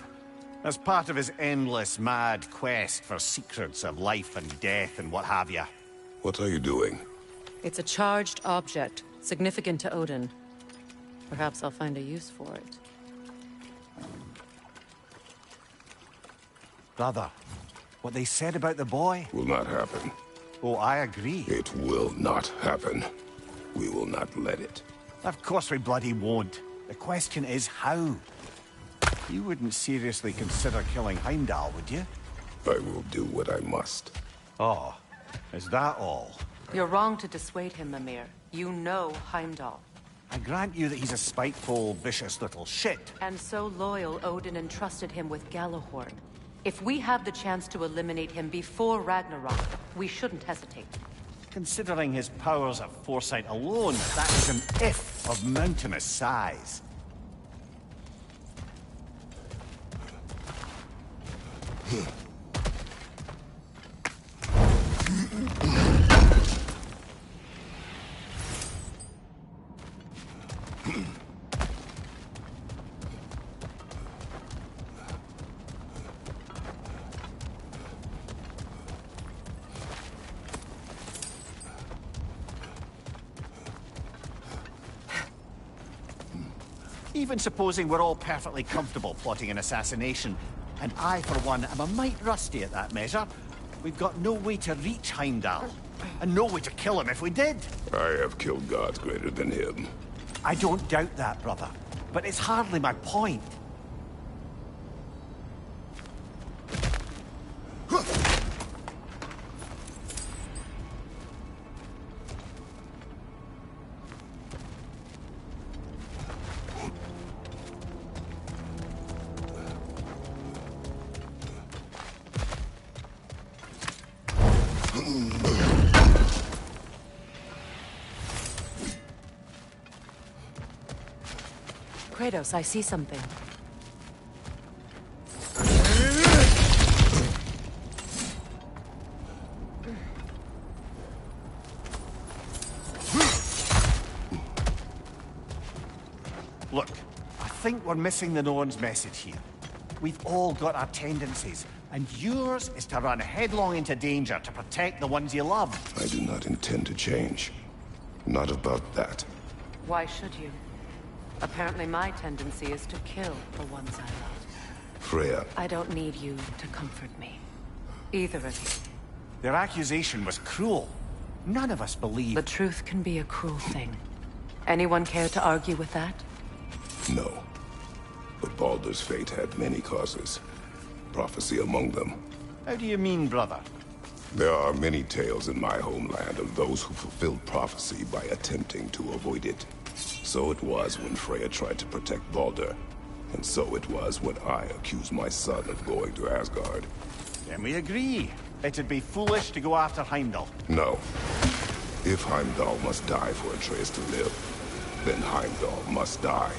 As part of his endless, mad quest for secrets of life and death and what have you. What are you doing? It's a charged object, significant to Odin. Perhaps I'll find a use for it. Brother, what they said about the boy? Will not happen. Oh, I agree. It will not happen. We will not let it. Of course we bloody won't. The question is how? You wouldn't seriously consider killing Heimdall, would you? I will do what I must. Oh, is that all? You're wrong to dissuade him, Mimir. You know Heimdall. I grant you that he's a spiteful, vicious little shit. And so loyal, Odin entrusted him with Gjallarhorn. If we have the chance to eliminate him before Ragnarok, we shouldn't hesitate. Considering his powers of foresight alone, that is an if of mountainous size. Even supposing we're all perfectly comfortable plotting an assassination, and I, for one, am a mite rusty at that measure, we've got no way to reach Heimdall, and no way to kill him if we did. I have killed gods greater than him. I don't doubt that, brother, but it's hardly my point. Kratos, I see something. Look, I think we're missing the Norn's message here. We've all got our tendencies, and yours is to run headlong into danger to protect the ones you love. I do not intend to change. Not about that. Why should you? Apparently my tendency is to kill the ones I love. Freya. I don't need you to comfort me. Either of you. Their accusation was cruel. None of us believe... The truth can be a cruel thing. Anyone care to argue with that? No. But Baldur's fate had many causes. Prophecy among them. How do you mean, brother? There are many tales in my homeland of those who fulfilled prophecy by attempting to avoid it. So it was when Freya tried to protect Baldur. And so it was when I accused my son of going to Asgard. Then we agree. It'd be foolish to go after Heimdall. No. If Heimdall must die for Atreus to live, then Heimdall must die.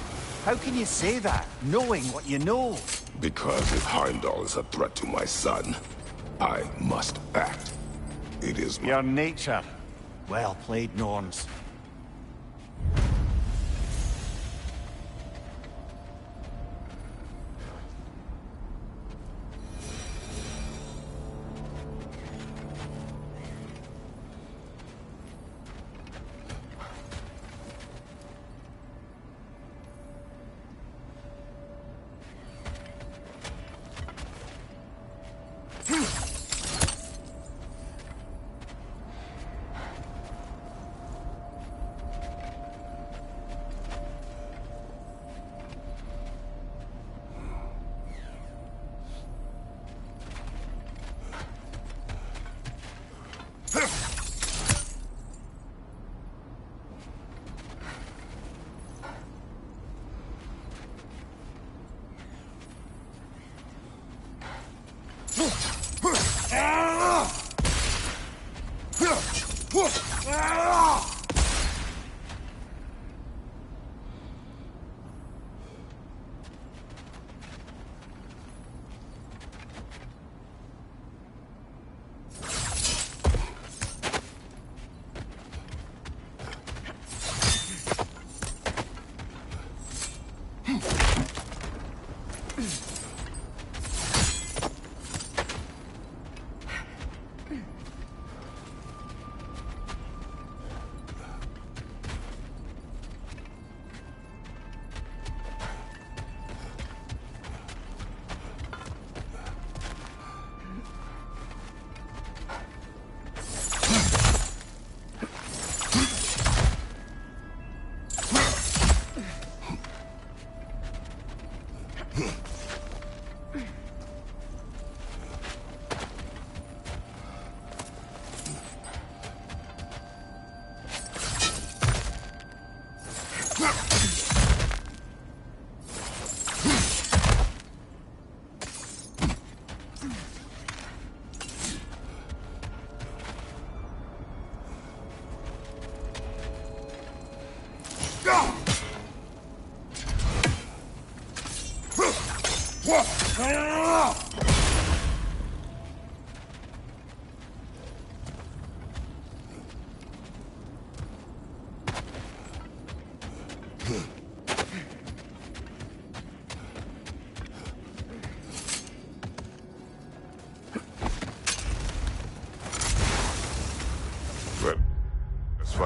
How can you say that, knowing what you know? Because if Heimdall is a threat to my son, I must act. It is your nature. Well played, Norns.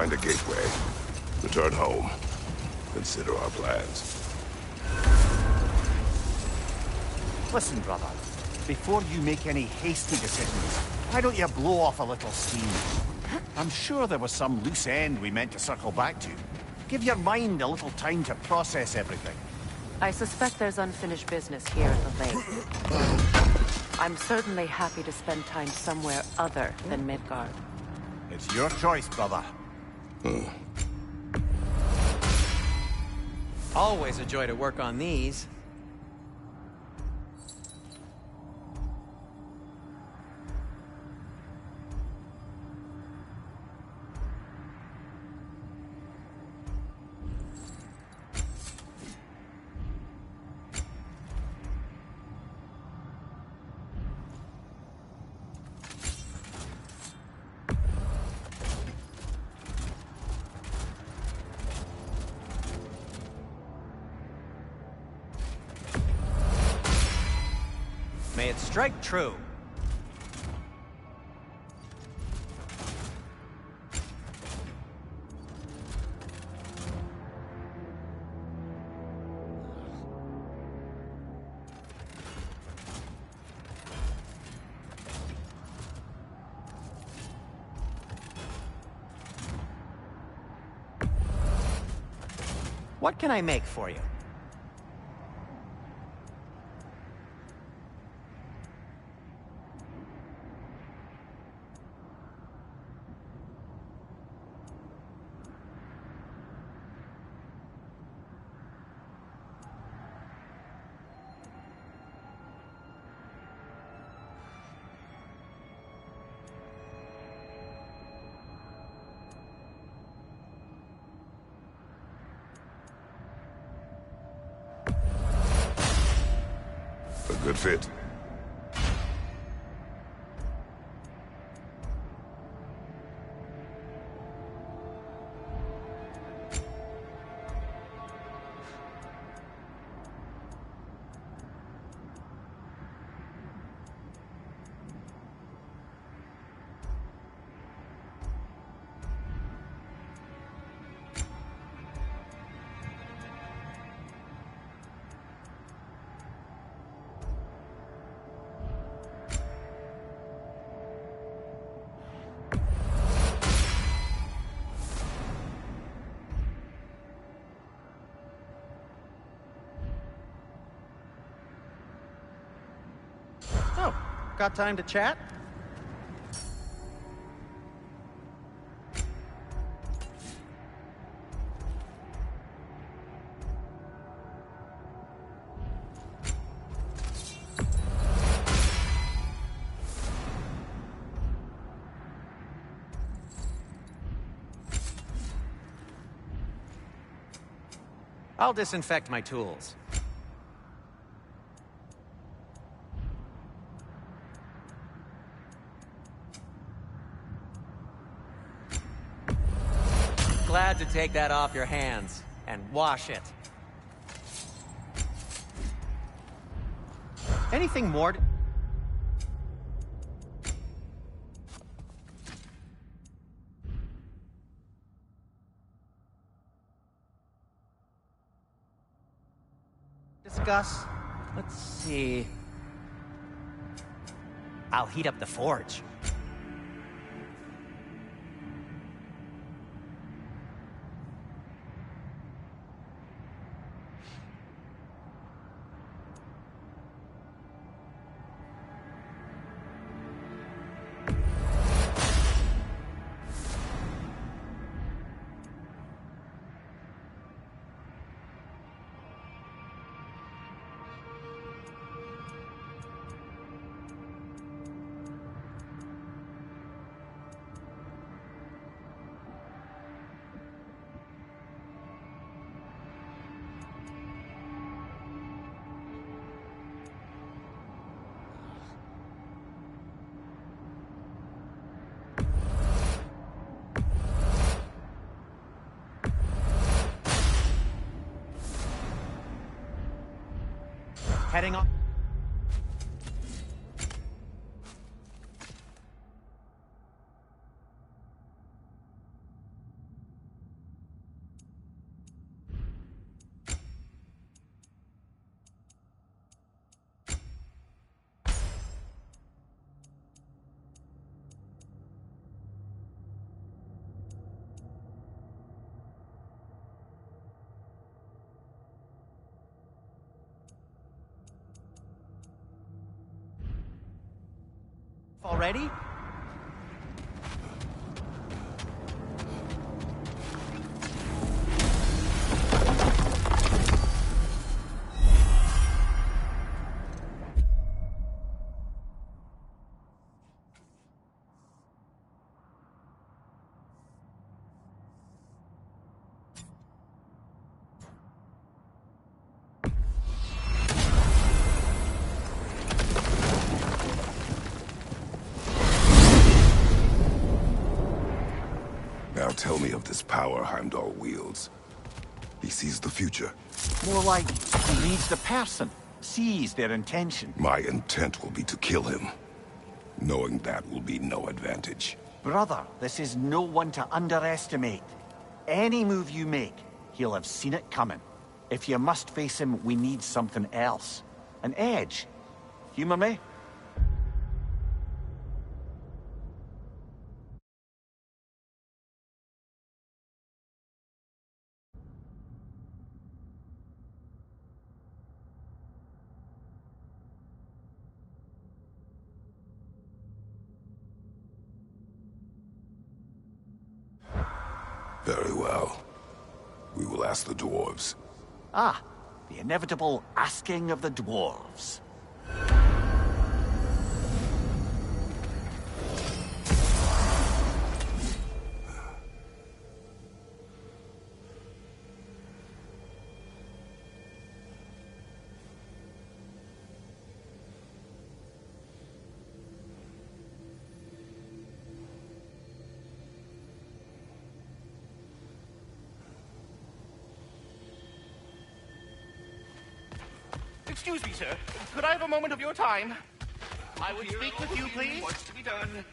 find a gateway. Return home. Consider our plans. Listen, brother. Before you make any hasty decisions, why don't you blow off a little steam? I'm sure there was some loose end we meant to circle back to. Give your mind a little time to process everything. I suspect there's unfinished business here at the lake. I'm certainly happy to spend time somewhere other than Midgard. It's your choice, brother. Always a joy to work on these. May it strike true. What can I make for you? A good fit. Oh, got time to chat? I'll disinfect my tools. Glad to take that off your hands and wash it. Anything more to... discuss? Let's see. I'll heat up the forge. Heading on. already? Now tell me of this power Heimdall wields. He sees the future. More like he reads the person, sees their intention. My intent will be to kill him. Knowing that will be no advantage. Brother, this is no one to underestimate. Any move you make, he'll have seen it coming. If you must face him, we need something else. An edge. Humor me? Very well. We will ask the dwarves. Ah, the inevitable asking of the dwarves. Excuse me, sir. Could I have a moment of your time? I would speak with you, please. What's to be done?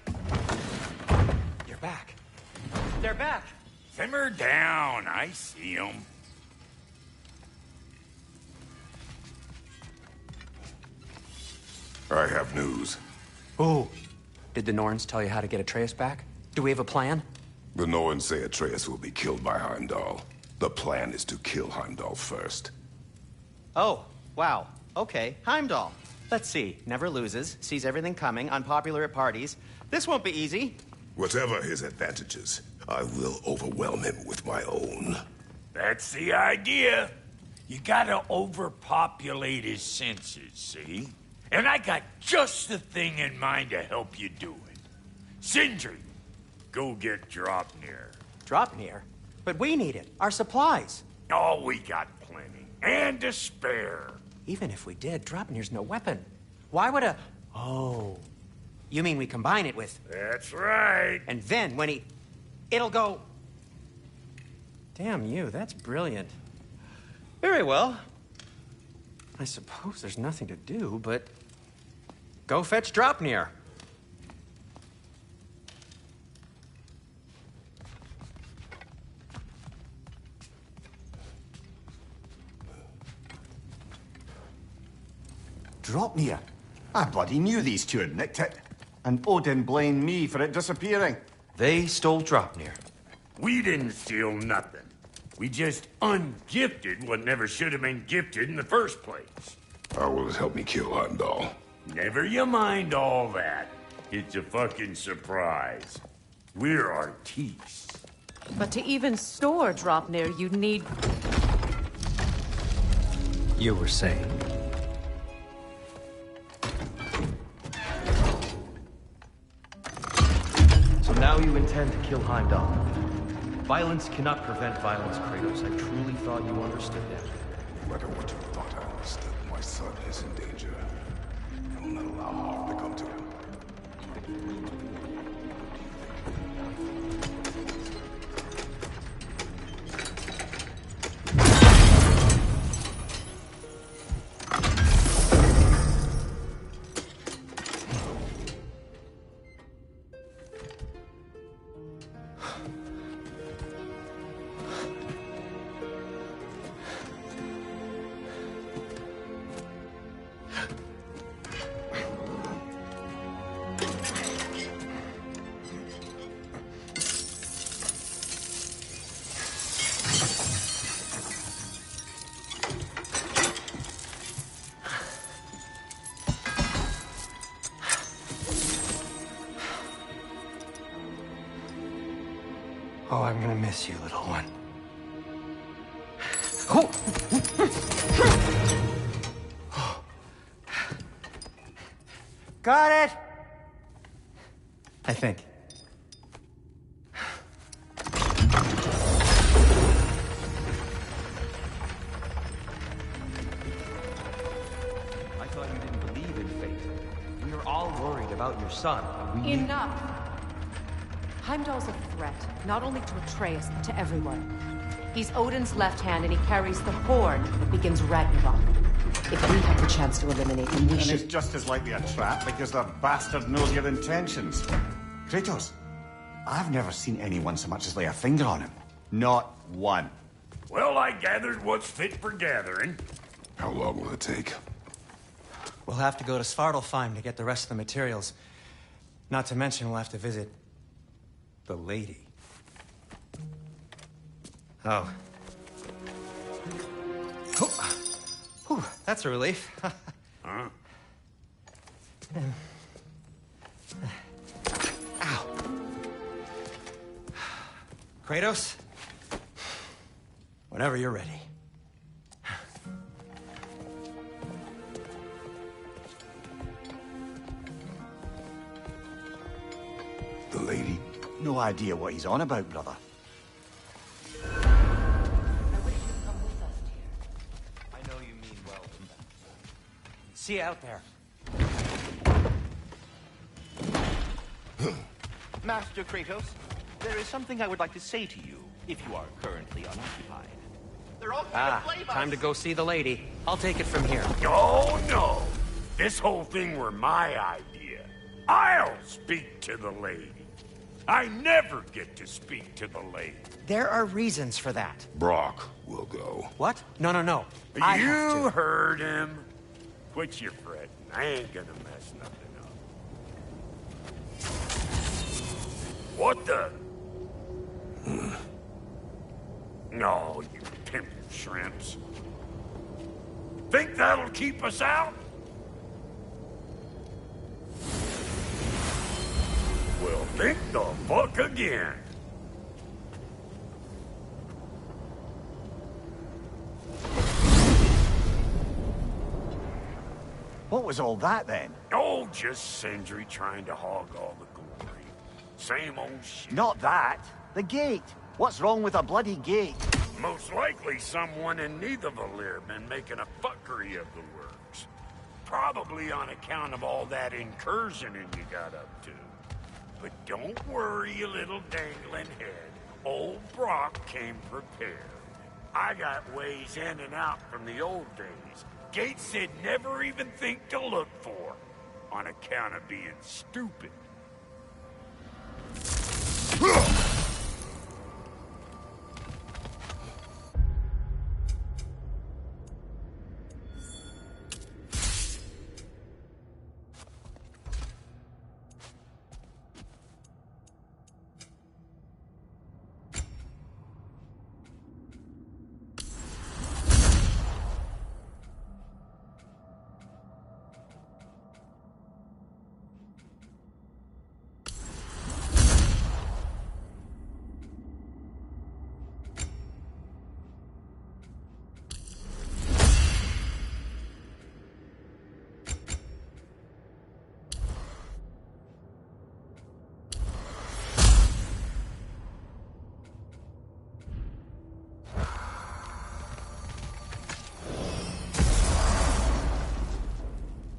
You're back. They're back. Simmer down. I see them. I have news. Oh. Did the Norns tell you how to get Atreus back? Do we have a plan? The Norns say Atreus will be killed by Heimdall. The plan is to kill Heimdall first. Oh, wow. Okay, Heimdall. Let's see. Never loses, sees everything coming, unpopular at parties. This won't be easy. Whatever his advantages, I will overwhelm him with my own. That's the idea. You gotta overpopulate his senses, see? And I got just the thing in mind to help you do it. Sindri, go get Draupnir. Draupnir? But we need it. Our supplies. Oh, we got plenty. And to spare. Even if we did, Draupnir's no weapon. Why would a... Oh. You mean we combine it with... That's right. And then when he... It'll go... Damn you, that's brilliant. Very well. I suppose there's nothing to do, but... Go fetch Draupnir. Draupnir. I bloody knew these two had nicked it. And Odin blamed me for it disappearing. They stole Draupnir. We didn't steal nothing. We just ungifted what never should have been gifted in the first place. How will it help me kill Heimdall? Never you mind all that. It's a fucking surprise. We're artistes. But to even store Draupnir, you'd need... You were saying? So now you intend to kill Heimdall. Violence cannot prevent violence, Kratos. I truly thought you understood that. No matter what you thought I understood, my son is in danger. I will not allow harm to come to him. Oh, I'm gonna miss you, little one. Got it! I think. I thought you didn't believe in fate. We were all worried about your son. We Enough! Heimdall's a threat, not only to Atreus, but to everyone. He's Odin's left hand, and he carries the horn that begins Ragnarok. If we have the chance to eliminate him, we And should... it's just as likely a trap because the bastard knows your intentions. Kratos, I've never seen anyone so much as lay a finger on him. Not one. Well, I gathered what's fit for gathering. How long will it take? We'll have to go to Svartalfheim to get the rest of the materials. Not to mention we'll have to visit... the lady. Oh. Whew, that's a relief. Huh? Ow. Kratos? Whenever you're ready. The lady? No idea what he's on about, brother. I know you mean well. See you out there. Master Kratos, there is something I would like to say to you, if you are currently unoccupied. They're all Time to go see the lady. I'll take it from here. Oh, no. This whole thing were my idea. I'll speak to the lady. I never get to speak to the lady. There are reasons for that. Brock will go. What? No, no, no. I have You to. heard him. Quit your fretting. I ain't gonna mess nothing up. What the? No, you pimp shrimps. Think that'll keep us out? Well, think the fuck again. What was all that then? Oh, just Sindri trying to hog all the glory. Same old shit. Not that. The gate. What's wrong with a bloody gate? Most likely someone in Nidavellir been making a fuckery of the works. Probably on account of all that incursioning you got up to. But don't worry, you little dangling head. Old Brock came prepared. I got ways in and out from the old days. Gates they'd never even think to look for, on account of being stupid.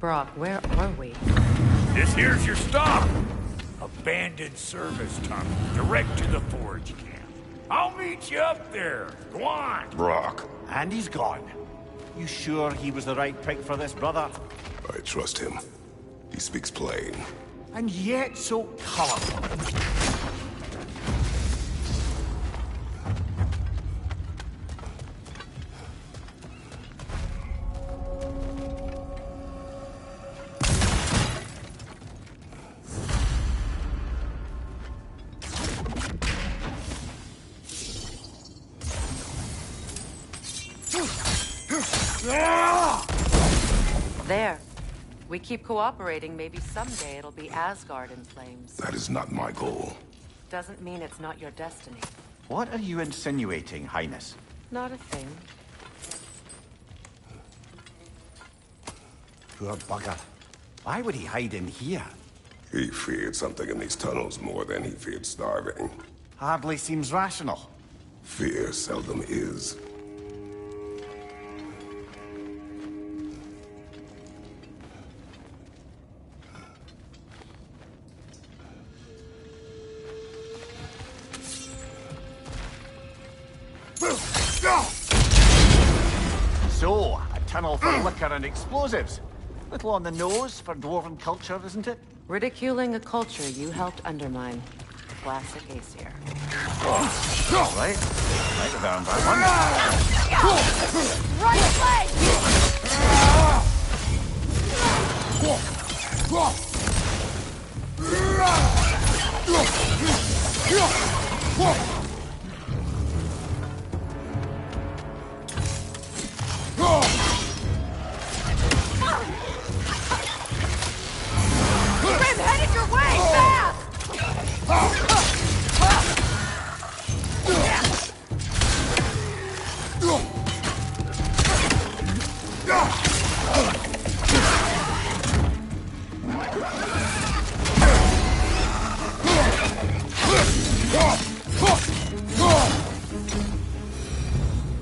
Brock, where are we? This here's your stop. Abandoned service tunnel, direct to the forge camp. I'll meet you up there. Go on. Brock. And he's gone. You sure he was the right pick for this, brother? I trust him. He speaks plain. And yet so colorful. There. We keep cooperating, maybe someday it'll be Asgard in flames. That is not my goal. Doesn't mean it's not your destiny. What are you insinuating, Highness? Not a thing. Poor bugger. Why would he hide in here? He feared something in these tunnels more than he feared starving. Hardly seems rational. Fear seldom is. So, a tunnel for liquor and explosives. Little on the nose for dwarven culture, isn't it? Ridiculing a culture you helped undermine. Classic Aesir. All right. Might have earned that one. Right leg! Grim, headed your way! Fast!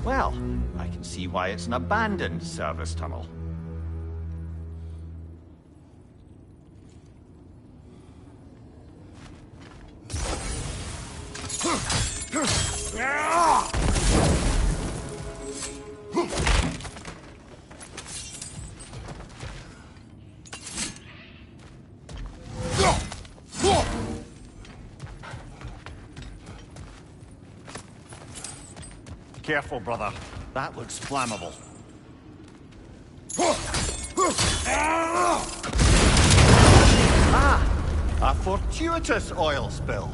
Well, I can see why it's an abandoned service tunnel. Careful, brother. That looks flammable. Ah! A fortuitous oil spill.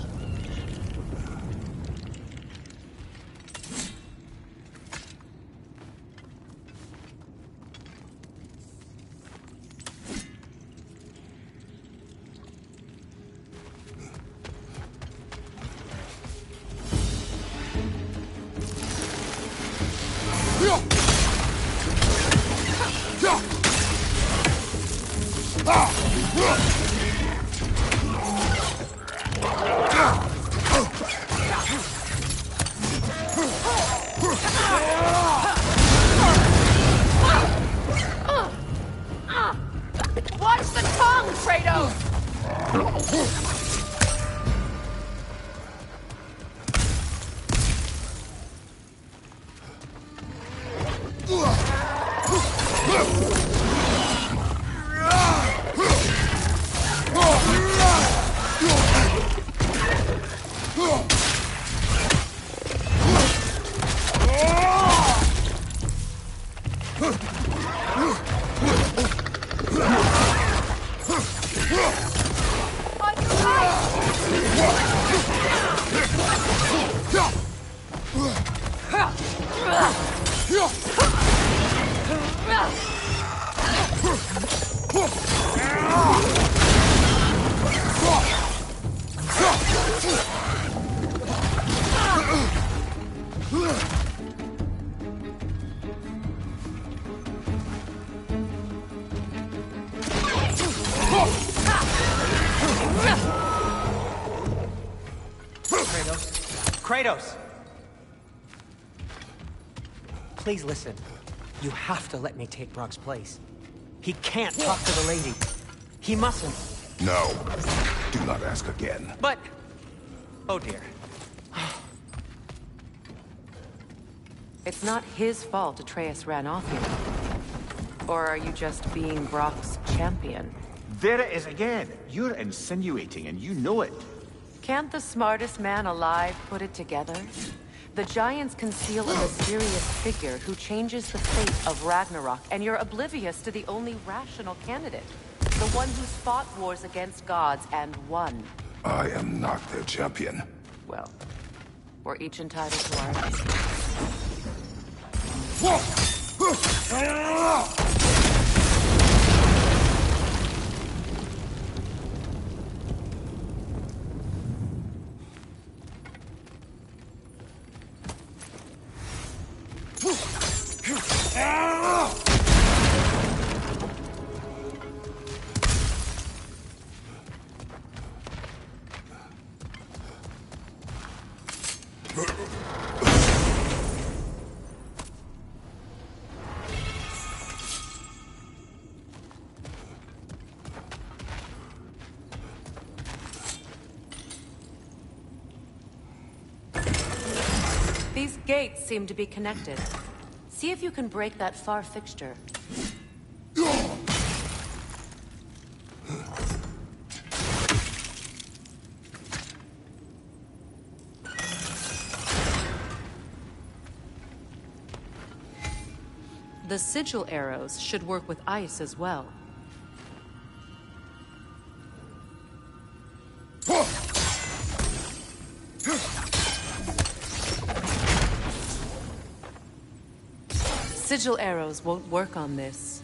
Watch the tongue, Kratos! Kratos! Please listen. You have to let me take Brock's place. He can't talk to the lady. He mustn't. No. Do not ask again. But... Oh dear. It's not his fault Atreus ran off here. Or are you just being Brock's champion? There it is again. You're insinuating and you know it. Can't the smartest man alive put it together? The Giants conceal a mysterious figure who changes the fate of Ragnarok, and you're oblivious to the only rational candidate. The one who's fought wars against gods and won. I am not their champion. Well, we're each entitled to our... gates seem to be connected. See if you can break that far fixture. The sigil arrows should work with ice as well. Sigil arrows won't work on this.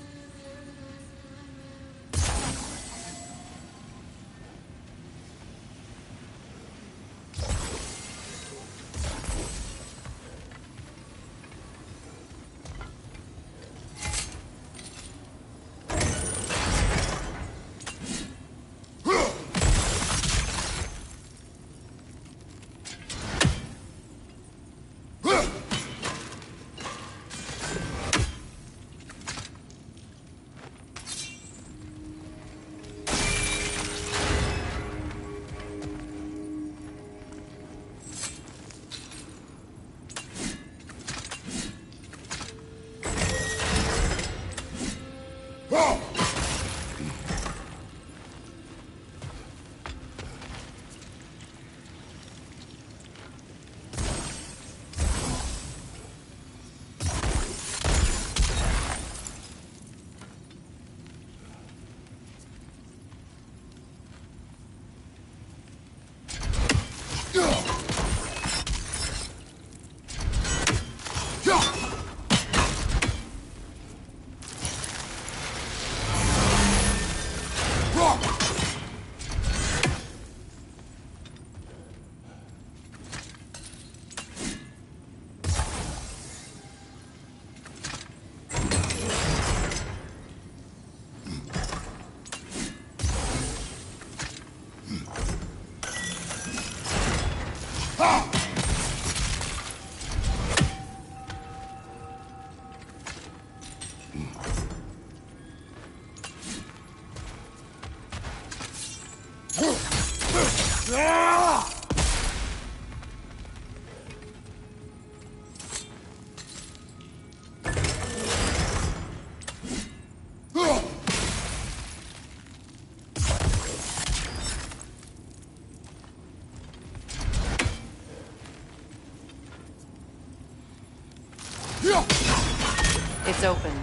It's open.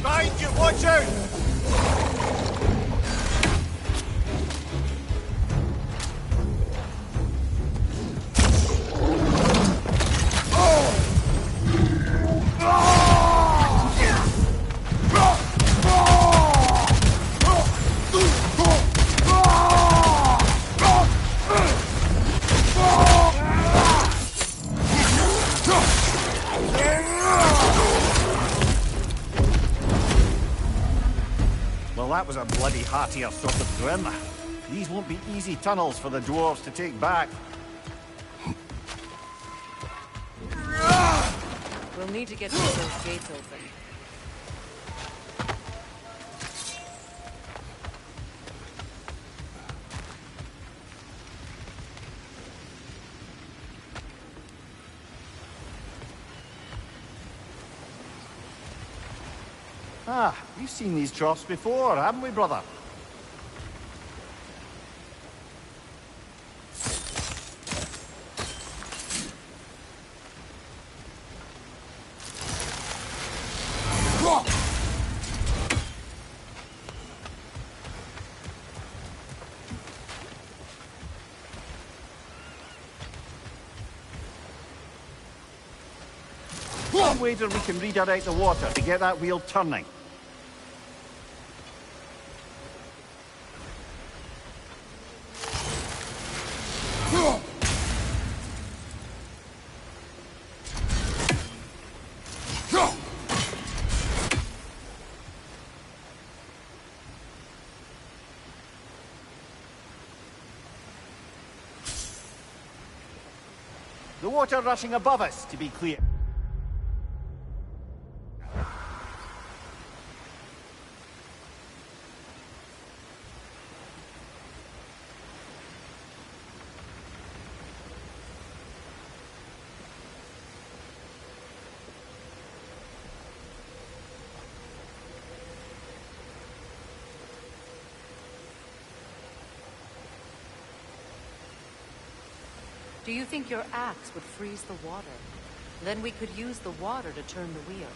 Behind you, watch out! Well, that was a bloody heartier sort of grin. These won't be easy tunnels for the dwarves to take back. We'll need to get one of those gates open. Ah, we've seen these troughs before, haven't we, brother? Some wager we can redirect the water to get that wheel turning. The water rushing above us, to be clear. Do you think your axe would freeze the water? Then we could use the water to turn the wheel.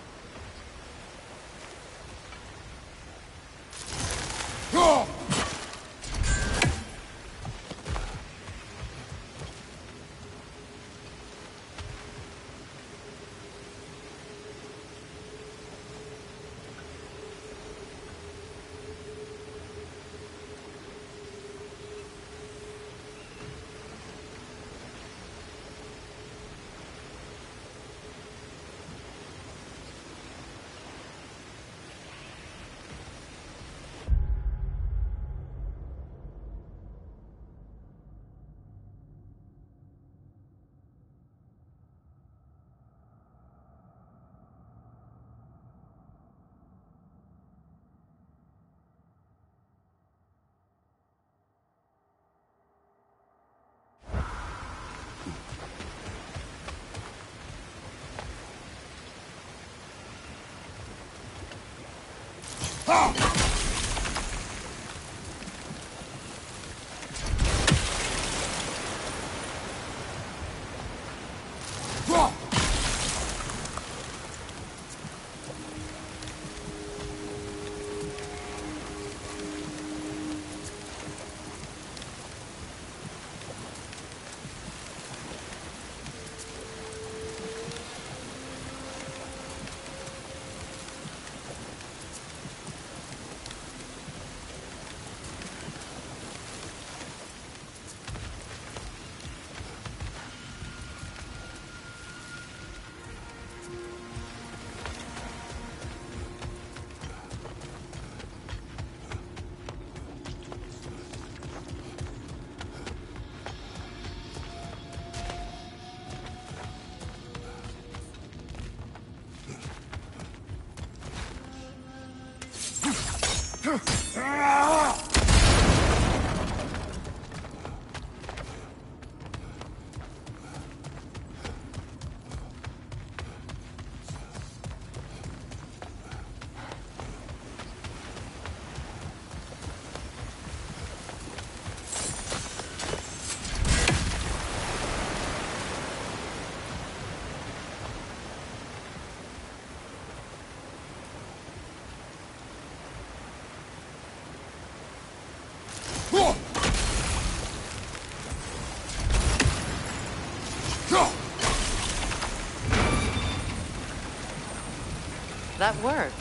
That worked.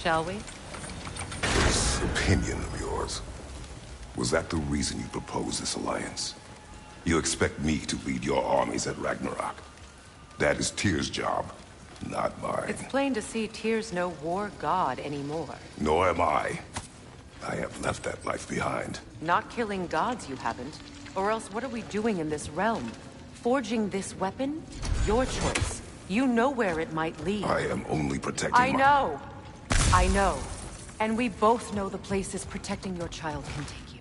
Shall we? This opinion of yours, was that the reason you proposed this alliance? You expect me to lead your armies at Ragnarok? That is Tyr's job, not mine. It's plain to see Tyr's no war god anymore. Nor am I. I have left that life behind. Not killing gods, you haven't. Or else what are we doing in this realm? Forging this weapon? Your choice. You know where it might lead. I am only protecting I know. I know. And we both know the places protecting your child can take you.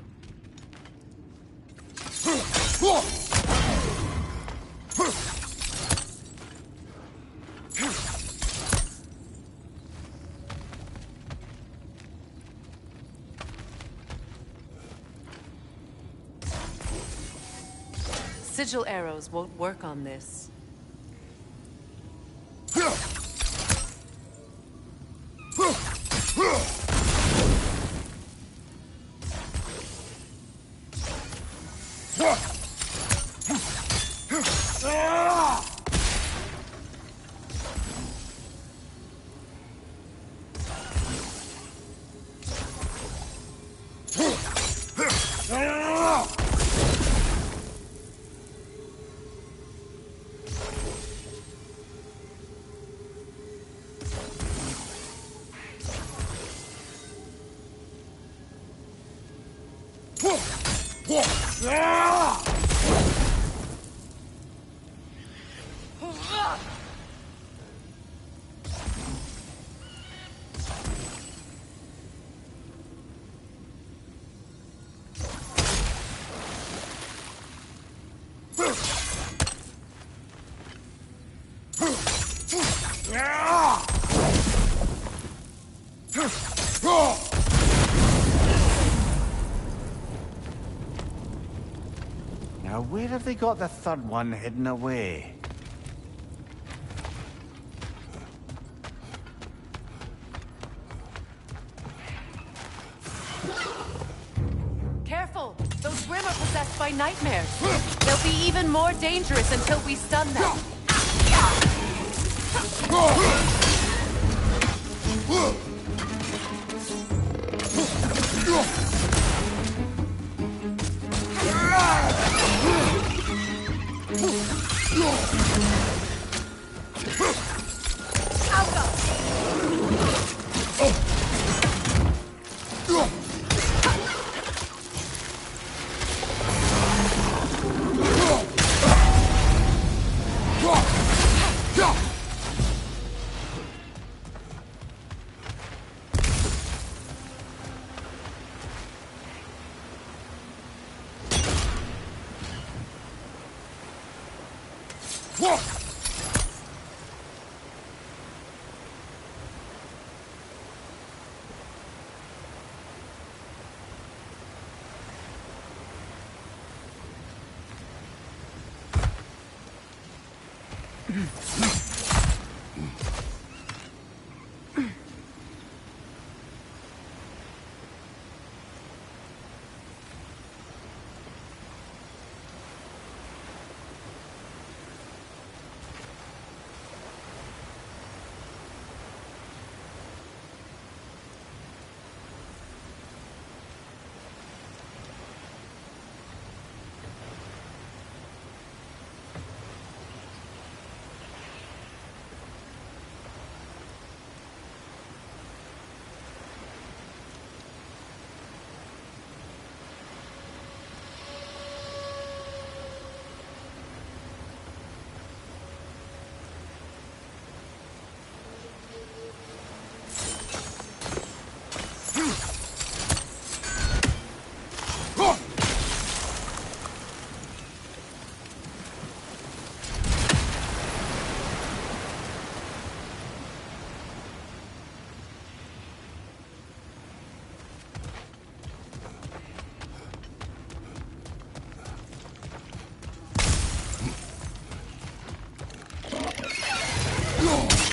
Sigil arrows won't work on this. Now, where have they got the third one hidden away? Careful! Those Grimm are possessed by nightmares. They'll be even more dangerous until we stun them.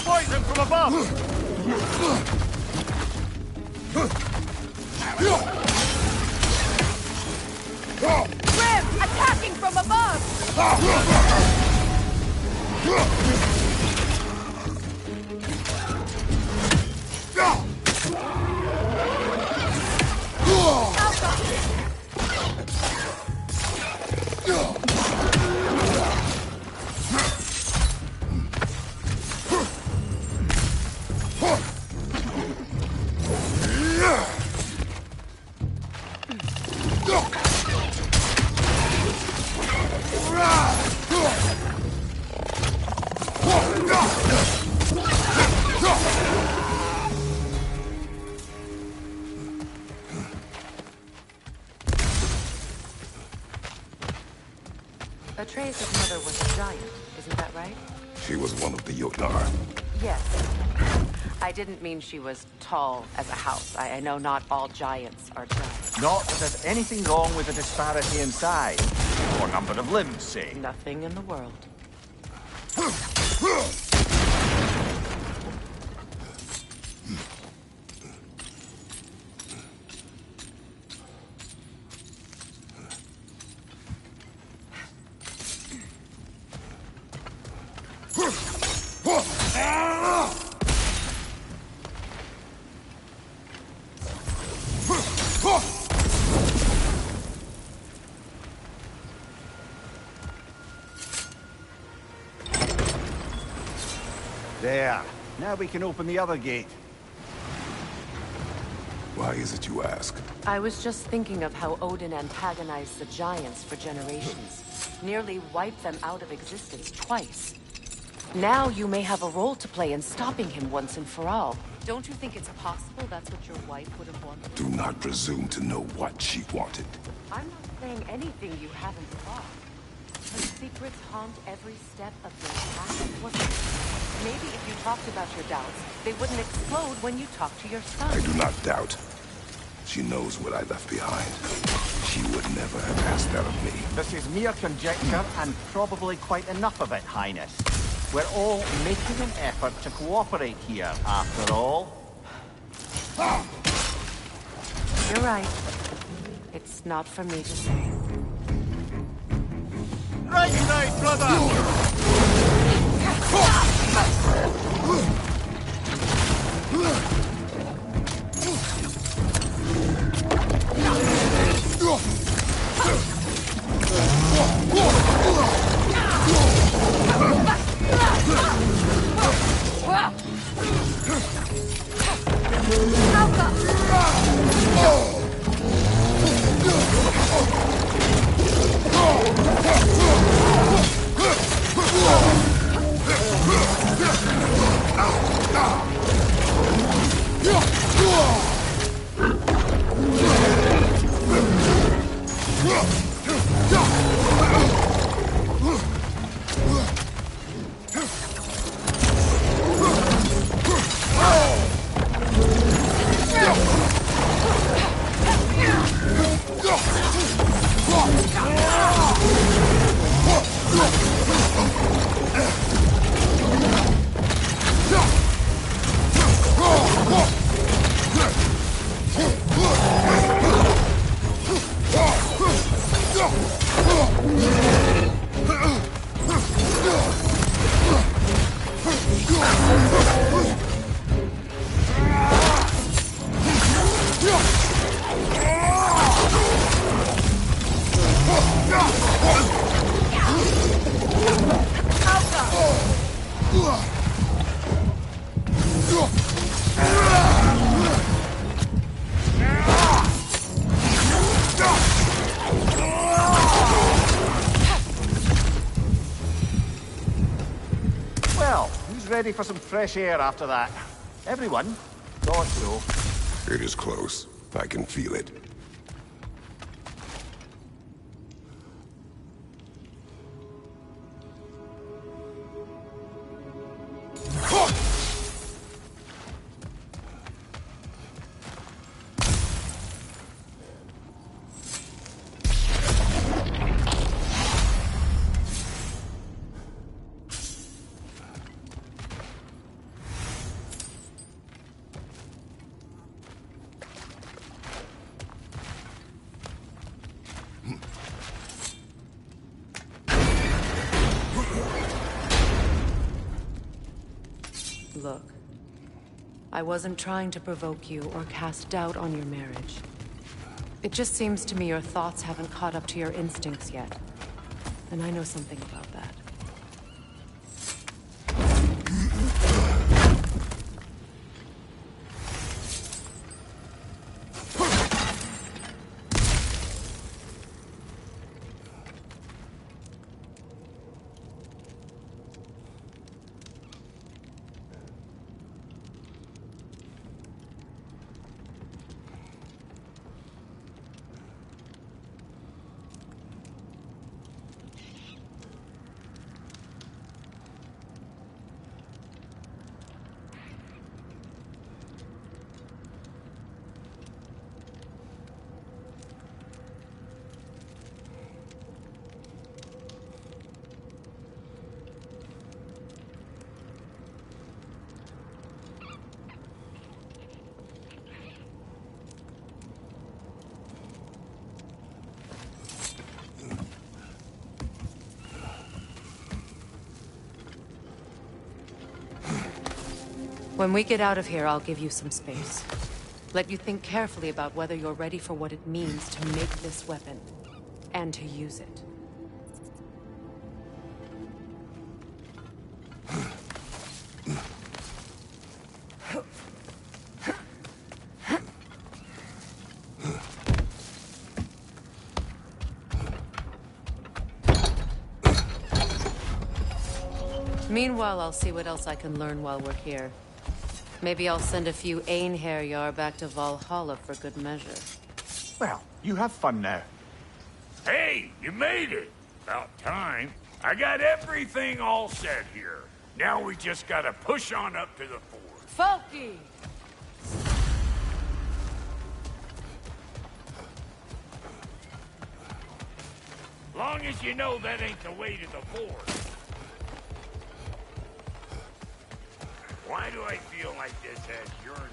Poison from above! Grim, attacking from above! Atreus' mother was a giant, isn't that right? She was one of the Jotnar. Yes. I didn't mean she was tall as a house. I know not all giants are giants. Not that there's anything wrong with a disparity in size, or number of limbs, say. Nothing in the world. There. Now we can open the other gate. Why is it you ask? I was just thinking of how Odin antagonized the giants for generations. Nearly wiped them out of existence twice. Now you may have a role to play in stopping him once and for all. Don't you think it's possible that's what your wife would have wanted? Do not presume to know what she wanted. I'm not saying anything you haven't thought. Her secrets haunt every step of your path, wasn't it? Maybe if you talked about your doubts, they wouldn't explode when you talk to your son. I do not doubt. She knows what I left behind. She would never have asked that of me. This is mere conjecture, and probably quite enough of it, Highness. We're all making an effort to cooperate here, after all. You're right. It's not for me to say. Right side, brother! Well, who's ready for some fresh air after that? Everyone? Thought so. It is close. I can feel it. Look, I wasn't trying to provoke you or cast doubt on your marriage. It just seems to me your thoughts haven't caught up to your instincts yet. And I know something about that. When we get out of here, I'll give you some space. Let you think carefully about whether you're ready for what it means to make this weapon, and to use it. Meanwhile, I'll see what else I can learn while we're here. Maybe I'll send a few Einherjar back to Valhalla for good measure. Well, you have fun now. Hey, you made it! About time. I got everything all set here. Now we just gotta push on up to the fort. Folky! Long as you know that ain't the way to the fort. Why do I feel like this has yearning?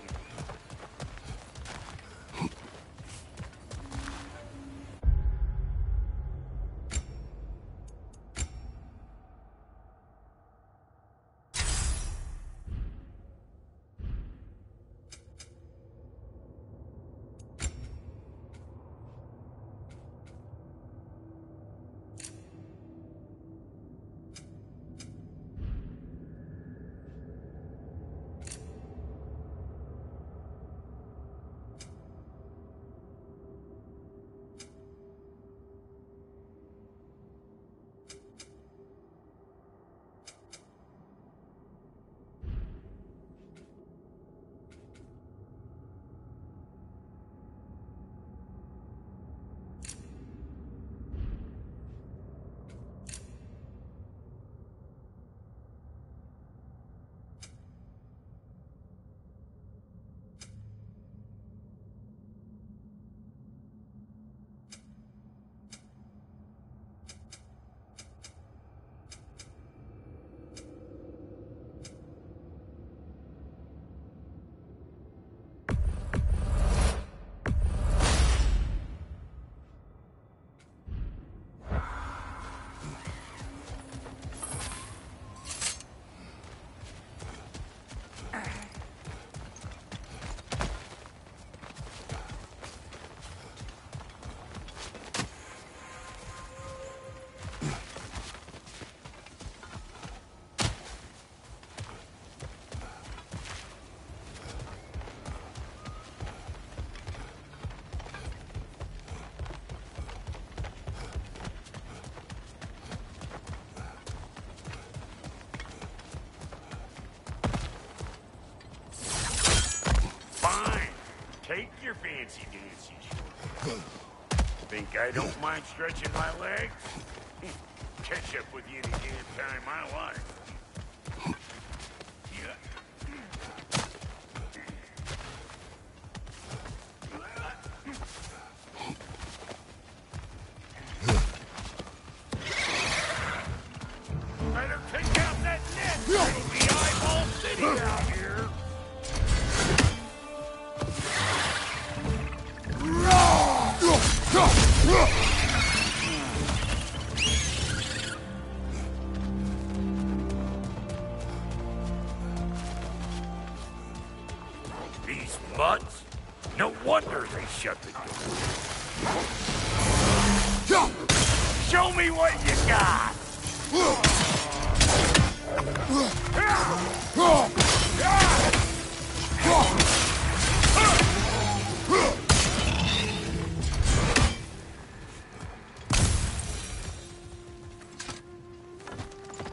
Take your fancy dances. Think I don't mind stretching my legs? Catch up with you any damn time I like. Better take out that net! It'll be eyeball city out here! These mutts? No wonder they shut the door. Show me what you got!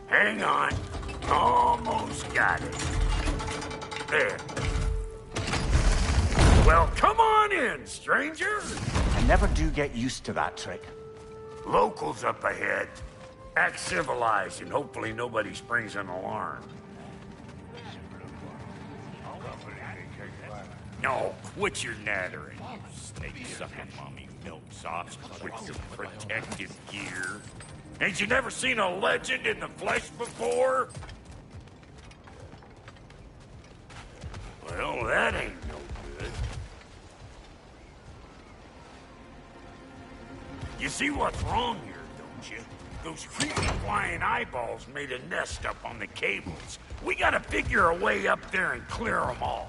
Hang on. Almost got it. There. Well, come on in, stranger. I never do get used to that trick. Locals up ahead. Act civilized, and hopefully nobody springs an alarm. No, quit your nattering, you snake-sucking mommy milksops with your protective gear. Ain't you never seen a legend in the flesh before? Well, that ain't no good. You see what's wrong here, don't you? Those creepy flying eyeballs made a nest up on the cables. We gotta figure a way up there and clear them all.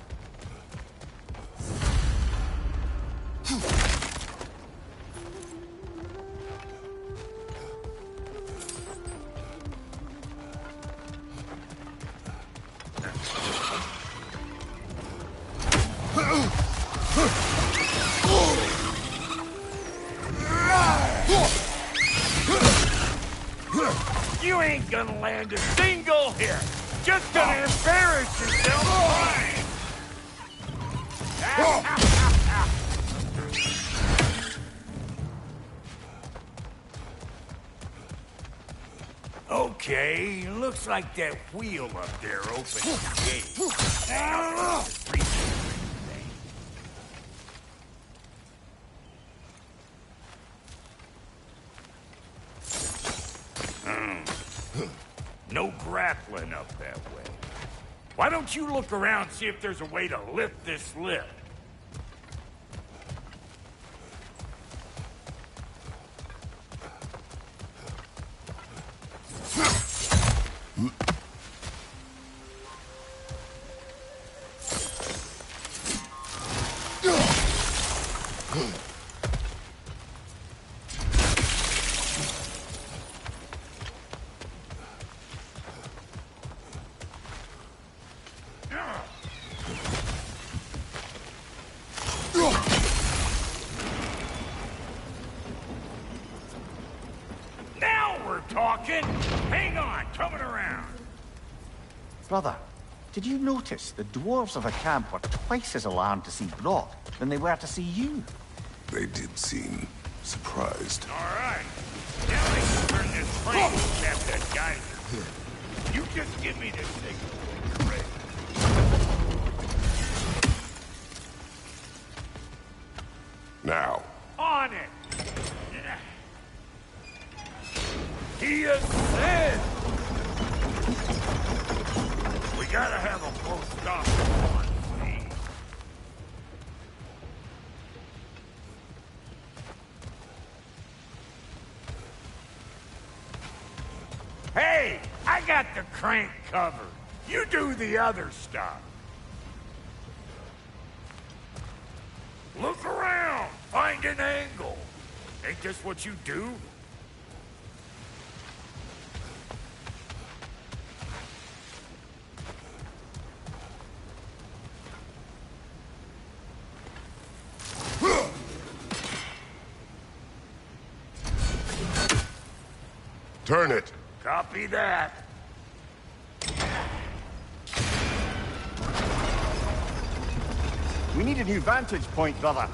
You ain't gonna land a single hit. Just gonna embarrass yourself. Okay, looks like that wheel up there opens the gate. No grappling up that way. Why don't you look around, see if there's a way to lift this lift? Talking? Hang on, coming around. Brother, did you notice the dwarves of the camp were twice as alarmed to see Brock than they were to see you? They did seem surprised. All right. Now they can turn this plane and tap that geyser. You just give me the signal when you're ready. Now. On it! He ascends! We gotta have a full stop on speed. Hey! I got the crank covered. You do the other stuff. Look around! Find an angle! Ain't this what you do? Turn it. Copy that. We need a new vantage point, brother.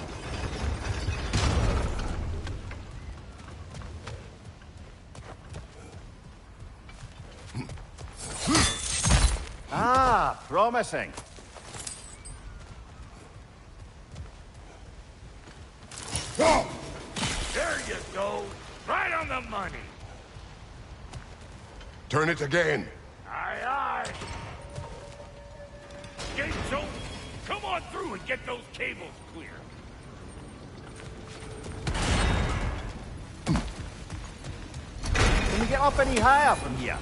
Ah, promising. There you go. Right on the money. Turn it again. Aye, aye. Gate's open. Come on through and get those cables clear. Can we get up any higher from here?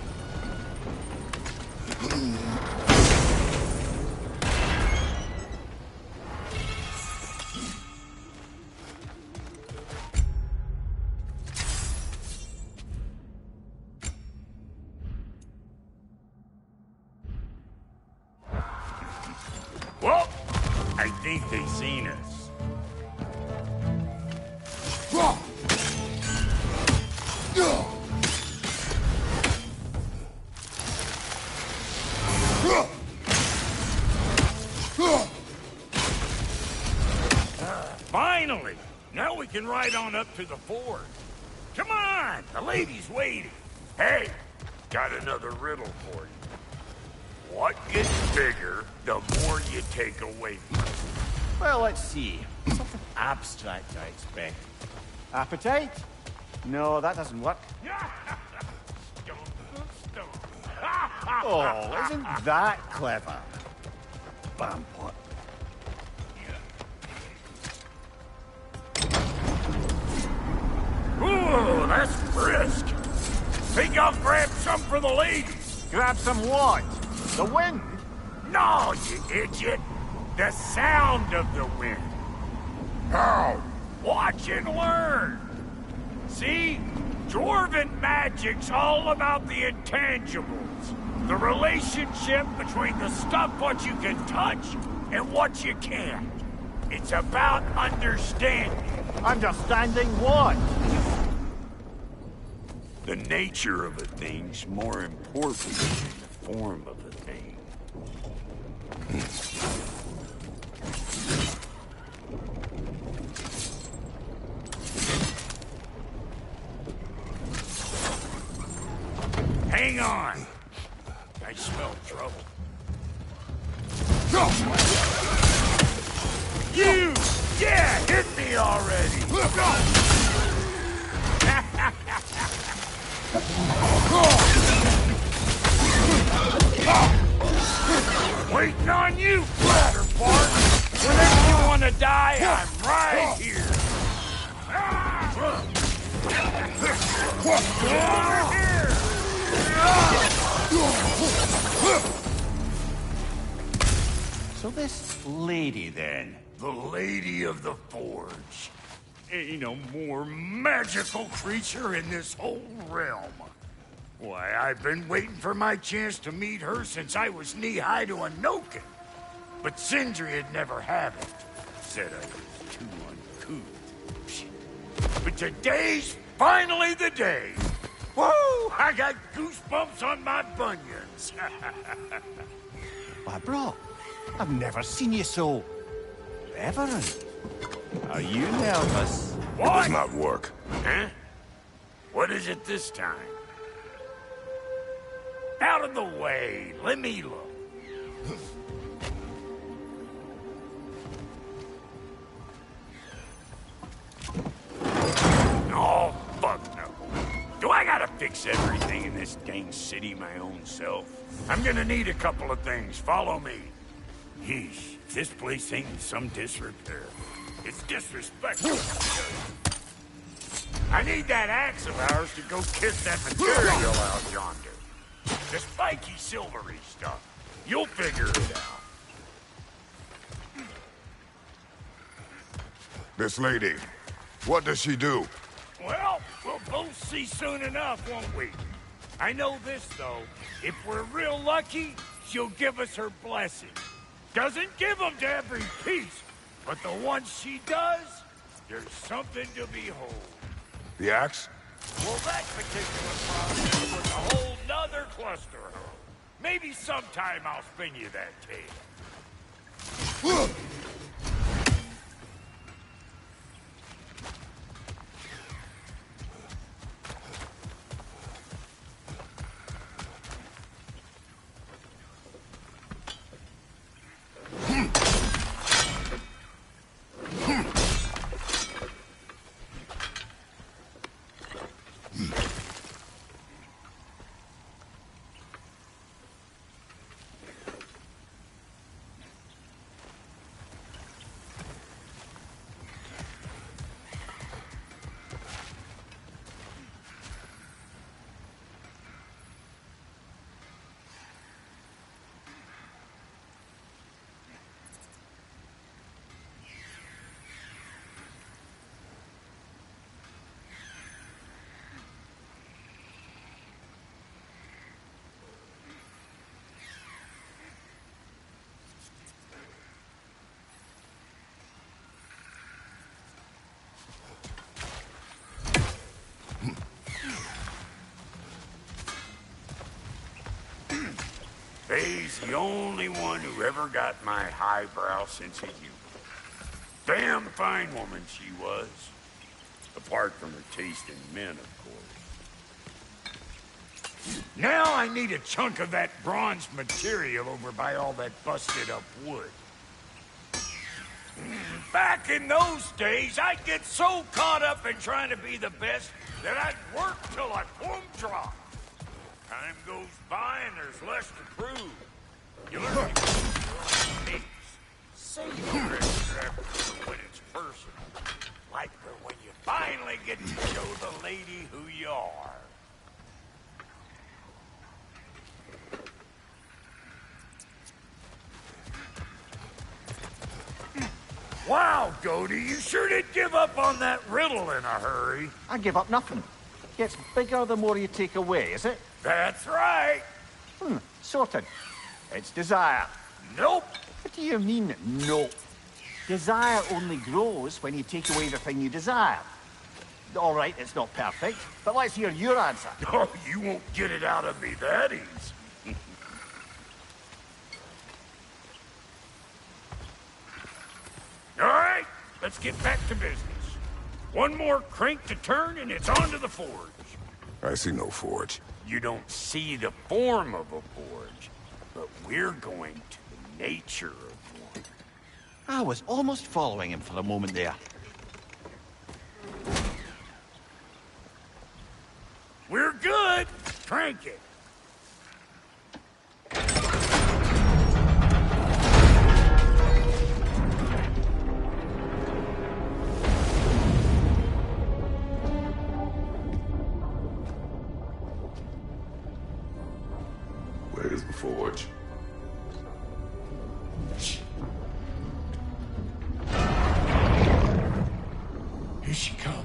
Well, I think they've seen us. Finally! Now we can ride on up to the fort. Come on! The lady's waiting. Hey, got another riddle for you. What gets bigger the more you take away from it? Well, let's see. Something abstract, I expect. Appetite? No, that doesn't work. Oh, isn't that clever? Bam pot. Ooh, that's brisk. Think I'll grab some for the ladies. Grab some what? The wind? No, you idiot! The sound of the wind. How? Watch and learn. See? Dwarven magic's all about the intangibles. The relationship between the stuff what you can touch and what you can't. It's about understanding. Understanding what? The nature of a thing's more important than the form of a thing. Hang on! I smell trouble. You! Yeah, hit me already! Waiting on you, Bladderfart! Whenever you want to die, I'm right here! Over here! So this lady, then? The Lady of the Forge. Ain't no more magical creature in this whole realm. Why, I've been waiting for my chance to meet her since I was knee-high to a Noken. But Sindri'd never have it. Said I was too uncouth. But today's finally the day. Woo! I got goosebumps on my bunions. Why, bro, I've never seen you so... reverent. Are you nervous? What? It does not work. Huh? What is it this time? Out of the way. Let me look. Oh, fuck no. Do I gotta fix everything in this dang city my own self? I'm gonna need a couple of things. Follow me. Yeesh, this place ain't in some disrepair. It's disrespectful. I need that axe of ours to go kiss that material out yonder. The spiky, silvery stuff. You'll figure it out. This lady, what does she do? Well, we'll both see soon enough, won't we? I know this, though. If we're real lucky, she'll give us her blessing. Doesn't give them to every piece, but the ones she does, there's something to behold. The axe? Well, that particular problem was a whole nother cluster. Maybe sometime I'll spin you that tale. Faye's the only one who ever got my highbrow sense of humor. Damn fine woman she was. Apart from her taste in men, of course. Now I need a chunk of that bronze material over by all that busted up wood. Back in those days, I'd get so caught up in trying to be the best that I'd work till I plumb drop. Time goes by and there's less to prove. You learn to savor it when it's personal. Like when you finally get to show the lady who you are. Wow, Goody, you sure did give up on that riddle in a hurry. I give up nothing. Gets bigger the more you take away, is it? That's right. Sorted. It's desire. Nope. What do you mean, nope? Desire only grows when you take away the thing you desire. All right, it's not perfect, but let's hear your answer. Oh, you won't get it out of me that easy. All right, let's get back to business. One more crank to turn and it's on to the forge. I see no forge. You don't see the form of a forge, but we're going to the nature of one. I was almost following him for a moment there. We're good. Crank it. Where's the forge? Here she comes.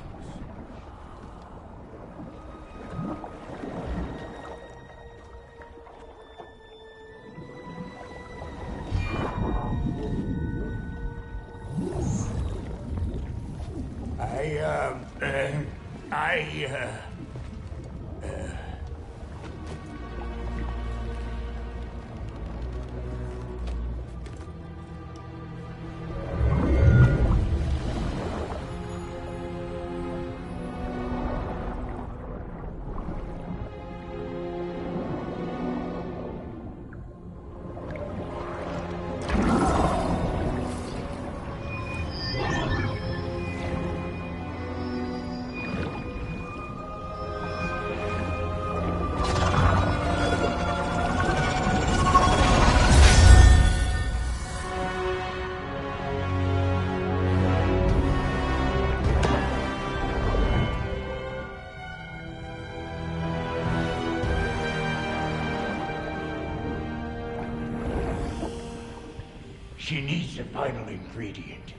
She needs the final ingredient.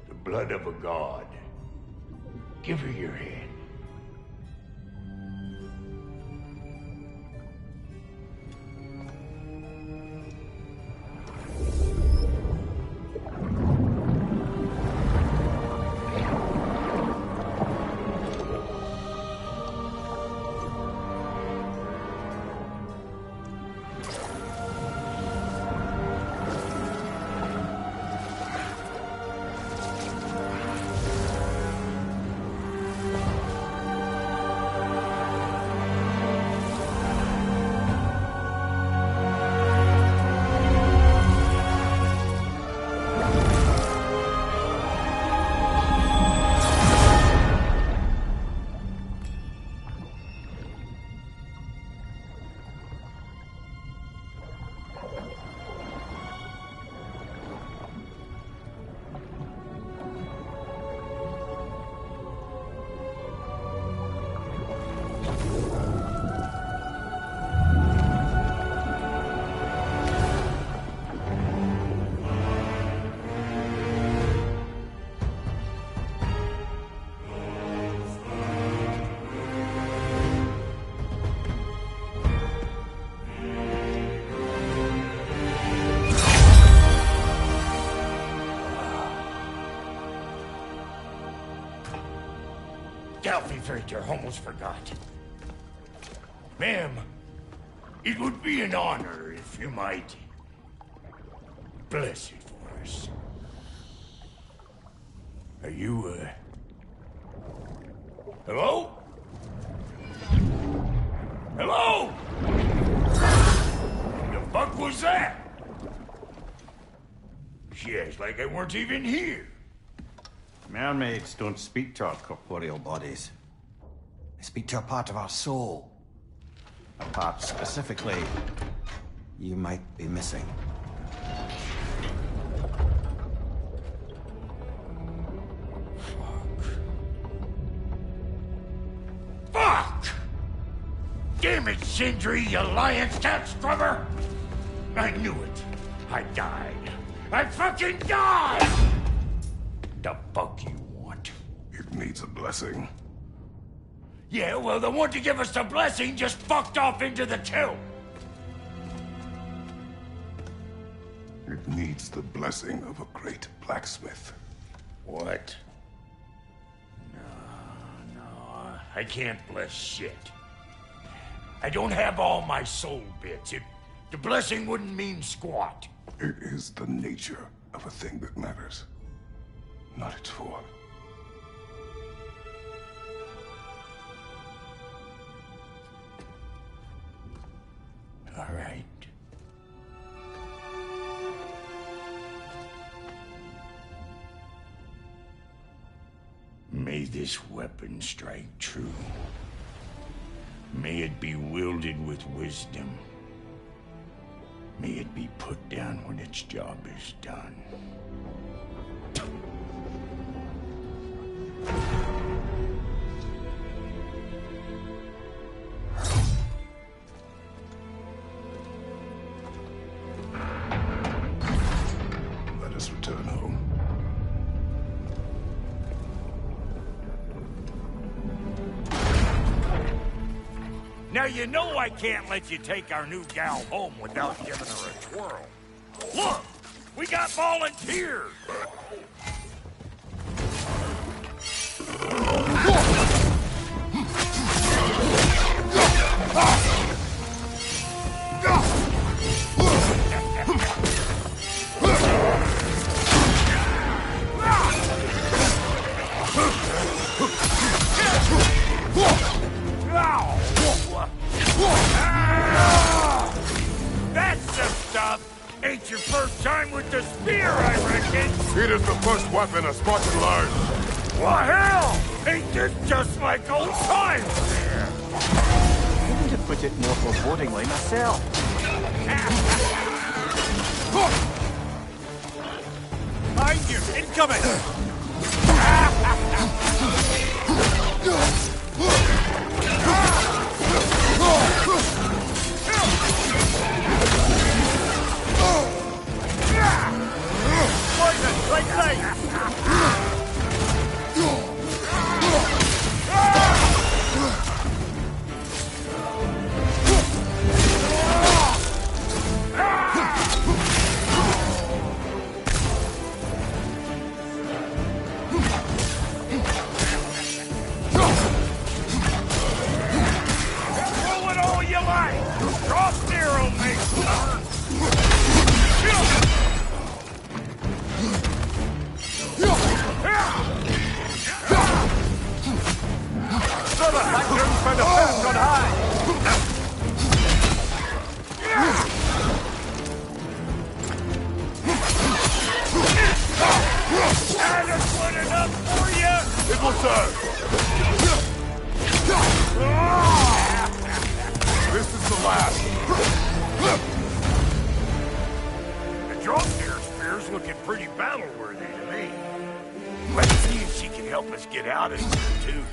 The blood of a god. Give her your hand. Freighter, almost forgot. Ma'am, it would be an honor if you might bless it for us. Are you, hello? Hello? The fuck was that? She acts like I weren't even here. Mermaids don't speak to our corporeal bodies. They speak to a part of our soul. A part specifically you might be missing. Fuck! Damn it, Sindri, you lion's cat scrubber! I knew it. I died. I fucking died! The fuck you want? It needs a blessing. Yeah, well, the one to give us the blessing just fucked off into the tomb. It needs the blessing of a great blacksmith. What? No, I can't bless shit. I don't have all my soul bits. The blessing wouldn't mean squat. It is the nature of a thing that matters, not its form. All right. May this weapon strike true. May it be wielded with wisdom. May it be put down when its job is done. Let us return home. Now you know I can't let you take our new gal home without giving her a twirl. Look! We got volunteers! That's the stuff! Ain't your first time with the spear, I reckon! It is the first weapon a Spartan learned. Well, hell! Ain't this just like old times here? I couldn't have put it more forebodingly myself. Behind you! Incoming! Poison! Right side! Roll it all you like! Cross arrow makes turn! Brother, that room's found a fence on high! That is good enough for you! It will serve. This is the last. The Draupnir spear's looking pretty battle-worthy to me. Let's see if she can help us get out of here, too.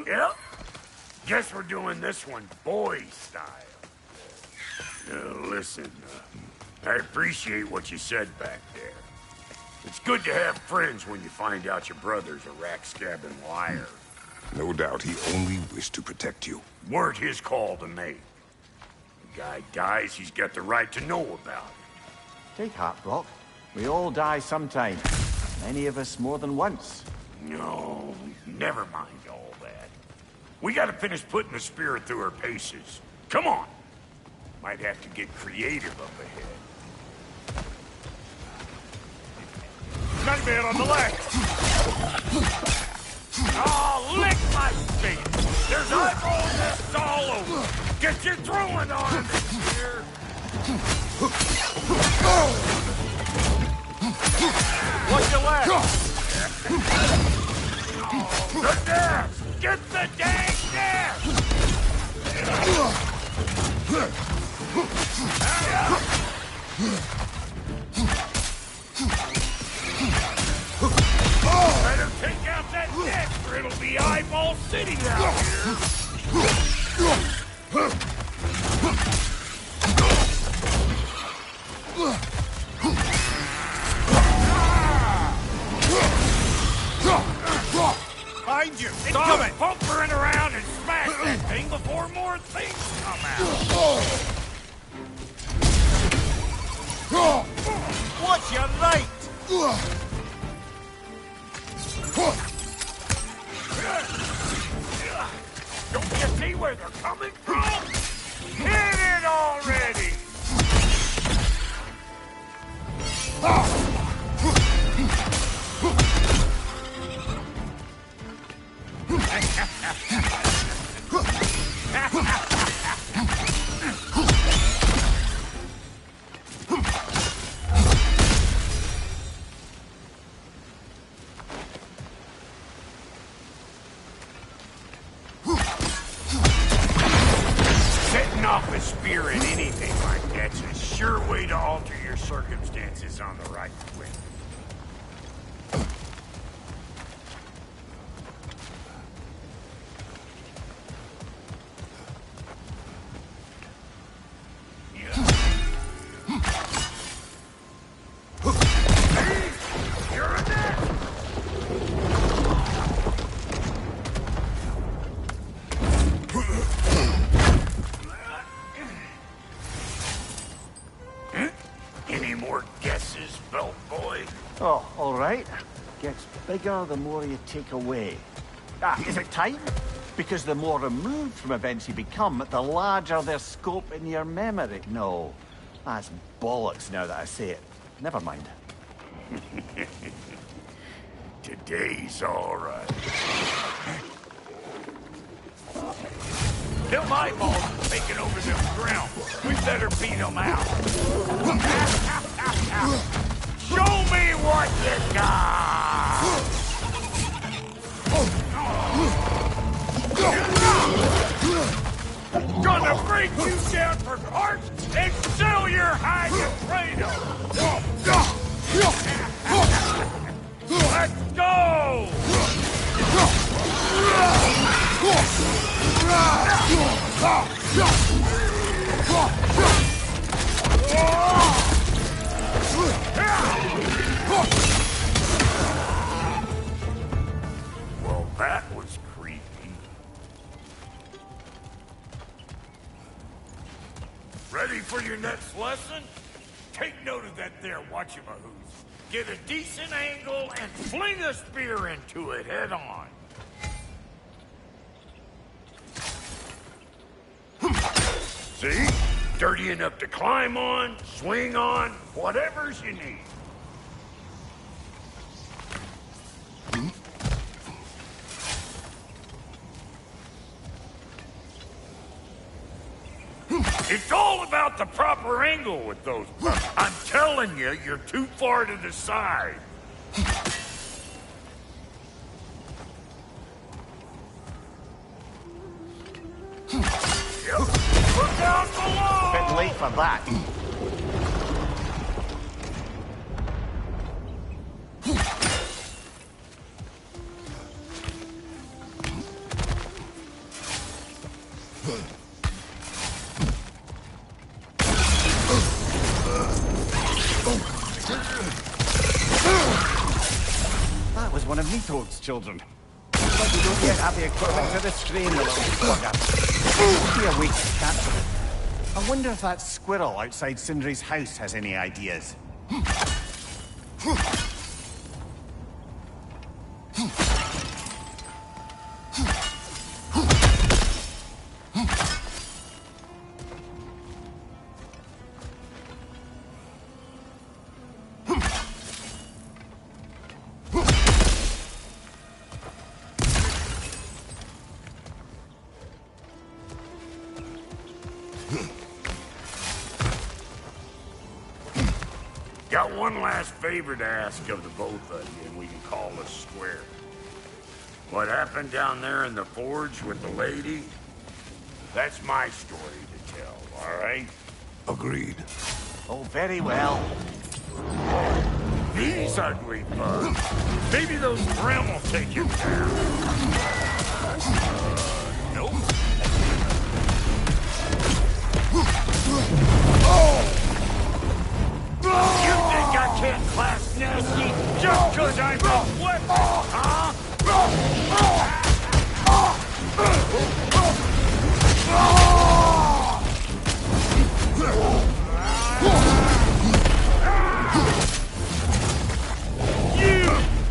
Yep. Guess we're doing this one boy style. Listen, I appreciate what you said back there. It's good to have friends when you find out your brother's a rack-scabbing liar. No doubt he only wished to protect you. Weren't his call to make. The guy dies, he's got the right to know about it. Take heart, Brock. We all die sometime. Many of us more than once. No, never mind all that. We gotta finish putting the spirit through her paces. Come on! Might have to get creative up ahead. nightmare on the left. Oh, lick my face! There's eyeball nests all over! Get your throwing on here! What's your left? Oh, the nest! Get the dang nest! Better take out that nest or it'll be Eyeball City out here! Behind you! Stop pumpering around and smash that thing before more things come out! What's your right? Don't you see where they're coming from? Hit it already! Setting off a spear in anything like that's a sure way to alter your circumstances on the right way. Any more guesses, belt boy? Oh, all right. Gets bigger the more you take away. Ah, is it time? Because the more removed from events you become, the larger their scope in your memory. No, that's bollocks now that I say it. Never mind. Today's all right. Them eyeballs are taking over them ground. We better beat them out. Show me what you got! Gonna break you down for parts and sell your hide to Fredo! Let's go! Well, that was creepy. Ready for your next lesson? Take note of that there whatchamahoos. Get a decent angle and fling a spear into it head on. See? Dirty enough to climb on, swing on, whatever's you need. It's all about the proper angle with those bugs. I'm telling you, you're too far to the side. Yep. Look out below! Bit late for that. That was one of Neathroad's children. But we don't yet have the equipment to restrain the little bugger. There must be a way to capture it. I wonder if that squirrel outside Sindri's house has any ideas. got one last favor to ask of the both of you, and we can call us square. What happened down there in the forge with the lady? That's my story to tell, all right? Agreed. Oh, very well. These ugly bugs. Maybe those Brim will take him down. Nope. You think I can't class nasty just 'cause I'm a weapon, huh?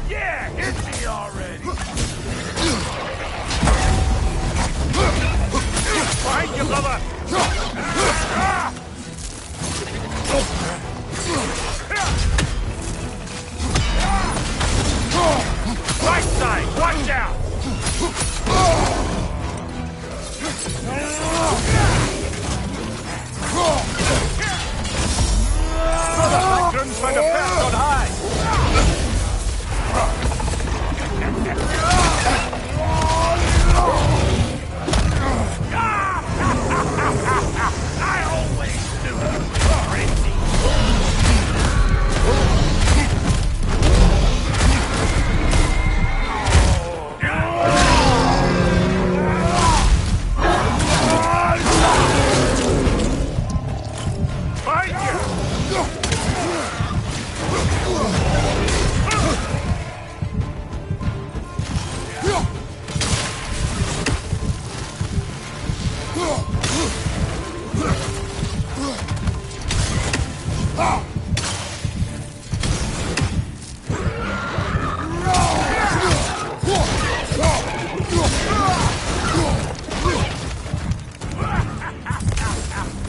Yeah, hit me already! Behind you, brother! Right side, watch out! Brother, that gun's trying to pass on high! I always knew you were crazy! Find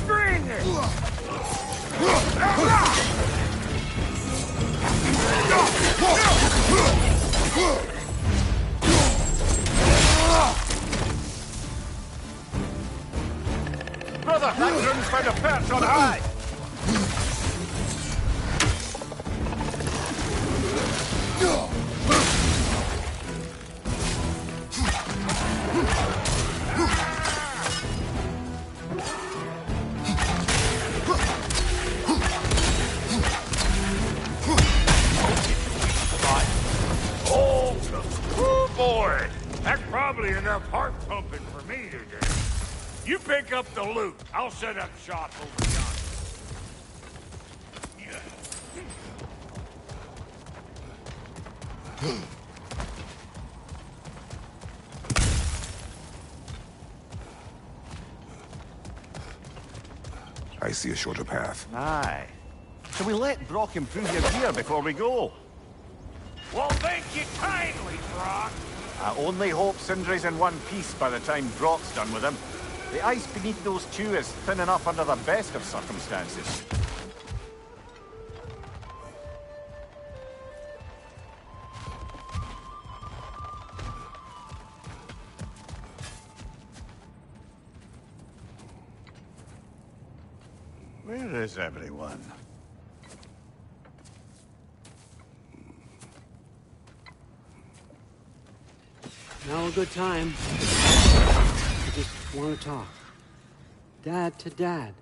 Bring it! Brother, that gun's trying to perch on high! Oh, boy! That's probably enough heart pumping for me today. You pick up the loot. I'll set up shop over yonder. I see a shorter path. Aye. Shall we let Brock improve your gear before we go? Well, thank you kindly, Brock. I only hope Sindri's in one piece by the time Brock's done with him. The ice beneath those two is thin enough under the best of circumstances. Where is everyone? Now a good time. I just want to talk. Dad to Dad.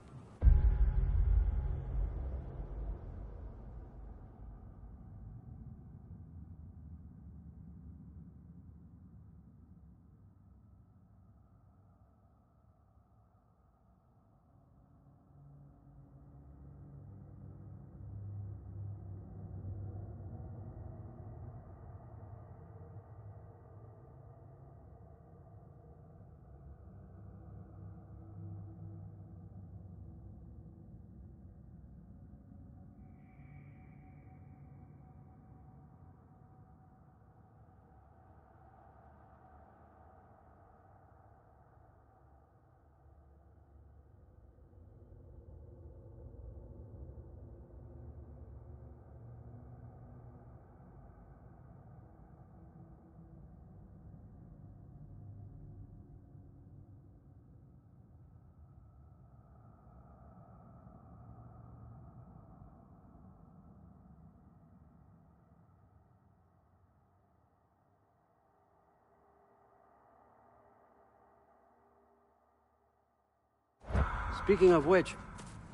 Speaking of which,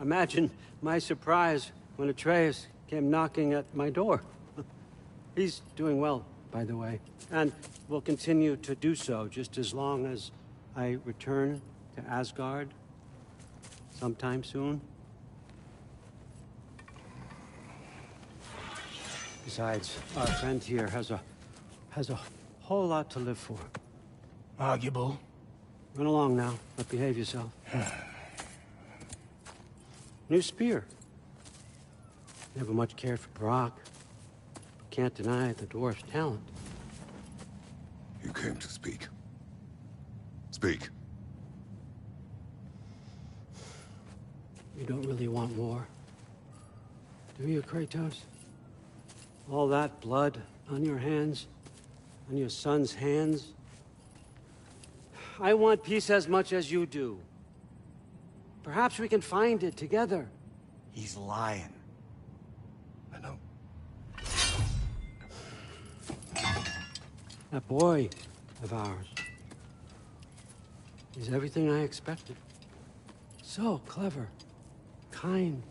imagine my surprise when Atreus came knocking at my door. He's doing well, by the way, and will continue to do so just as long as I return to Asgard sometime soon. Besides, our friend here has a whole lot to live for. Arguable. Run along now, but behave yourself. New spear. Never much cared for Brock. Can't deny the dwarf's talent. You came to speak. Speak. You don't really want war, do you, Kratos? All that blood on your hands, on your son's hands. I want peace as much as you do. Perhaps we can find it together. He's lying. I know. That boy of ours. He's everything I expected. So clever. Kind.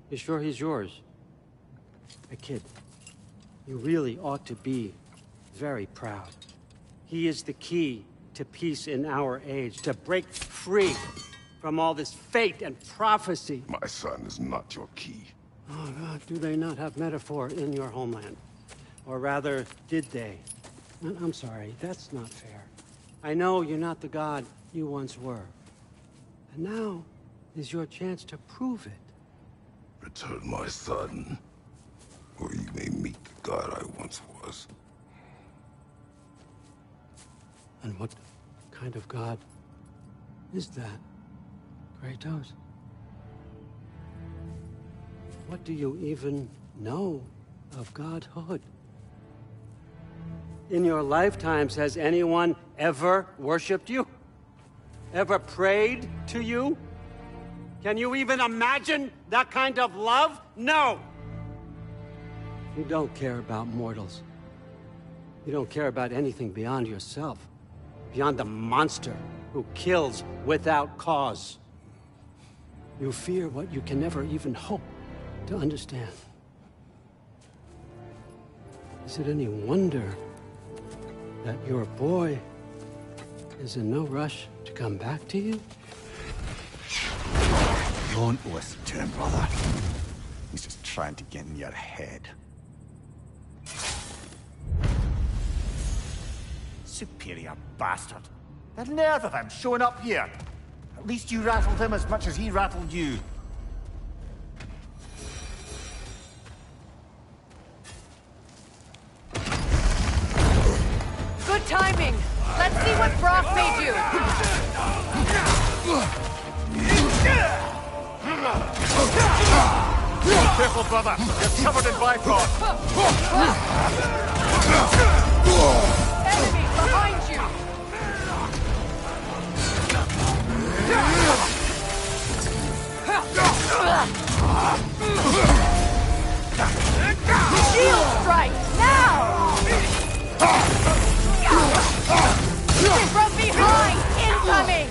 You sure he's yours? A kid. You really ought to be very proud. He is the key to peace in our age, to break free from all this fate and prophecy. My son is not your key. Oh, God, do they not have metaphor in your homeland? Or rather, did they? I'm sorry, that's not fair. I know you're not the god you once were. And now is your chance to prove it. Return my son, or you may meet the god I once was. And what kind of god is that, Kratos? What do you even know of godhood? In your lifetimes, has anyone ever worshipped you? Ever prayed to you? Can you even imagine that kind of love? No! You don't care about mortals. You don't care about anything beyond yourself. Beyond the monster who kills without cause. You fear what you can never even hope to understand. Is it any wonder that your boy is in no rush to come back to you? Don't listen to him, brother. He's just trying to get in your head. Superior bastard. The nerve of him showing up here. At least you rattled him as much as he rattled you. Good timing. Let's see what Brock made you. Careful, brother. You're covered in Bifrost. Enemy behind you. Shield strike now. From behind, incoming.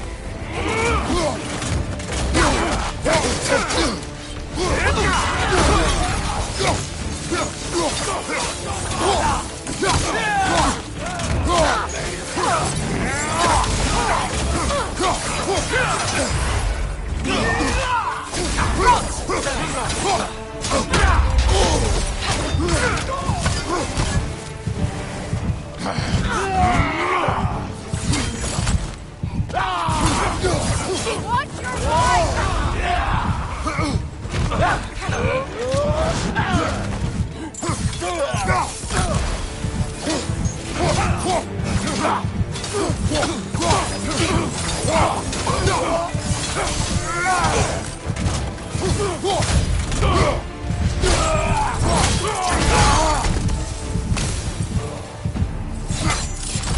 Watch your life!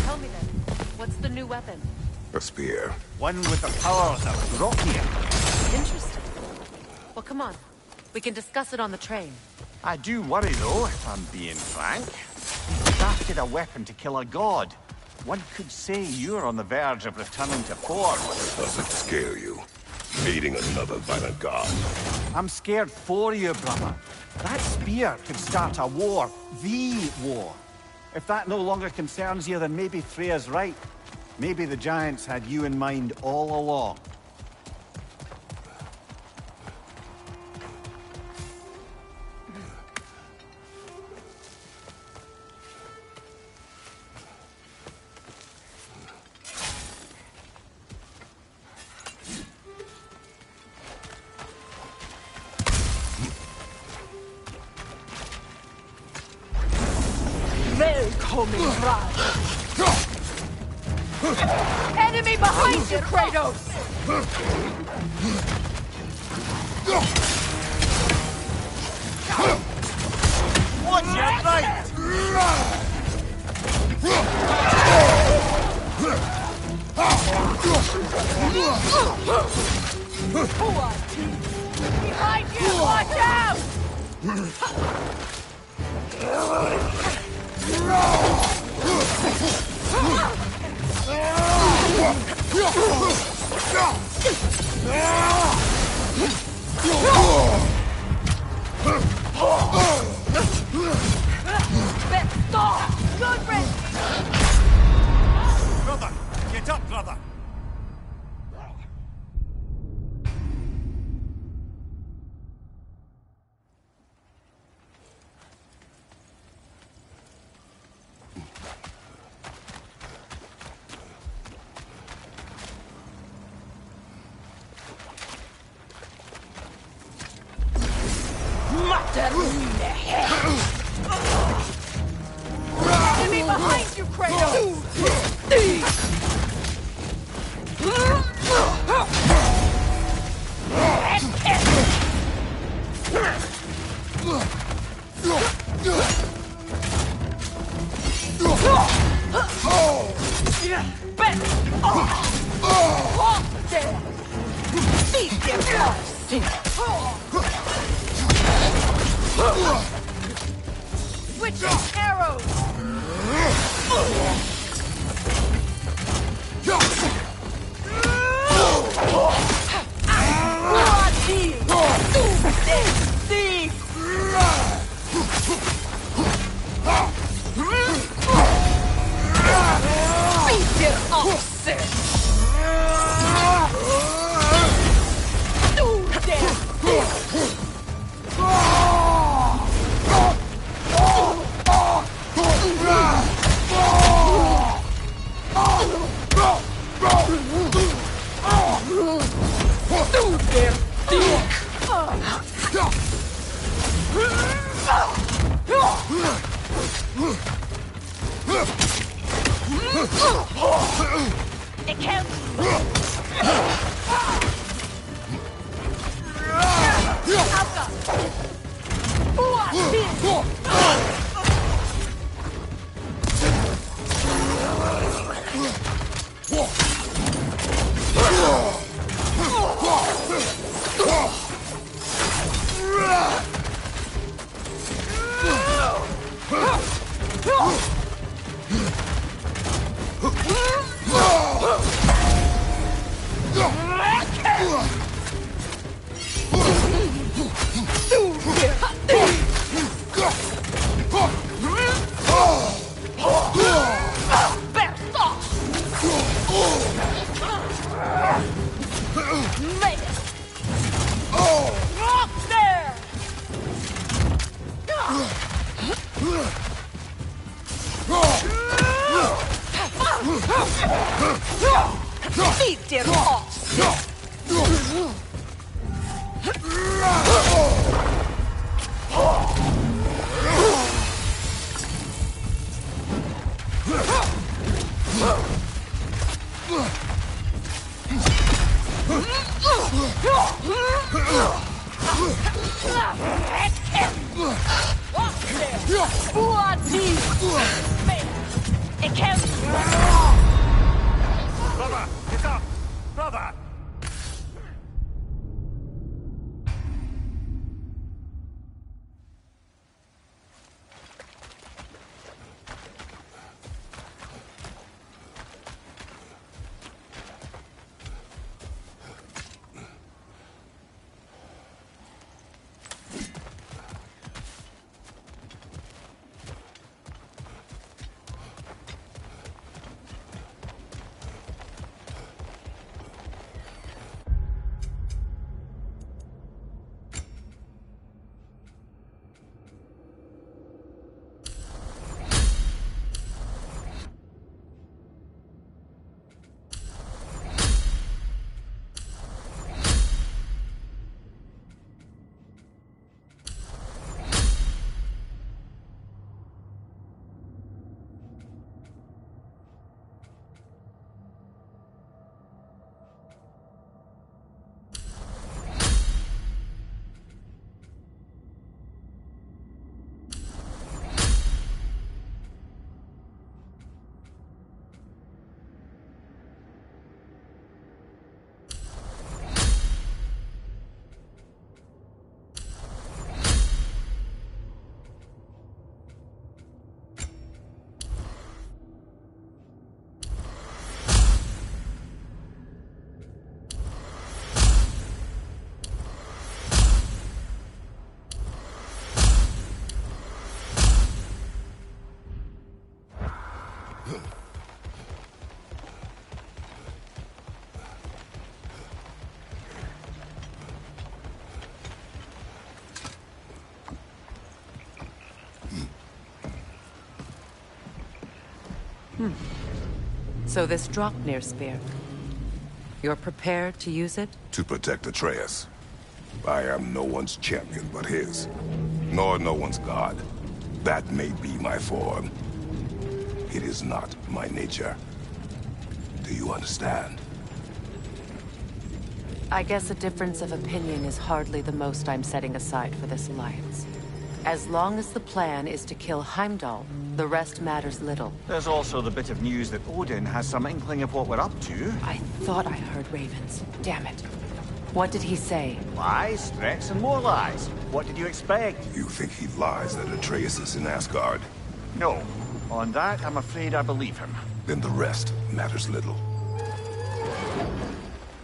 Tell me then, what's the new weapon? A spear. One with the powers of Rokia. Interesting. Well, come on. We can discuss it on the train. I do worry, though, if I'm being frank. You crafted a weapon to kill a god. One could say you're on the verge of returning to form. Doesn't scare you. aiding another violent god. I'm scared for you, brother. That spear could start a war. The war. If that no longer concerns you, then maybe Freya's right. Maybe the Giants had you in mind all along. Welcome, Raj. Enemy behind you, Kratos! Watch your right! Behind you! Watch out! Stop! Good friend! Brother! Get up, brother! Enemy behind you, Kratos! Switching arrows! It counts! Brother, get up! Brother! So this Draupnir spear, you're prepared to use it? To protect Atreus. I am no one's champion but his, nor no one's god. That may be my form. It is not my nature. Do you understand? I guess a difference of opinion is hardly the most I'm setting aside for this alliance. As long as the plan is to kill Heimdall, the rest matters little. There's also the bit of news that Odin has some inkling of what we're up to. I thought I heard ravens. Damn it. What did he say? Lies, threats, and more lies. What did you expect? You think he lies that Atreus is in Asgard? No. On that, I'm afraid I believe him. Then the rest matters little.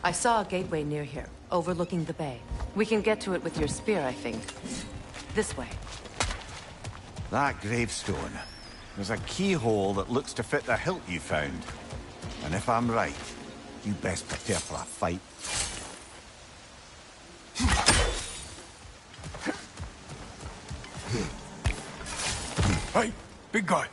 I saw a gateway near here, overlooking the bay. We can get to it with your spear, I think. This way. That gravestone. There's a keyhole that looks to fit the hilt you found. And if I'm right, you best prepare for a fight. Hey, big guy.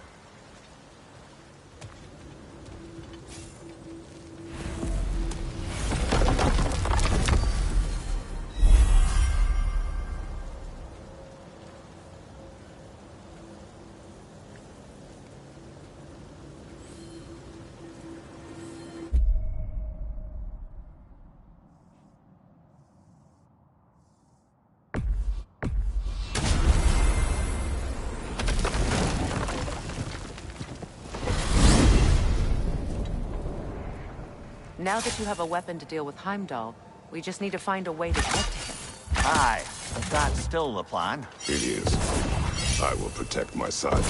Now that you have a weapon to deal with Heimdall, we just need to find a way to get to him. Aye, if that's still the plan. It is. I will protect my son.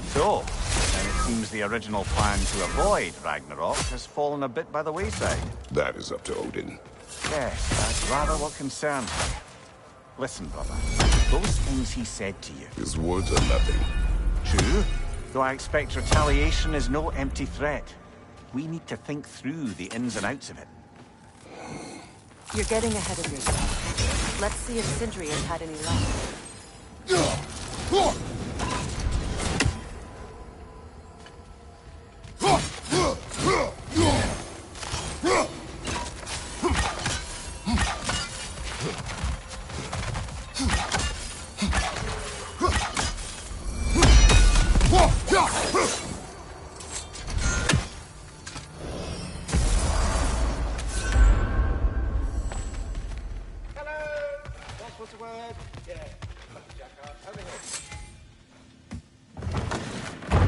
So, then it seems the original plan to avoid Ragnarok has fallen a bit by the wayside. That is up to Odin. Yes, that's rather what concerns me. Listen, brother, those things he said to you. His words are nothing. True, though I expect retaliation is no empty threat. We need to think through the ins and outs of it. You're getting ahead of yourself. Let's see if Sindri has had any luck.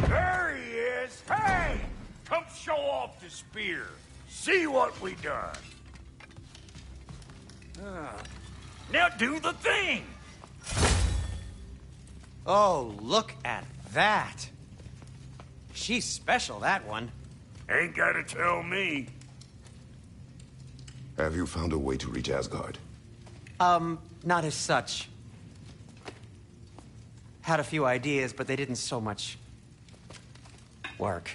There he is! Hey! Come show off the spear. See what we done. Now do the thing! Oh, look at that. She's special, that one. Ain't gotta tell me. Have you found a way to reach Asgard? Not as such. Had a few ideas, but they didn't so much work.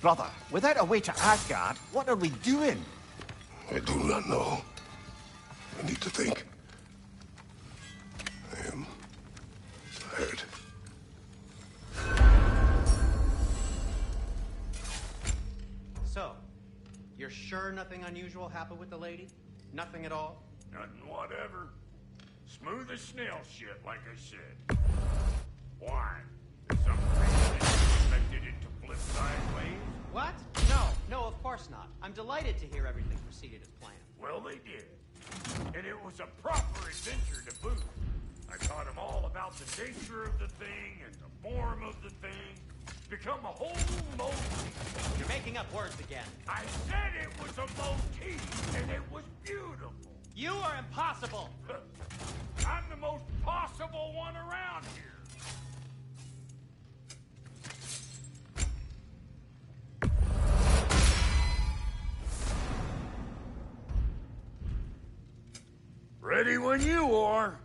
Brother, without a way to Asgard, what are we doing? I do not know. I need to think. I am tired. So, you're sure nothing unusual happened with the lady? Nothing at all? Nothing whatever. Smooth as snail shit, like I said. Why? Is some reason expected it to flip sideways? What? No, of course not. I'm delighted to hear everything proceeded as planned. Well, they did. And it was a proper adventure to boot. I taught them all about the nature of the thing and the form of the thing. It's become a whole motif. You're making up words again. I said it was a motif, and it was beautiful. You are impossible! I'm the most possible one around here. Ready when you are.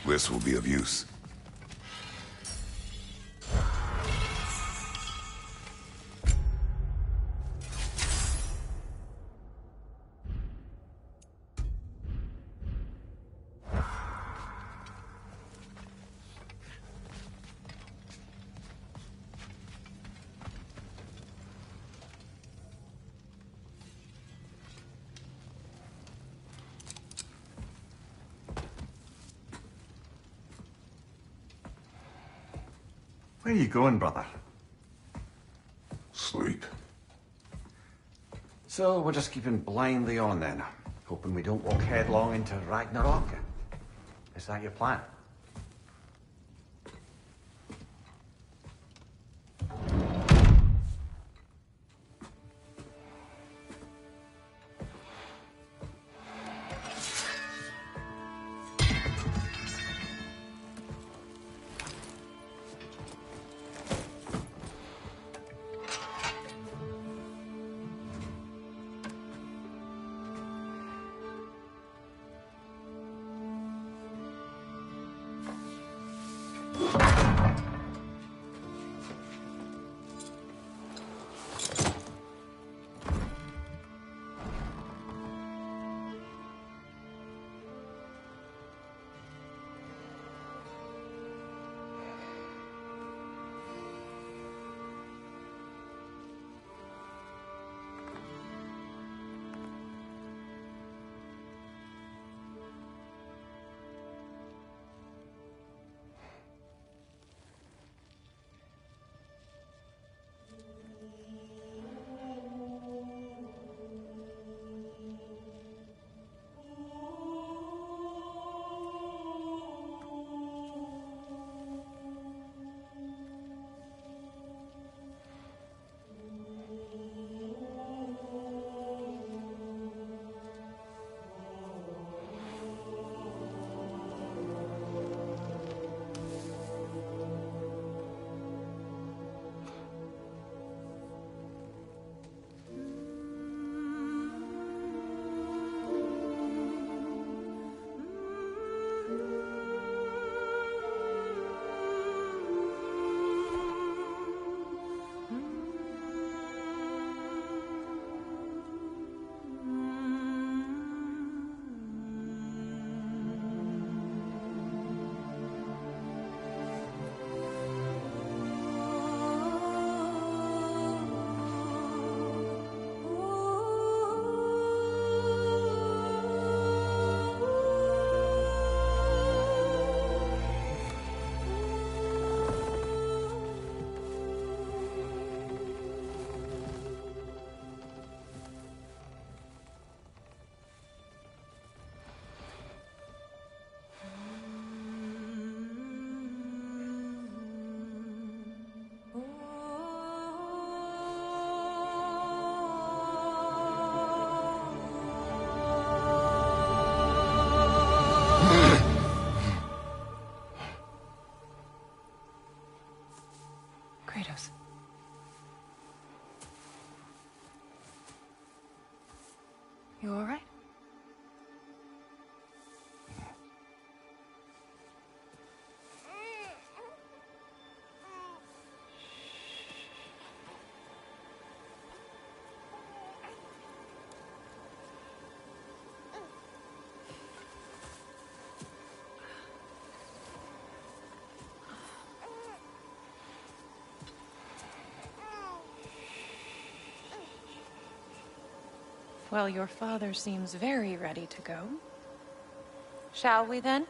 This will be of use. Where are you going, brother? Sleep. So we're just keeping blindly on then, hoping we don't walk headlong into Ragnarok. Is that your plan? Kratos. You all right? Well, your father seems very ready to go. Shall we then?